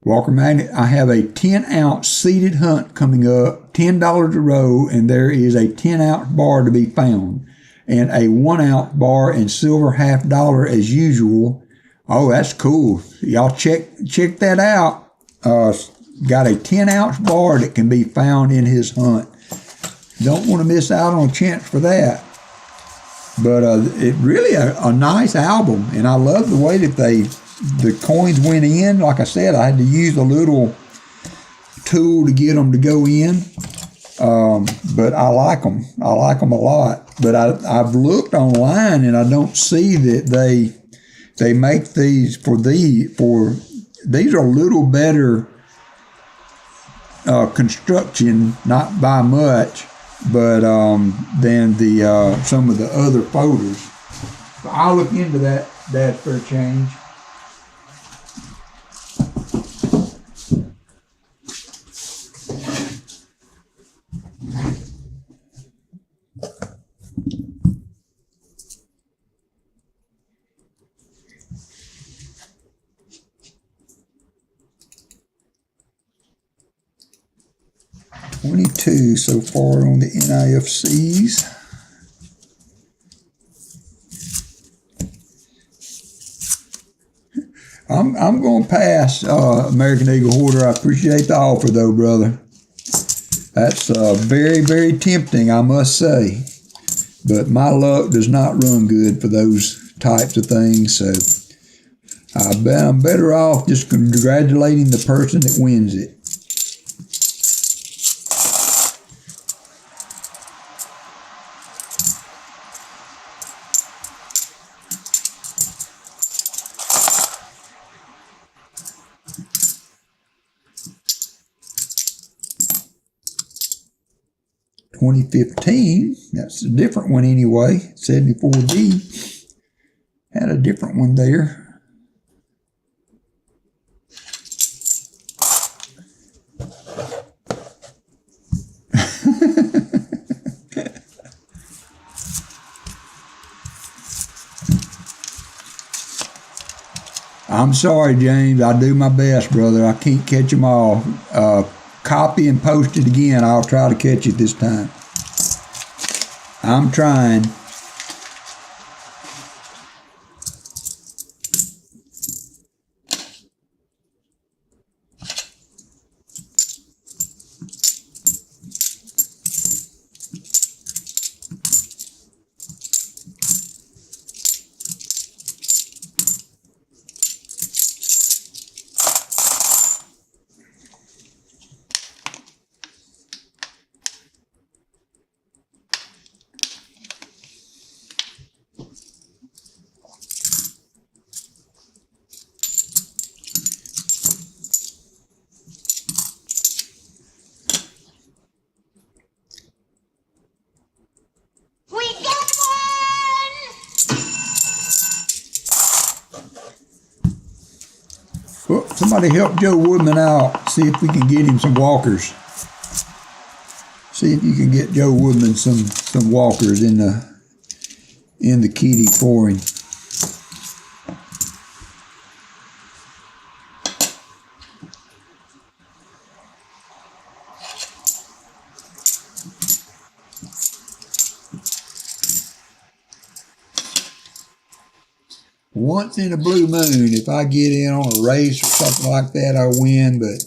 WalkerMagnet. I have a 10-ounce seated hunt coming up, $10 a row, and there is a 10-ounce bar to be found, and a 1-ounce bar and silver $half as usual. Oh, that's cool. Y'all check that out. Got a 10-ounce bar that can be found in his hunt. Don't want to miss out on a chance for that. But it really a nice album, and I love the way that the coins went in. Like I said, I had to use a little tool to get them to go in. But I like them. I like them a lot. But I've looked online, and I don't see that they make these these are a little better construction, not by much, but than the some of the other folders. So I'll look into that for a change. $22 so far on the NIFCs. I'm going to pass, American Eagle Hoarder. I appreciate the offer, though, brother. That's very, very tempting, I must say. But my luck does not run good for those types of things, so I'm better off just congratulating the person that wins it. $20.15, that's a different one anyway. 74D had a different one there. I'm sorry, James. I do my best, brother. I can't catch them all. Copy and post it again. I'll try to catch it this time. I'm trying. We got one! Well, somebody help Joe Woodman out. See if we can get him some walkers. See if you can get Joe Woodman some walkers in the kitty for him. Once in a blue moon, if I get in on a race or something like that, I win. But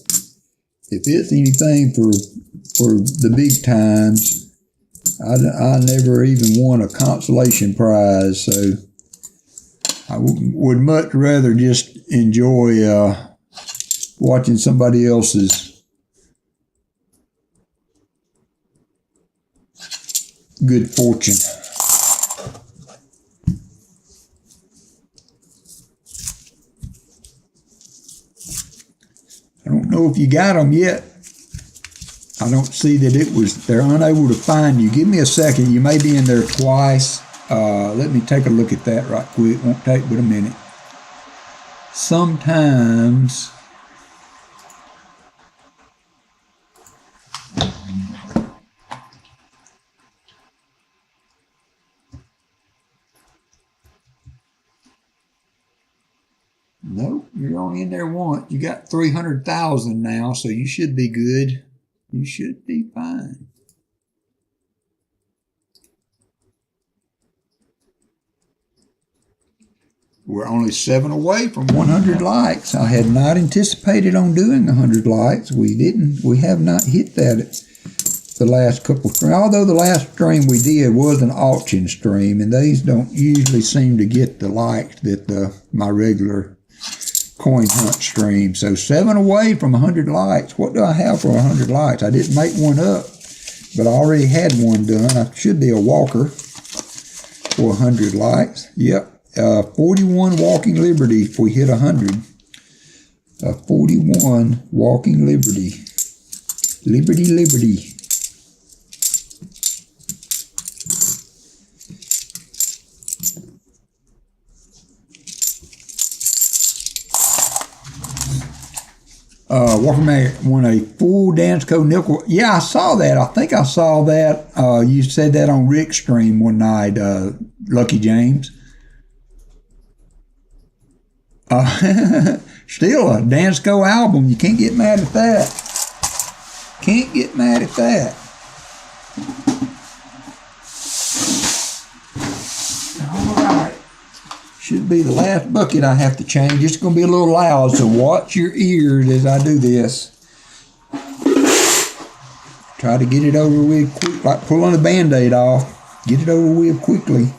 if it's anything for the big times, I never even won a consolation prize. So I would much rather just enjoy watching somebody else's good fortune. I don't know if you got them yet. I don't see that they're unable to find you. Give me a second. You may be in there twice. Let me take a look at that right quick. Won't take but a minute. Sometimes nope, you're only in there once. You got 300,000 now, so you should be good. You should be fine. We're only 7 away from 100 likes. I had not anticipated on doing 100 likes. We have not hit that the last couple of streams. Although the last stream we did was an auction stream, and these don't usually seem to get the likes that my regular coin hunt stream. So 7 away from 100 likes. What do I have for 100 likes? I didn't make one up, but I already had one done. I should be a walker for 100 likes. Yep. 41 Walking Liberty if we hit 100. 41 Walking Liberty. Liberty. WalkerMagnet won a full Dansko nickel. Yeah, I saw that. I think I saw that. You said that on Rick's stream one night, Lucky James. Still a Dansko album. You can't get mad at that. Can't get mad at that. All right. Should be the last bucket I have to change. It's going to be a little loud, so watch your ears as I do this. Try to get it over with quick, like pulling a Band-Aid off. Get it over with quickly.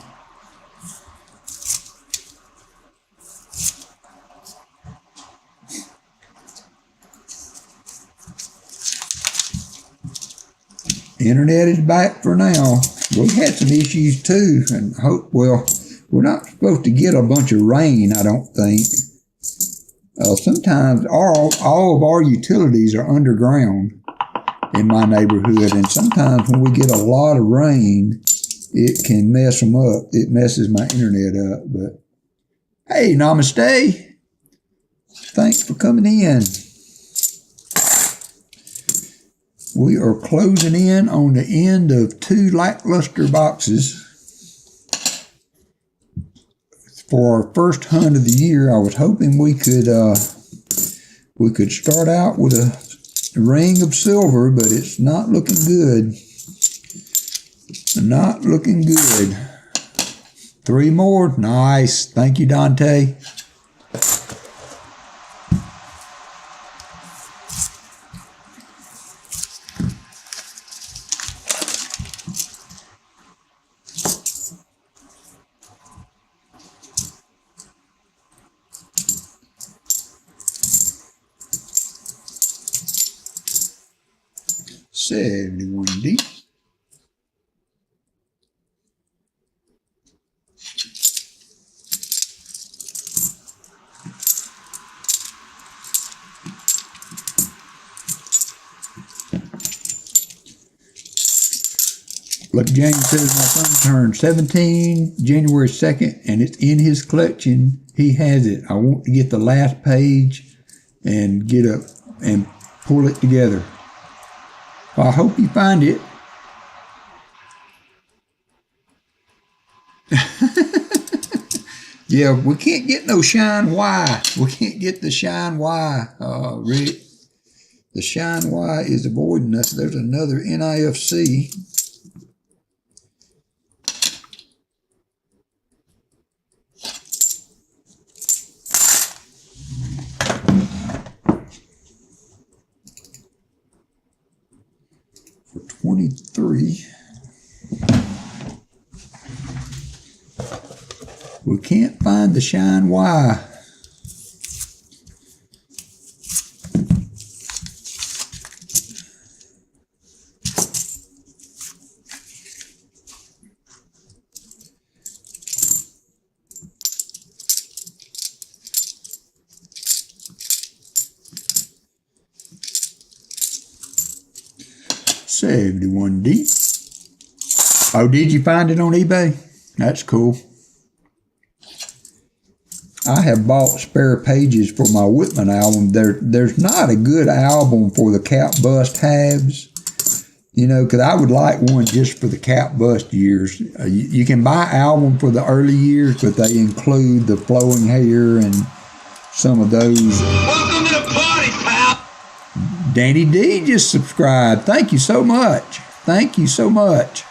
Internet is back for now. We had some issues too, and well, we're not supposed to get a bunch of rain, I don't think. Sometimes all of our utilities are underground in my neighborhood, and sometimes when we get a lot of rain, it can mess them up. It messes my internet up. But hey, namaste. Thanks for coming in. We are closing in on the end of 2 lackluster boxes for our first hunt of the year, I was hoping we could start out with a ring of silver, but it's not looking good. Not looking good. 3 more. Nice. Thank you, Dante. $71D. Look, James says my son turned 17 January 2nd, and it's in his collection. He has it. I want to get the last page and get up and pull it together. Well, I hope you find it. Yeah, we can't get no Shine Y. We can't get the Shine Y, Rick. The Shine Y is avoiding us. There's another NIFC. For 23. We can't find the Shine Y. $71D. Oh, did you find it on eBay? That's cool. I have bought spare pages for my Whitman album. There's not a good album for the cap bust halves, you know, because I would like one just for the cap bust years. You can buy album for the early years, but they include the flowing hair and some of those. Welcome to the party, pal. Danny D just subscribed. Thank you so much. Thank you so much.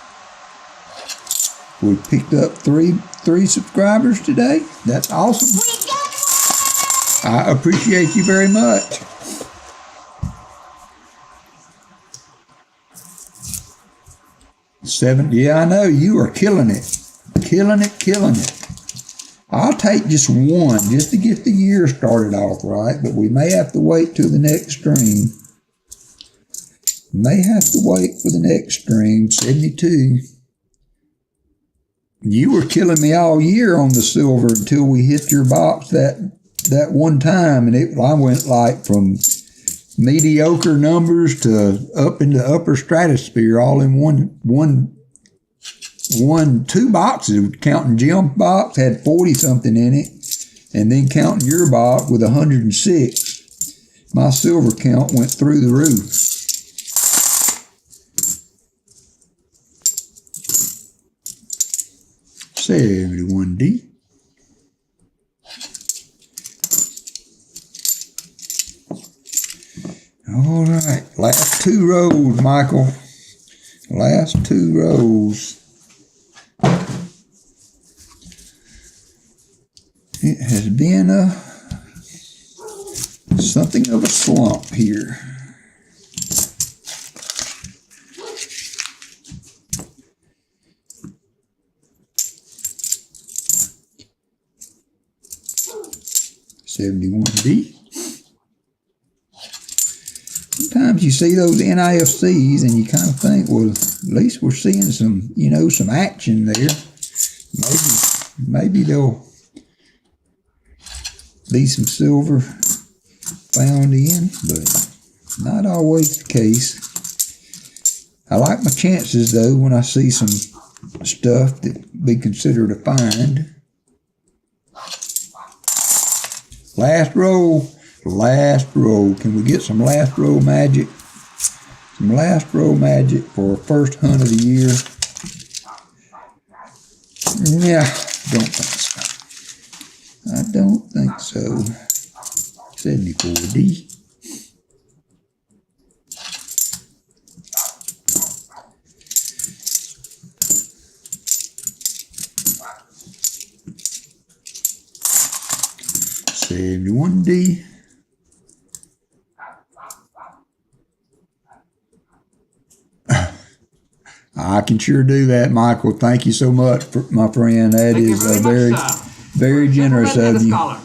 We picked up three subscribers today. That's awesome. I appreciate you very much. Yeah, I know you are killing it. Killing it. I'll take just one just to get the year started off right, but we may have to wait till the next stream. May have to wait for the next stream. 72. You were killing me all year on the silver until we hit your box that one time, and I went like from mediocre numbers to up into upper stratosphere all in two boxes. Counting Jim's box had 40 something in it, and then counting your box with 106. My silver count went through the roof. $71D. All right, last 2 rows, Michael. Last 2 rows. It has been something of a slump here. $71D. Sometimes you see those NIFCs and you kind of think, well, at least we're seeing some, some action there. Maybe there'll be some silver found in, but not always the case. I like my chances though when I see some stuff that be considered a find. Last row. Can we get some last row magic? Some last row magic for our first hunt of the year. Yeah, don't think so. I don't think so. 74D. $71D. I can sure do that, Michael. Thank you so much, my friend. That Thank you is very very, much, sir. very generous Gentleman of and a you. scholar.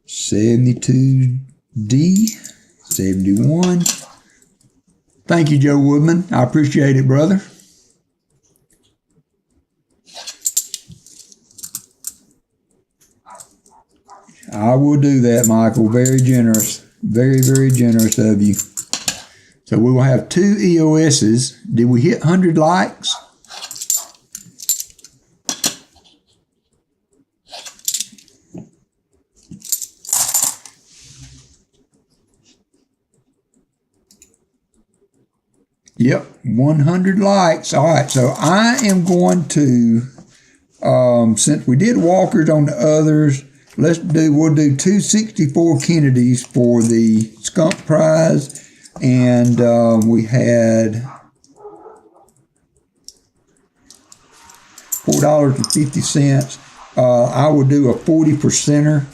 72D, 71. Thank you, Joe Woodman. I appreciate it, brother. I will do that, Michael. Very generous. Very, very generous of you. So we will have 2 EOSs. Did we hit 100 likes? Yep, 100 likes. All right, so I am going to, since we did Walkers on the others, we'll do 264 Kennedys for the skunk prize. And we had $4.50. I will do a 40%er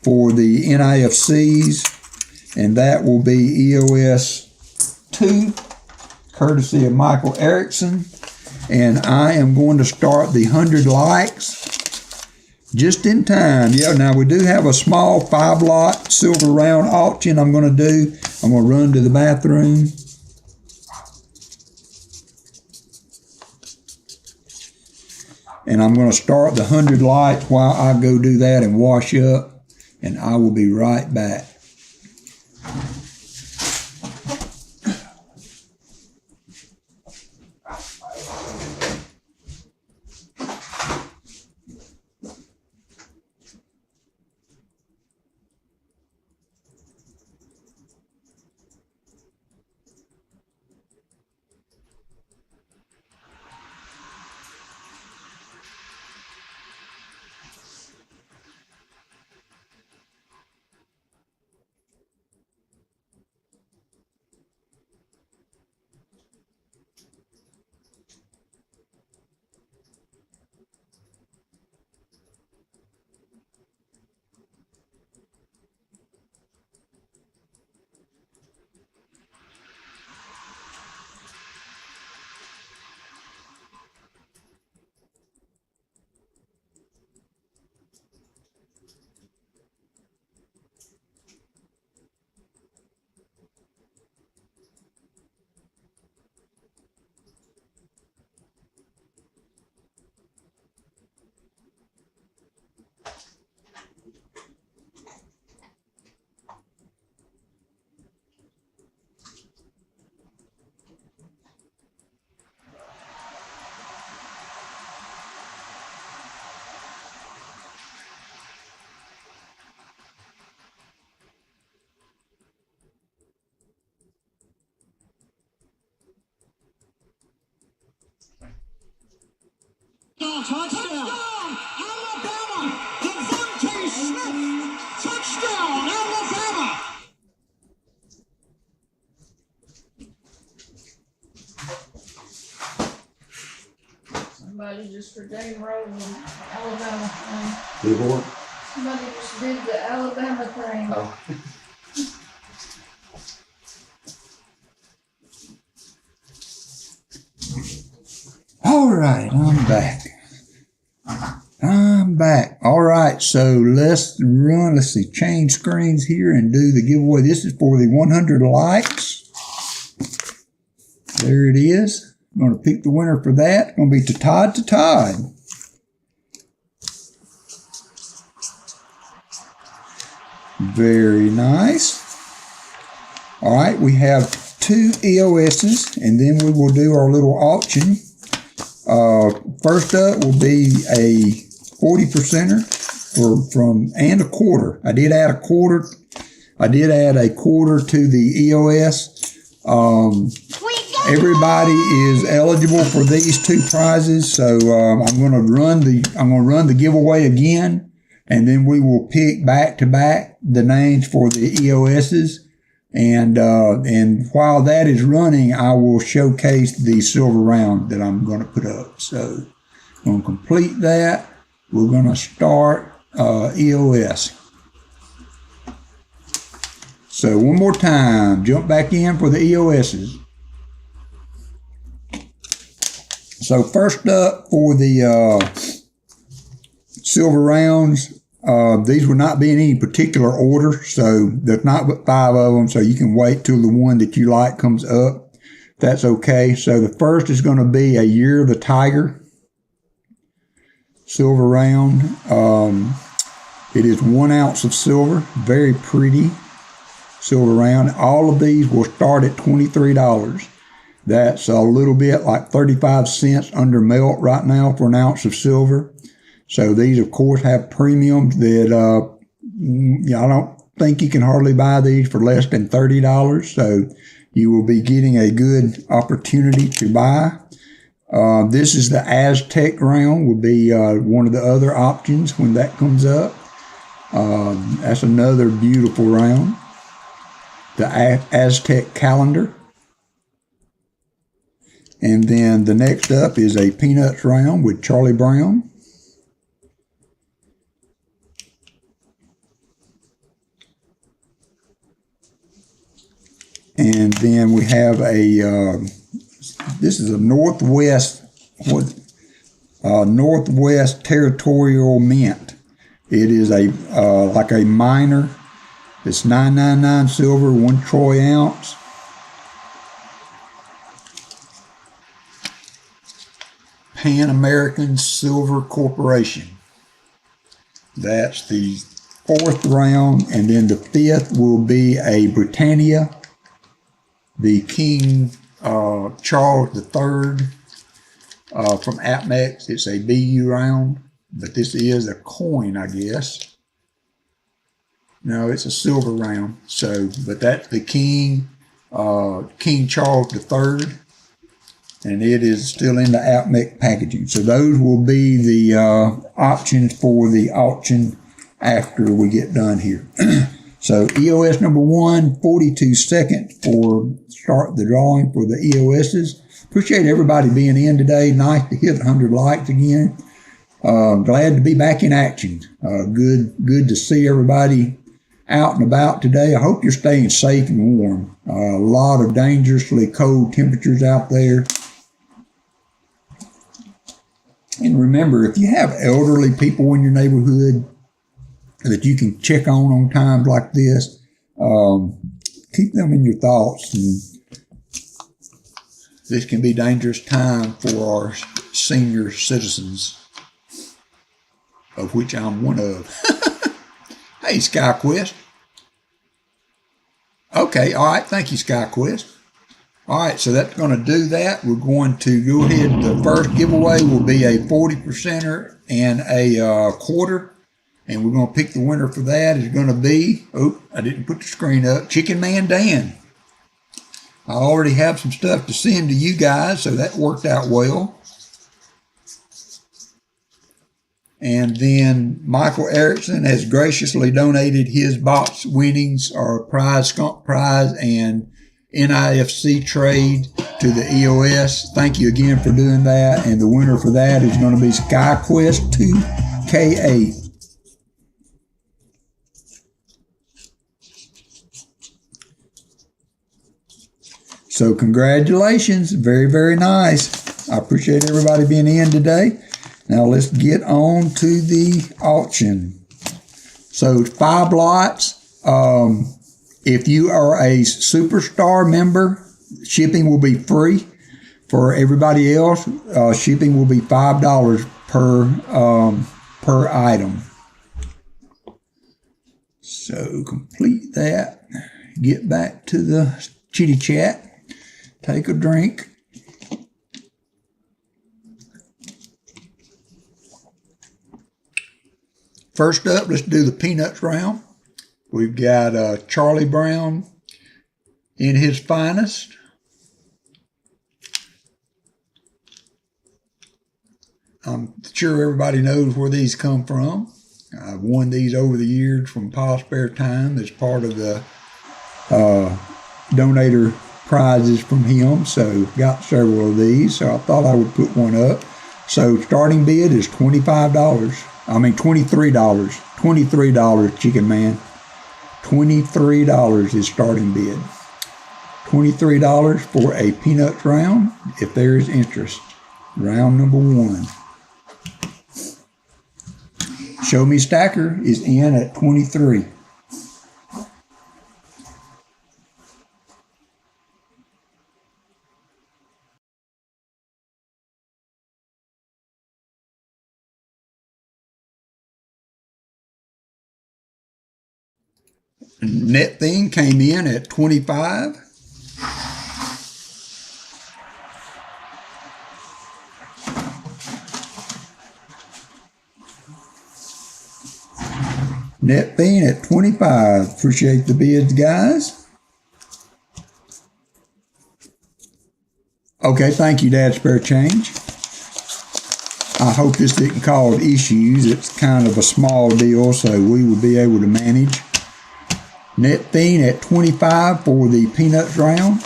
for the NIFCs, and that will be EOS 2, courtesy of Michael Erickson. And I am going to start the 100 likes just in time. Yeah, now we do have a small 5-lot silver round auction I'm going to do. I'm going to run to the bathroom. And I'm going to start the 100 lights while I go do that and wash up. And I will be right back. Touchdown, Alabama! Devontae Smith! Touchdown, Alabama! Somebody just for Dave Rose and Alabama thing. Good boy. Somebody just did the Alabama thing. Oh. All right, I'm back. All right, so let's see, change screens here and do the giveaway. This is for the 100 likes. There it is. I'm going to pick the winner for that. It's going to be to Todd. Very nice. All right, we have 2 EOSs, and then we will do our little auction. First up will be a 40%er and a quarter. I did add a quarter. to the EOS. Everybody is eligible for these 2 prizes, so I'm going to run the giveaway again And then we will pick back to back the names for the EOSs. And while that is running, I will showcase the silver round that I'm going to put up. So I'm going to complete that. We're going to start EOS. So one more time, jump back in for the EOSs. So first up for the silver rounds, these will not be in any particular order, so there's not but 5 of them, so you can wait till the one that you like comes up. That's okay. So the first is going to be a Year of the Tiger silver round. It is 1 ounce of silver, very pretty silver round. All of these will start at $23. That's a little bit like 35 cents under melt right now for 1 ounce of silver. So these, of course, have premiums that I don't think you can hardly buy these for less than $30. So you will be getting a good opportunity to buy. This is the Aztec round, will be one of the other options when that comes up. That's another beautiful round. The Aztec calendar. And then the next up is a Peanuts round with Charlie Brown. And then we have this is a Northwest Territorial Mint. It is like a minor. It's $9.99 silver, 1 troy ounce. Pan American Silver Corporation. That's the 4th round, and then the 5th will be a Britannia, the King Charles III from Amex. It's a BU round, but this is a coin, I guess. No, it's a silver round. So, but that's the King Charles III, and it is still in the Amex packaging. So those will be the options for the auction after we get done here. So EOS number 1, 42 seconds for start the drawing for the EOSs. Appreciate everybody being in today. Nice to hit 100 likes again. Glad to be back in action. Good to see everybody out and about today. I hope you're staying safe and warm. A lot of dangerously cold temperatures out there. And remember, if you have elderly people in your neighborhood that you can check on times like this, keep them in your thoughts. And this can be a dangerous time for our senior citizens, of which I'm one of. Hey, SkyQuest. Okay, all right. Thank you, SkyQuest. All right, so that's going to do that. We're going to go ahead. The first giveaway will be a 40%er and a quarter. And we're going to pick the winner for that. Is going to be, I didn't put the screen up, Chicken Man Dan. I already have some stuff to send to you guys, so that worked out well. And then Michael Erickson has graciously donated his box winnings, or prize, skunk prize, and NIFC trade to the EOS. Thank you again for doing that. And the winner for that is going to be SkyQuest 2K8. So congratulations. Very, very nice. I appreciate everybody being in today. Now let's get on to the auction. So 5 lots. If you are a Superstar member, shipping will be free. For everybody else, shipping will be $5 per item. So complete that. Get back to the chitty chat. Take a drink. First up, let's do the Peanuts round. We've got Charlie Brown in his finest. I'm sure everybody knows where these come from. I've won these over the years from Pa's Spare Time as part of the donator prizes from him. So got several of these. So I thought I would put one up. So starting bid is $23. $23, Chicken Man. $23 is starting bid. $23 for a peanuts round, if there is interest. Round number 1. Show Me Stacker is in at 23. Net Thing came in at 25. Net Thing at 25. Appreciate the bids, guys. Okay, thank you, Dad Spare Change. I hope this didn't cause issues. It's kind of a small deal, so we will be able to manage. Net Thing at 25 for the peanuts round.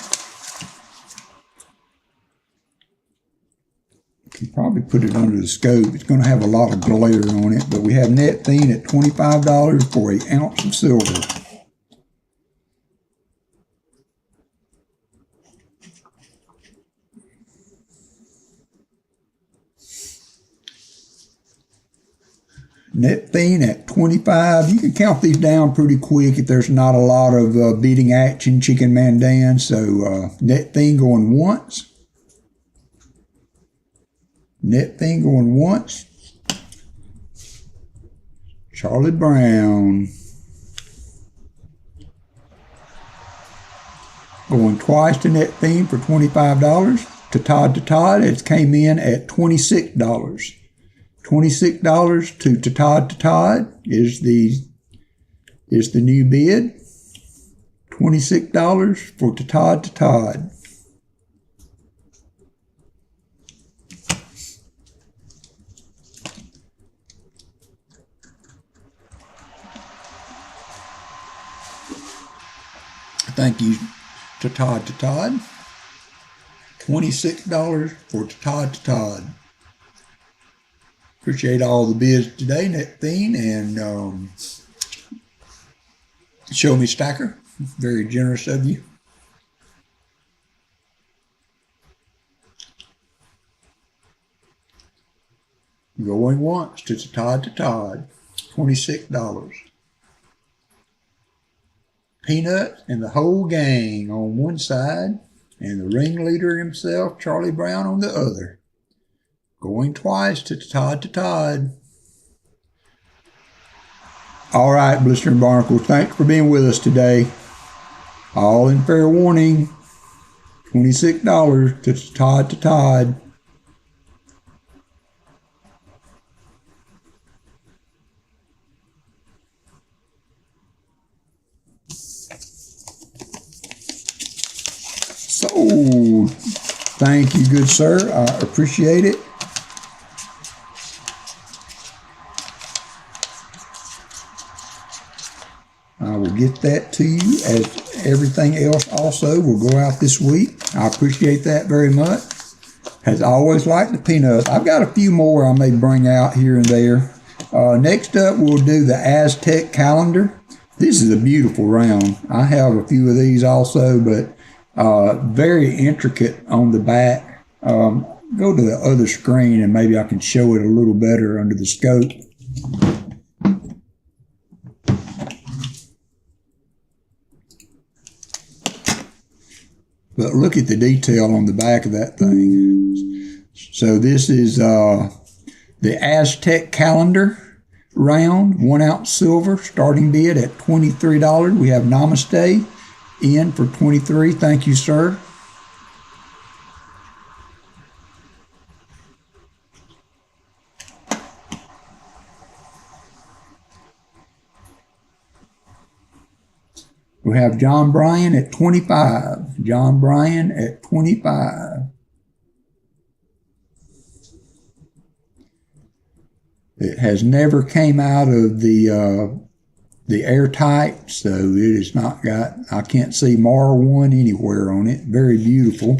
Can probably put it under the scope. It's going to have a lot of glare on it, but we have Net Thing at $25 for an ounce of silver. Net Thing at 25. You can count these down pretty quick if there's not a lot of bidding action, Chicken Man Dan. So Net Thing going once. Net Thing going once. Charlie Brown going twice to Net Thing for $25. To Todd, it came in at $26. $26 to Todd is the new bid. $26 for Todd. Thank you to Todd. $26 for Todd. Appreciate all the bids today, Net Thing and Show Me Stacker. Very generous of you. Going once to Todd. $26. Peanut and the whole gang on one side, and the ringleader himself, Charlie Brown, on the other. Going twice to Todd. All right, Blister and Barnacles, thanks for being with us today. All in fair warning. $26 to Todd. So, thank you, good sir. I appreciate it. I will get that to you, as everything else also will go out this week. I appreciate that very much. As always, like the peanuts. I've got a few more I may bring out here and there. Next up, we'll do the Aztec calendar. This is a beautiful round. I have a few of these also, but very intricate on the back. Go to the other screen and maybe I can show it a little better under the scope. But look at the detail on the back of that thing. So this is the Aztec calendar round, 1 ounce silver, starting bid at $23. We have Namaste in for $23. Thank you, sir. We have John Bryan at 25. John Bryan at 25. It has never came out of the airtight, so it is not got, I can't see Mar 1 anywhere on it. Very beautiful.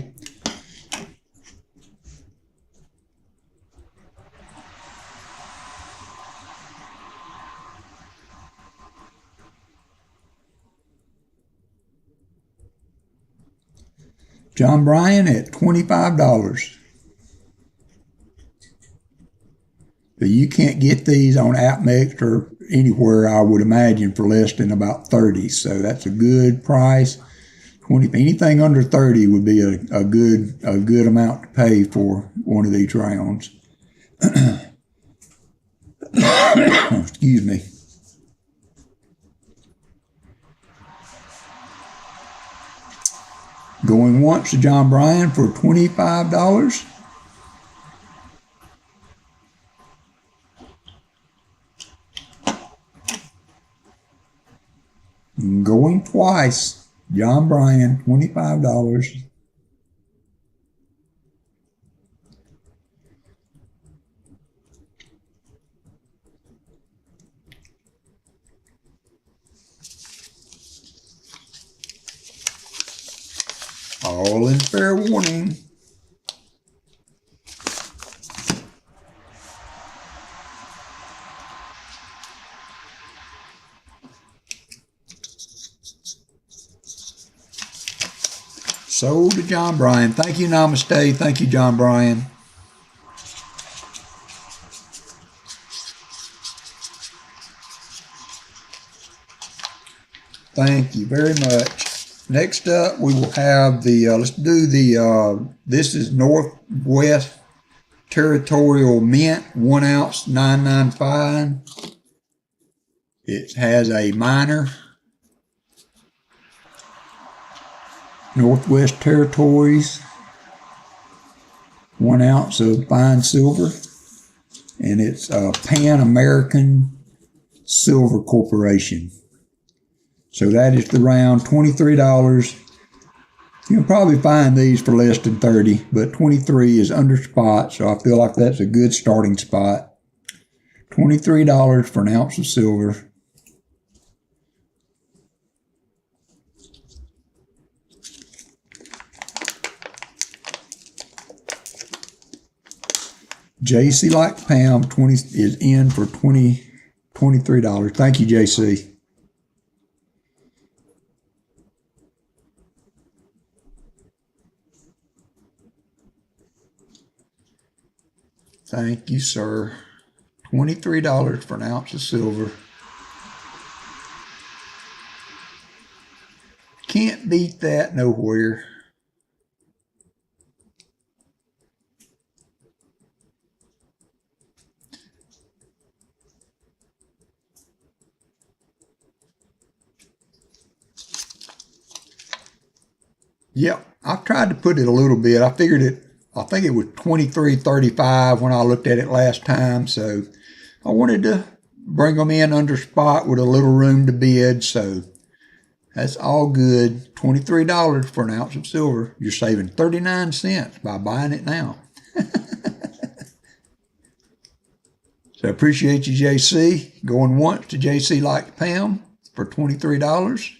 John Bryan at $25. But you can't get these on AppMex or anywhere, I would imagine, for less than about 30. So that's a good price. 20, anything under 30 would be a good amount to pay for one of these rounds. Excuse me. Going once to John Bryan for $25. Going twice, John Bryan, $25. All in fair warning. Sold to John Bryan. Thank you, Namaste. Thank you, John Bryan. Thank you very much. Next up, we will have the, let's do the, this is Northwest Territorial Mint, 1 ounce, $9.95. It has a minor. Northwest Territories, 1 ounce of fine silver. And it's Pan American Silver Corporation. So that is the round, $23. You can probably find these for less than 30, but 23 is under spot, so I feel like that's a good starting spot. $23 for an ounce of silver. JC like Pam 20 is in for $23. Thank you, JC. Thank you, sir. $23 for an ounce of silver. Can't beat that nowhere. Yep, I tried to put it a little bit. I figured it, I think it was $23.35 when I looked at it last time. So I wanted to bring them in under spot with a little room to bid. So that's all good. $23 for an ounce of silver. You're saving 39 cents by buying it now. So I appreciate you, JC. Going once to JC like Pam for $23.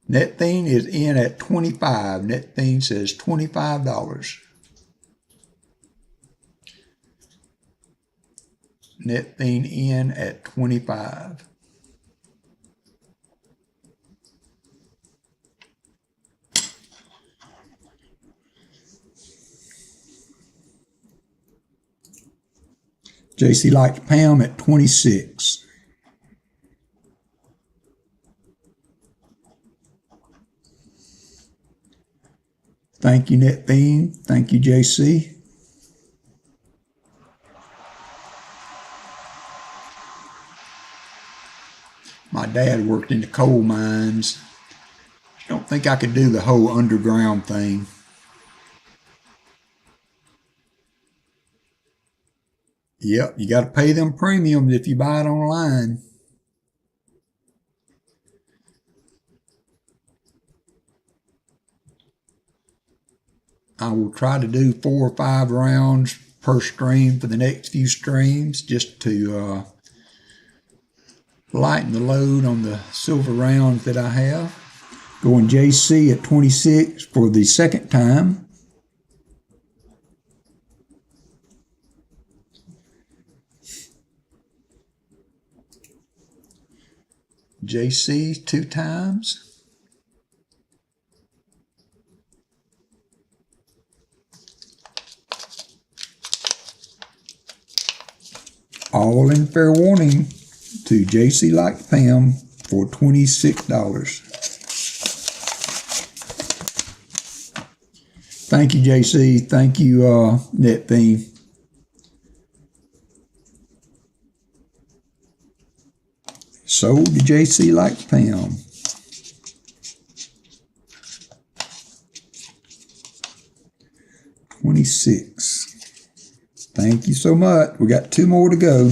Netthing is in at $25. Netthing says $25. Netthing in at $25. JC likes Pam at $26. Thank you, Netthing. Thank you, JC. My dad worked in the coal mines. I don't think I could do the whole underground thing. Yep, you got to pay them premiums if you buy it online. I will try to do 4 or 5 rounds per stream for the next few streams, just to lighten the load on the silver rounds that I have. Going JC at 26 for the second time. JC 2 times. All in fair warning to JC Like Pam for $26. Thank you, JC. Thank you, NetTheme. Sold to JC Like Pam. $26. Thank you so much. We got 2 more to go.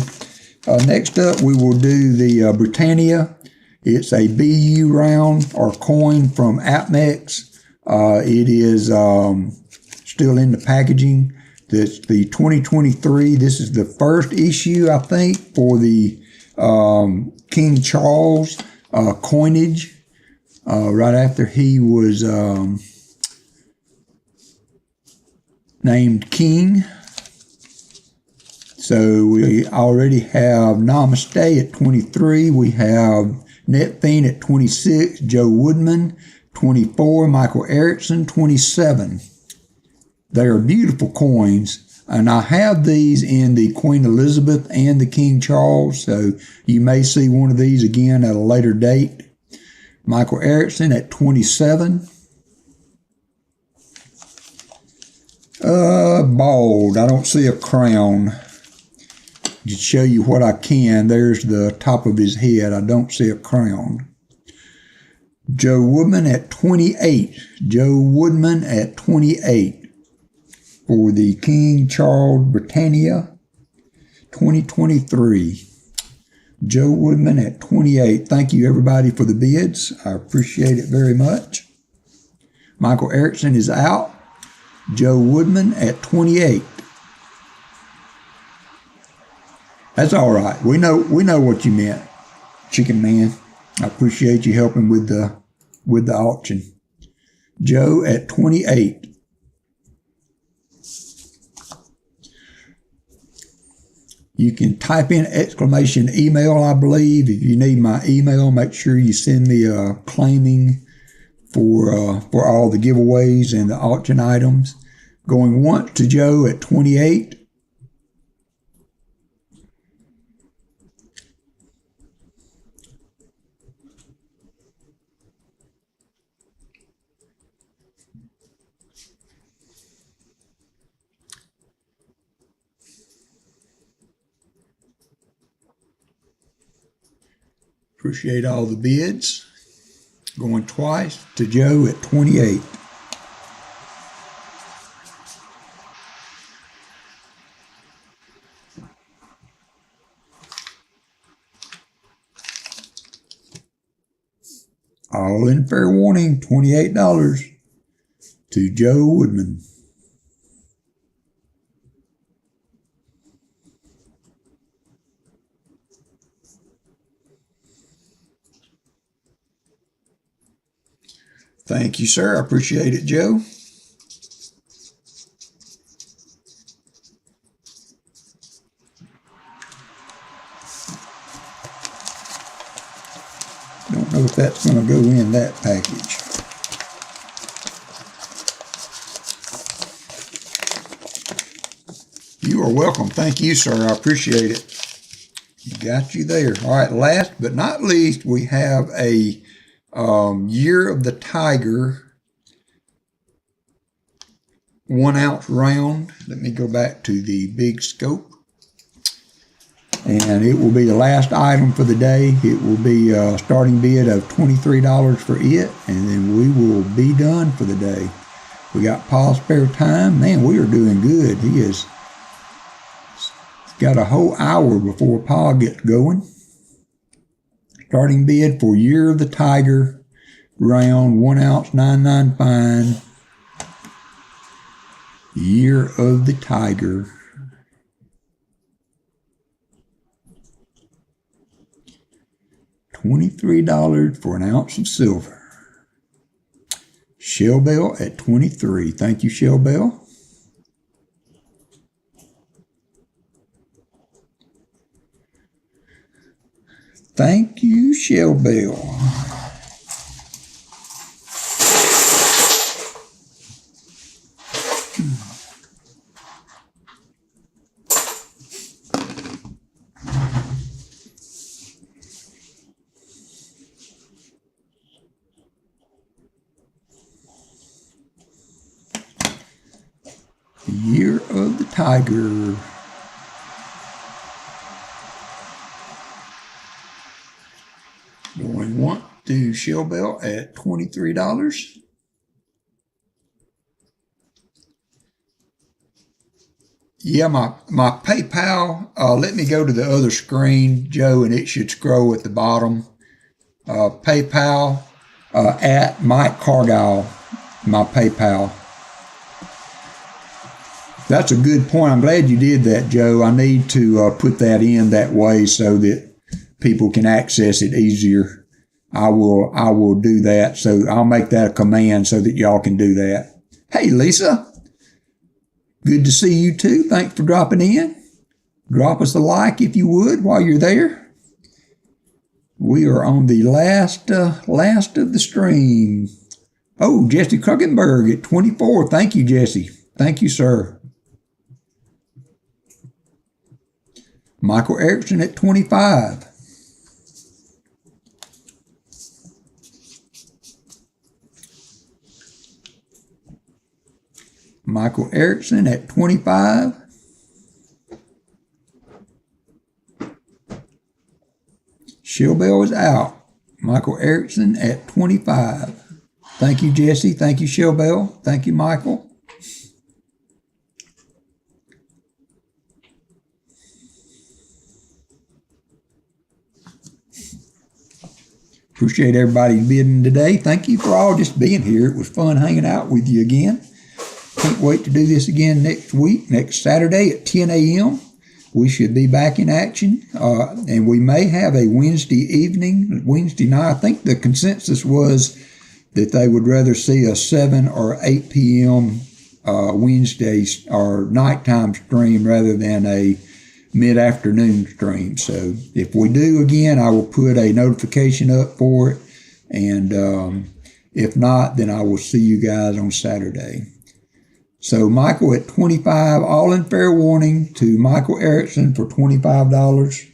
Next up, we will do the Britannia. It's a BU round or coin from Apmex. It is still in the packaging. That's the 2023. This is the first issue, I think, for the King Charles coinage. Right after he was named king. So we already have Namaste at 23. We have NetTheme at 26. Joe Woodman, 24. Michael Erickson, 27. They are beautiful coins. And I have these in the Queen Elizabeth and the King Charles. So you may see one of these again at a later date. Michael Erickson at 27. Bald. I don't see a crown. To show you what I can, there's the top of his head. I don't see a crown. Joe Woodman at 28. Joe Woodman at 28 for the King Charles Britannia 2023. Joe Woodman at 28. Thank you, everybody, for the bids. I appreciate it very much. Michael Erickson is out. Joe Woodman at 28. That's all right. We know what you meant, Chicken Man. I appreciate you helping with the auction. Joe at 28. You can type in exclamation email, I believe. If you need my email, make sure you send me a claiming for all the giveaways and the auction items. Going once to Joe at 28. Appreciate all the bids. Going twice to Joe at 28. All in fair warning, $28 to Joe Woodman. Thank you, sir. I appreciate it, Joe. Don't know if that's going to go in that package. You are welcome. Thank you, sir. I appreciate it. Got you there. All right, last but not least, we have a Year of the Tiger 1 ounce round. Let me go back to the big scope. And it will be the last item for the day. It will be a starting bid of $23 for it. And then we will be done for the day. We got Paul's spare time. Man, we are doing good. He has got a whole hour before Paul gets going. Starting bid for Year of the Tiger round 1 ounce 99 fine. Year of the Tiger. $23 for an ounce of silver. Shell Bell at 23. Thank you, Shell Bell. Thank you, Shell Bell. Year of the Tiger. Going once to Shell Bell at $23. Yeah, my PayPal, let me go to the other screen, Joe, and it should scroll at the bottom. PayPal at Mike Cargile, my PayPal. That's a good point. I'm glad you did that, Joe. I need to put that in that way so that people can access it easier. I will do that. So I'll make that a command so that y'all can do that. Hey, Lisa. Good to see you too. Thanks for dropping in. Drop us a like if you would while you're there. We are on the last of the stream. Oh, Jesse Krugenberg at 24. Thank you, Jesse. Thank you, sir. Michael Erickson at 25. Michael Erickson at 25. Shell Bell is out. Michael Erickson at 25. Thank you, Jesse. Thank you, Shell Bell. Thank you, Michael. Appreciate everybody bidding today. Thank you for all just being here. It was fun hanging out with you again. Can't wait to do this again next week, next Saturday at 10 a.m. We should be back in action, and we may have a Wednesday night. I think the consensus was that they would rather see a 7 or 8 p.m. Wednesday or nighttime stream rather than a mid-afternoon stream. So if we do again, I will put a notification up for it, and if not, then I will see you guys on Saturday. So Michael at 25, all in fair warning to Michael Erickson for $25.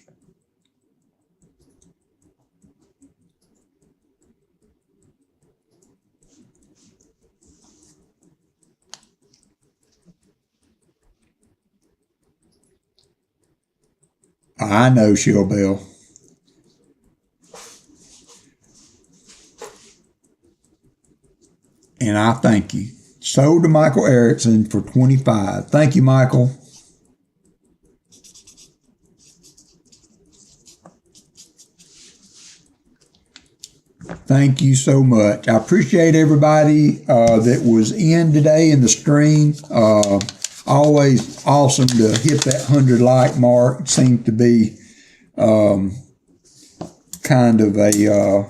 I know, Shell Bell. And I thank you. Sold to Michael Erickson for $25. Thank you, Michael. Thank you so much. I appreciate everybody that was in today in the stream. Always awesome to hit that 100 like mark. It seems to be kind of a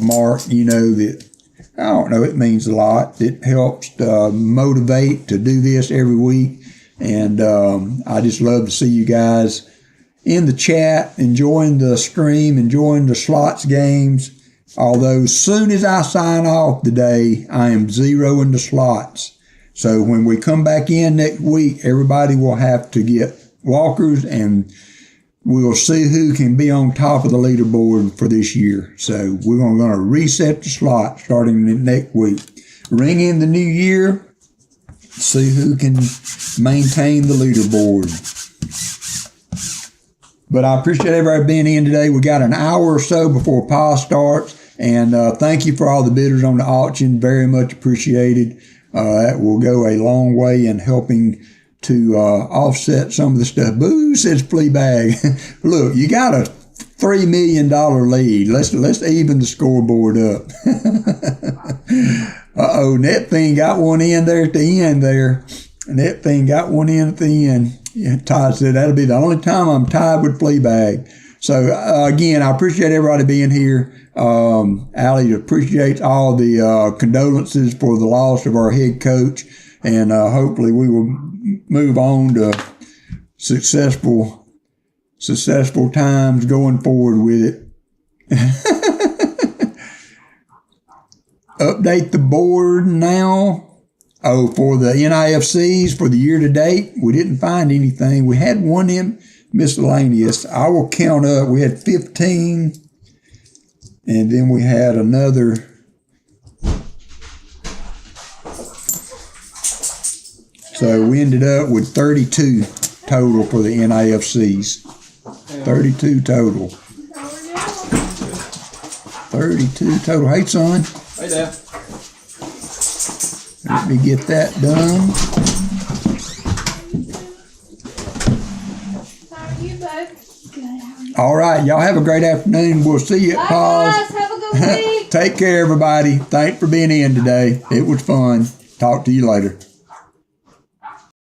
mark, that, I don't know, it means a lot. It helps motivate to do this every week. And I just love to see you guys in the chat, enjoying the stream, enjoying the slots games. Although as soon as I sign off today, I am zeroing the slots. So when we come back in next week, everybody will have to get walkers, and we'll see who can be on top of the leaderboard for this year. So we're going to reset the slot starting next week. Ring in the new year, see who can maintain the leaderboard. But I appreciate everybody being in today. We got an hour or so before pause starts. And thank you for all the bidders on the auction. Very much appreciated. That will go a long way in helping to offset some of the stuff. Boo, says Fleabag. Look, you got a $3 million lead. Let's even the scoreboard up. Uh-oh, Net Thing got one in there at the end there. Net Thing got one in at the end. Yeah, Todd said that'll be the only time I'm tied with Fleabag. So again, I appreciate everybody being here. Allie appreciates all the condolences for the loss of our head coach, and hopefully we will move on to successful times going forward with it. Update the board now. Oh, for the NIFCs for the year to date, we didn't find anything. We had one in miscellaneous. I will count up. We had 15, and then we had another. So we ended up with 32 total for the NIFCs. 32 total. 32 total. Hey, son. Hey, Dad. Let me get that done. How are you both? All right. Y'all have a great afternoon. We'll see you at pause. Guys, have a good week. Take care, everybody. Thanks for being in today. It was fun. Talk to you later.